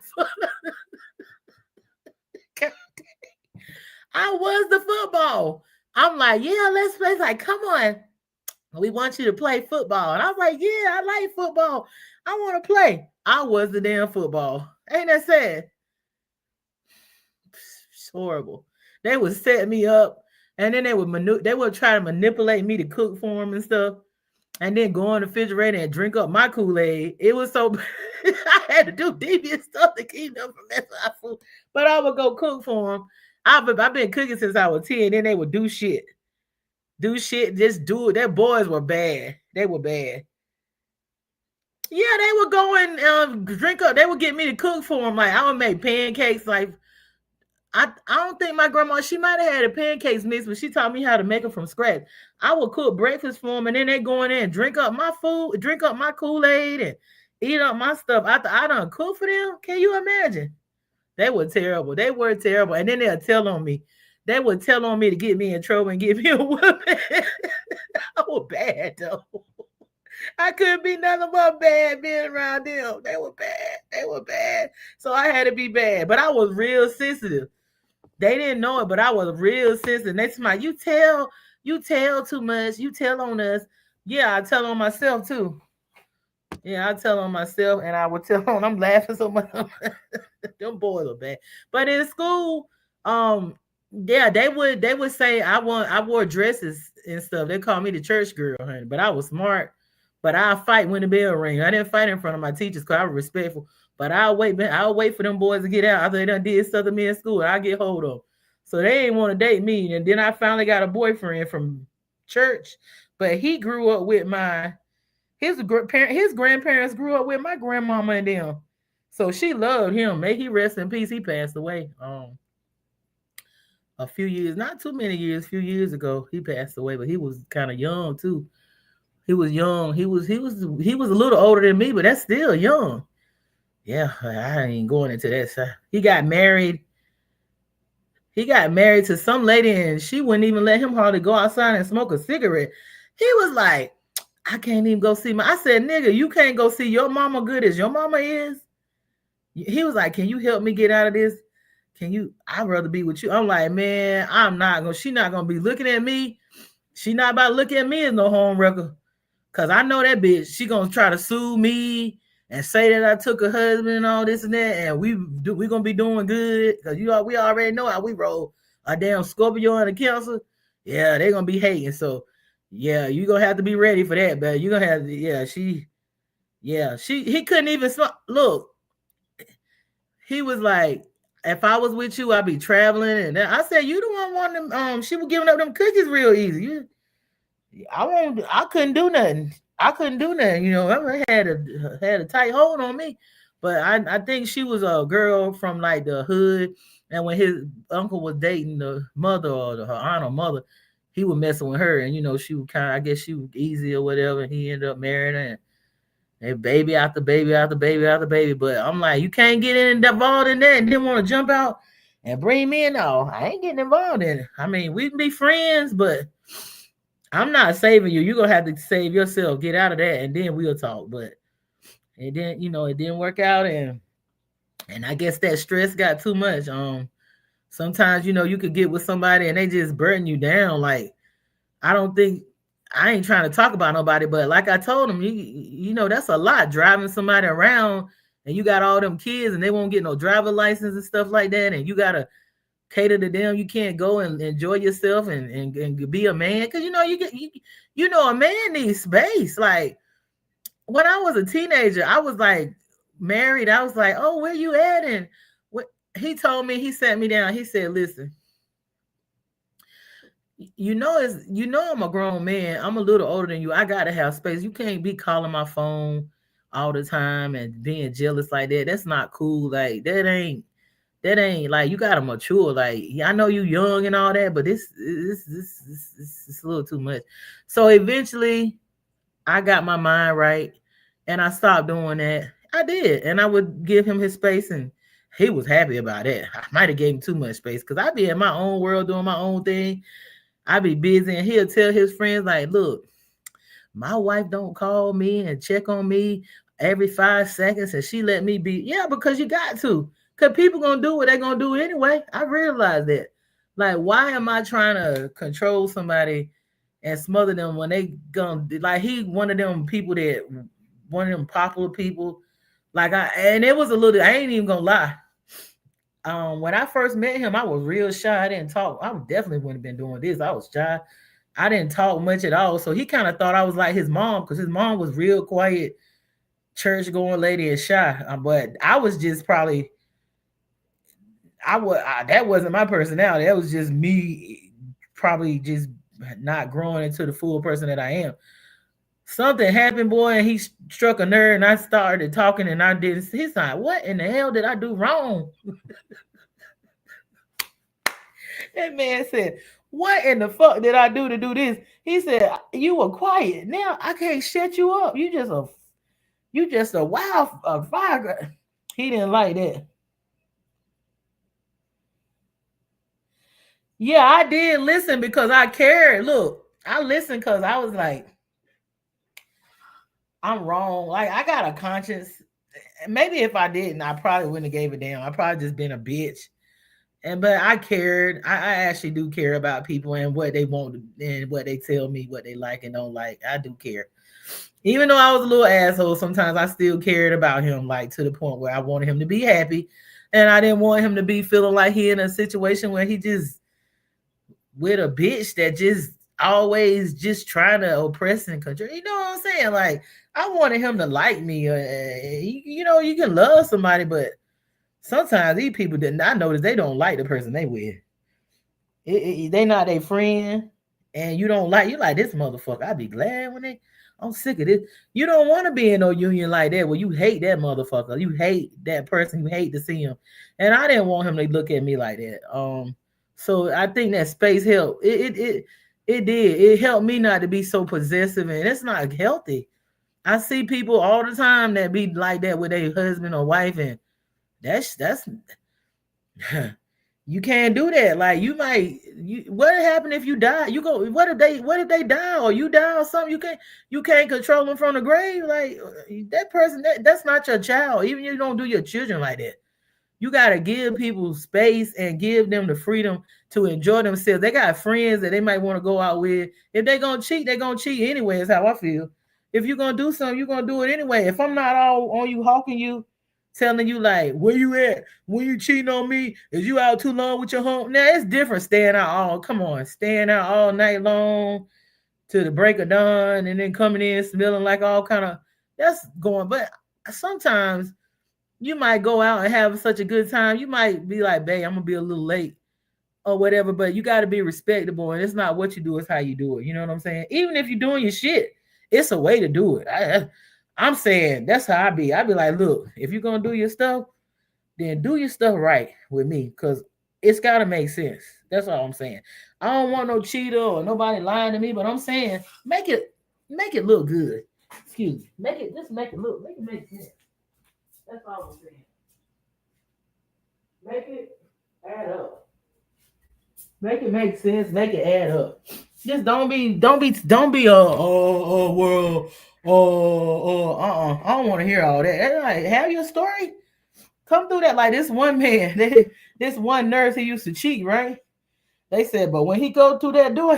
I was the football. I'm like, yeah, let's play. It's like, come on. We want you to play football. And I was like, yeah, I like football. I want to play. I was the damn football. Ain't that sad? It's horrible. They would set me up, and then they would try to manipulate me to cook for them and stuff, and then go in the refrigerator and drink up my Kool-Aid. It was so I had to do devious stuff to keep them from messing up food. But I would go cook for them. I've been cooking since I was 10. Then they would do shit. Just do it. Their boys were bad. They were bad. Yeah, they would go and drink up. They would get me to cook for them. Like, I would make pancakes. Like, I don't think my grandma, she might have had a pancakes mix, but she taught me how to make them from scratch. I would cook breakfast for them, and then they go in there and drink up my food, drink up my Kool-Aid, and eat up my stuff. I done cook for them. Can you imagine? They were terrible. They were terrible. And then they'll tell on me. They would tell on me to get me in trouble and give me a whooping. I was bad, though. I couldn't be nothing but bad being around them. They were bad. They were bad. So I had to be bad. But I was real sensitive. They didn't know it, but I was real sensitive. Next time, you tell too much. You tell on us. Yeah, I tell on myself, too. Yeah, I tell on myself, and I would tell on. I'm laughing so much. Them boys are bad. But in school, yeah, they would say I wore dresses and stuff. They called me the church girl, honey. But I was smart. But I'll fight when the bell ring. I didn't fight in front of my teachers because I was respectful. But I'll wait for them boys to get out after they done did stuff to me in school. I'll get hold of them. So they didn't want to date me. And then I finally got a boyfriend from church. But he grew up with his grandparents grew up with my grandmama and them. So she loved him. May he rest in peace. He passed away a few years, not too many years, a few years ago. He passed away, but he was kind of young too. He was young. He was a little older than me, but that's still young. Yeah, I ain't going into that side. He got married. He got married to some lady, and she wouldn't even let him hardly go outside and smoke a cigarette. He was like, I can't even go see I said, nigga, you can't go see your mama good as your mama is. He was like, can you help me get out of this? I'd rather be with you. I'm like, man, she not gonna be looking at me. She not about to look at me as no home wrecker. Cause I know that bitch, she gonna try to sue me and say that I took her husband and all this and that, and we gonna be doing good. Cause we already know how we roll. A damn Scorpio and a Cancer. Yeah, they gonna be hating. So yeah, you gonna have to be ready for that, but you gonna have to, he couldn't even look. He was like, if I was with you, I'd be traveling. And I said, you the one wanting them. She was giving up them cookies real easy. I couldn't do nothing. I couldn't do nothing. I had a tight hold on me. But I think she was a girl from like the hood. And when his uncle was dating the mother or her aunt or mother, he was messing with her. And she was I guess she was easy or whatever. And he ended up marrying her. And baby after baby after baby after baby. But I'm like, you can't get involved in that and then want to jump out and bring me in. No, I ain't getting involved in it. I mean, we can be friends, but I'm not saving you. You're gonna have to save yourself. Get out of that, and then we'll talk. But it didn't work out, and I guess that stress got too much. Sometimes you could get with somebody and they just burden you down. Like I ain't trying to talk about nobody, but like I told him, that's a lot driving somebody around, and you got all them kids, and they won't get no driver license and stuff like that, and you gotta cater to them. You can't go and enjoy yourself and be a man because a man needs space. Like when I was a teenager, I was like married. I was like, oh, where you at? And what he told me, he sat me down. He said, listen, I'm a grown man. I'm a little older than you. I gotta have space. You can't be calling my phone all the time and being jealous like that. That's not cool. Like that ain't like you gotta mature. Like I know you young and all that, but this is a little too much. So eventually I got my mind right and I stopped doing that. I did, and I would give him his space, and he was happy about it. I might have gave him too much space because I'd be in my own world doing my own thing. I'd be busy, and he'll tell his friends like, look, my wife don't call me and check on me every 5 seconds, and she let me be. Yeah, because you got to. Because people going to do what they're going to do anyway. I realize that. Like, why am I trying to control somebody and smother them when they going to, like, he one of them people one of them popular people. Like, and it was a little, I ain't even going to lie. When I first met him, I was real shy. I didn't talk. I definitely wouldn't have been doing this. I was shy. I didn't talk much at all. So he kind of thought I was like his mom because his mom was real quiet, church going lady and shy. But I was just probably, that wasn't my personality. That was just me probably just not growing into the full person that I am. Something happened, boy, and he struck a nerve, and I started talking, and I didn't. He's like, what in the hell did I do wrong? That man said, what in the fuck did I do to do this? He said, you were quiet. Now I can't shut you up. You just a wild fire. He didn't like that. Yeah, I did listen because I cared. Look, I listened because I was like, I'm wrong. Like I got a conscience. Maybe if I didn't, I probably wouldn't have gave a damn. I probably just been a bitch. But I cared. I actually do care about people and what they want and what they tell me, what they like and don't like. I do care. Even though I was a little asshole, sometimes I still cared about him, like to the point where I wanted him to be happy. And I didn't want him to be feeling like he in a situation where he just with a bitch that just always just trying to oppress and control. You know what I'm saying? Like I wanted him to like me. You can love somebody, but sometimes these people that I notice they don't like the person they with. They not their friend, and you don't like you like this motherfucker. I'd be glad when I'm sick of this. You don't want to be in no union like that where you hate that motherfucker. You hate that person. You hate to see him. And I didn't want him to look at me like that. So I think that space helped. It did. It helped me not to be so possessive, and it's not healthy. I see people all the time that be like that with their husband or wife, and that's you can't do that. Like what happened if you die? You go, what if they die or you die or something? You can't control them from the grave. Like that person, that's not your child. Even if you don't do your children like that. You got to give people space and give them the freedom to enjoy themselves. They got friends that they might want to go out with. If they're going to cheat, they're going to cheat anyway, is how I feel. If you're going to do something, you're going to do it anyway. If I'm not all on you, hawking you, telling you like, where you at? When you cheating on me? Is you out too long with your home? Now, it's different staying out staying out all night long to the break of dawn and then coming in smelling like all kind of, that's going. But sometimes You might go out and have such a good time. You might be like, babe, I'm gonna be a little late or whatever, but you got to be respectable, and it's not what you do, it's how you do it. You know what I'm saying? Even if you're doing your shit, it's a way to do it. I'm saying that's how I be like, look, if you're gonna do your stuff, then do your stuff right with me, because it's got to make sense. That's all I'm saying. I don't want no cheater or nobody lying to me, but I'm saying make it look good. Excuse me. Make it make sense. That's all I'm saying. Make it add up. Make it make sense. Make it add up. Just don't be world I don't want to hear all that. Like, have your story. Come through that. Like this one man, this one nurse, he used to cheat, right? They said, but when he go through that door,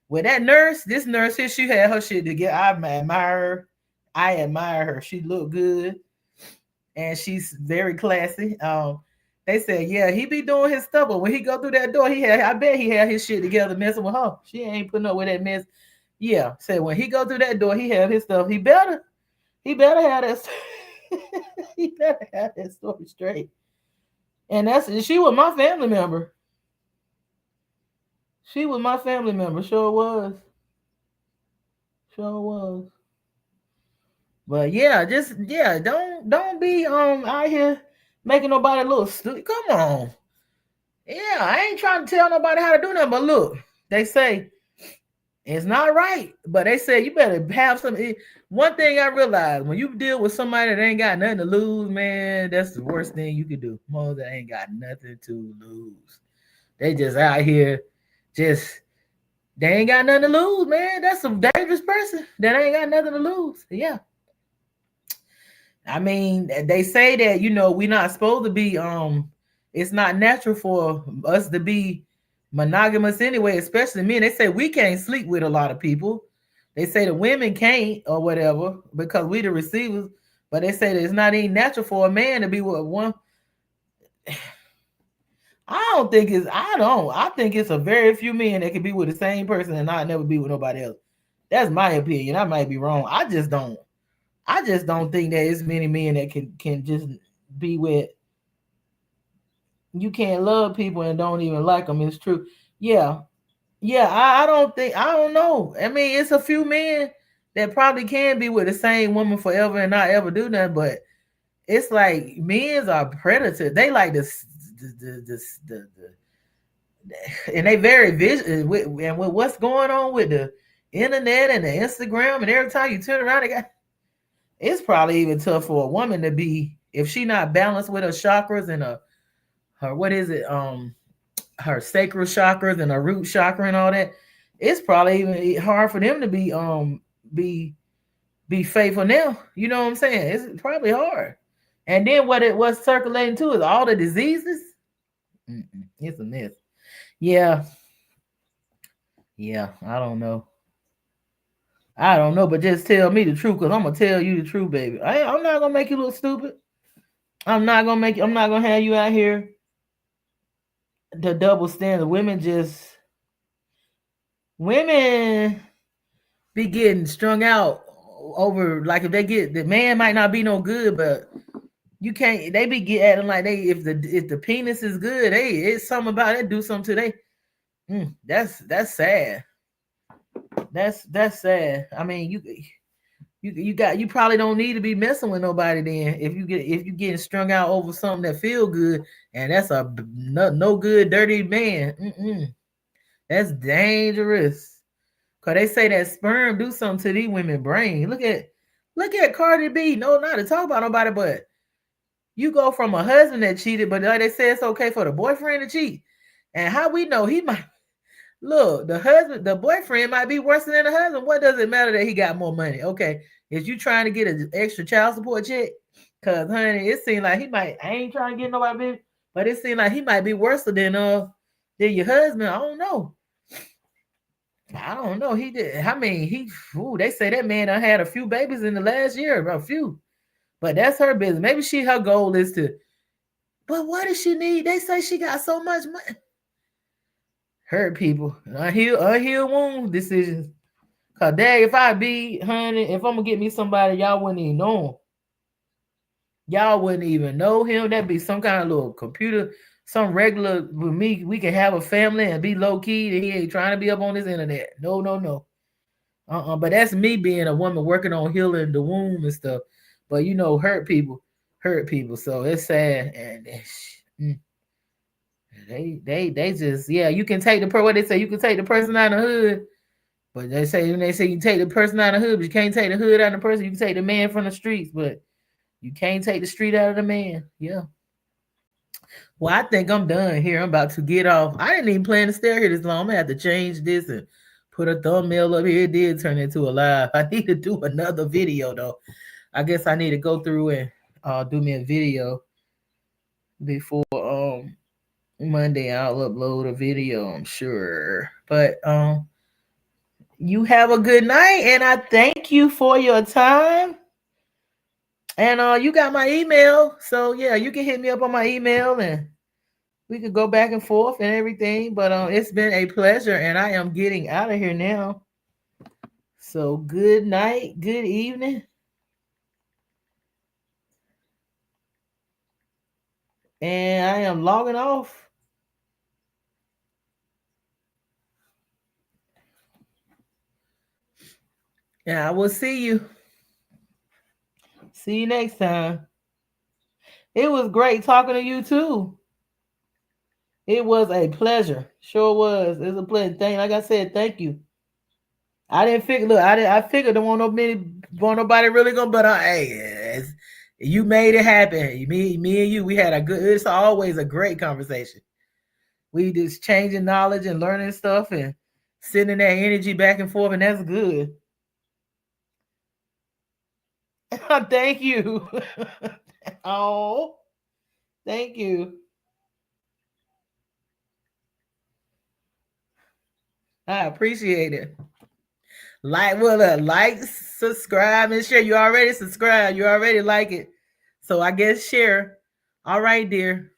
with that nurse, this nurse here, she had her shit together. I admire her. I admire her. She looked good and she's very classy. They said, yeah, he be doing his stuff, but when he go through that door, I bet he had his shit together messing with her. She ain't putting up with that mess. Yeah, said when he go through that door, he have his stuff. He better have that. He better have that story straight. And she was my family member. She was my family member. Sure was. Sure was. But yeah, just yeah, don't be out here making nobody look stupid. Come on. Yeah, I ain't trying to tell nobody how to do nothing, but look, they say it's not right, but they say you better have some. One thing I realized, when you deal with somebody that ain't got nothing to lose, man, that's the worst thing you could do. Most that ain't got nothing to lose. They just out here, just they ain't got nothing to lose, man. That's a dangerous person that ain't got nothing to lose. Yeah. I mean, they say that, we're not supposed to be it's not natural for us to be monogamous anyway, especially men. They say we can't sleep with a lot of people. They say the women can't or whatever because we the receivers, but they say that it's not even natural for a man to be with one. I think it's a very few men that can be with the same person and not never be with nobody else. That's my opinion. I might be wrong. I just don't think that it's many men that can just be with. You can't love people and don't even like them. It's true. Yeah. Yeah, I don't know. I mean, it's a few men that probably can be with the same woman forever and not ever do nothing, but it's like men's are predators. They like this and they very vision and with what's going on with the internet and the Instagram, and every time you turn around, it's probably even tough for a woman to be, if she not balanced with her chakras and her what is it, her sacral chakras and her root chakra and all that. It's probably even hard for them to be faithful now. You know what I'm saying? It's probably hard. And then what it was circulating too is all the diseases. It's a mess. Yeah. Yeah, I don't know. But just tell me the truth, because I'm gonna tell you the truth, baby. I'm not gonna make you look stupid. I'm not gonna have you out here the double standard. Women be getting strung out over, like, if they get, the man might not be no good, but you can't, they be acting like they, if the penis is good, it's something about it, do something to that's sad. That's sad. I mean, you probably don't need to be messing with nobody then, if you getting strung out over something that feel good, and that's a no good dirty man. That's dangerous. Cause they say that sperm do something to these women brain. Look at Cardi B. No, not to talk about nobody, but you go from a husband that cheated, but like they say, it's okay for the boyfriend to cheat. And how we know he might look, the boyfriend might be worse than the husband. What does it matter that he got more money? Okay, is you trying to get an extra child support check? Cause honey, it seems like he might. I ain't trying to get nobody, but it seems like he might be worse than your husband. I don't know. He did. I mean, they say that man done had a few babies in the last year, a few. But that's her business. Maybe her goal is to. But what does she need? They say she got so much money. Hurt people. Unhealed wound decisions. Cause dang, if I'm gonna get me somebody, y'all wouldn't even know Y'all wouldn't even know him. That'd be some kind of little computer, some regular with me. We can have a family and be low key. And he ain't trying to be up on this internet. No, no, no. But that's me being a woman working on healing the womb and stuff. But you know, hurt people. So it's sad. And they just, yeah, you can take what they say, you can take the person out of the hood. But they say you take the person out of the hood, but you can't take the hood out of the person. You can take the man from the streets, but you can't take the street out of the man. Yeah. Well, I think I'm done here. I'm about to get off. I didn't even plan to stay here this long. I'm gonna have to change this and put a thumbnail up here. It did turn into a live. I need to do another video though. I guess I need to go through and do me a video before Monday. I'll upload a video, I'm sure. But you have a good night, and I thank you for your time. And you got my email, so yeah, you can hit me up on my email, and we could go back and forth and everything. But it's been a pleasure, and I am getting out of here now. So good night, good evening. And I am logging off. Yeah, I will see you. See you next time. It was great talking to you too. It was a pleasure. Sure was. It was a pleasure. Like I said, thank you. I didn't figure. Look, I figured there won't nobody really gonna. But hey, you made it happen. Me and you, we had a good. It's always a great conversation. We just changing knowledge and learning stuff and sending that energy back and forth, and that's good. Thank you. Oh, thank you. I appreciate it. Like, subscribe, and share. You already subscribed. You already like it. So I guess share. All right, dear.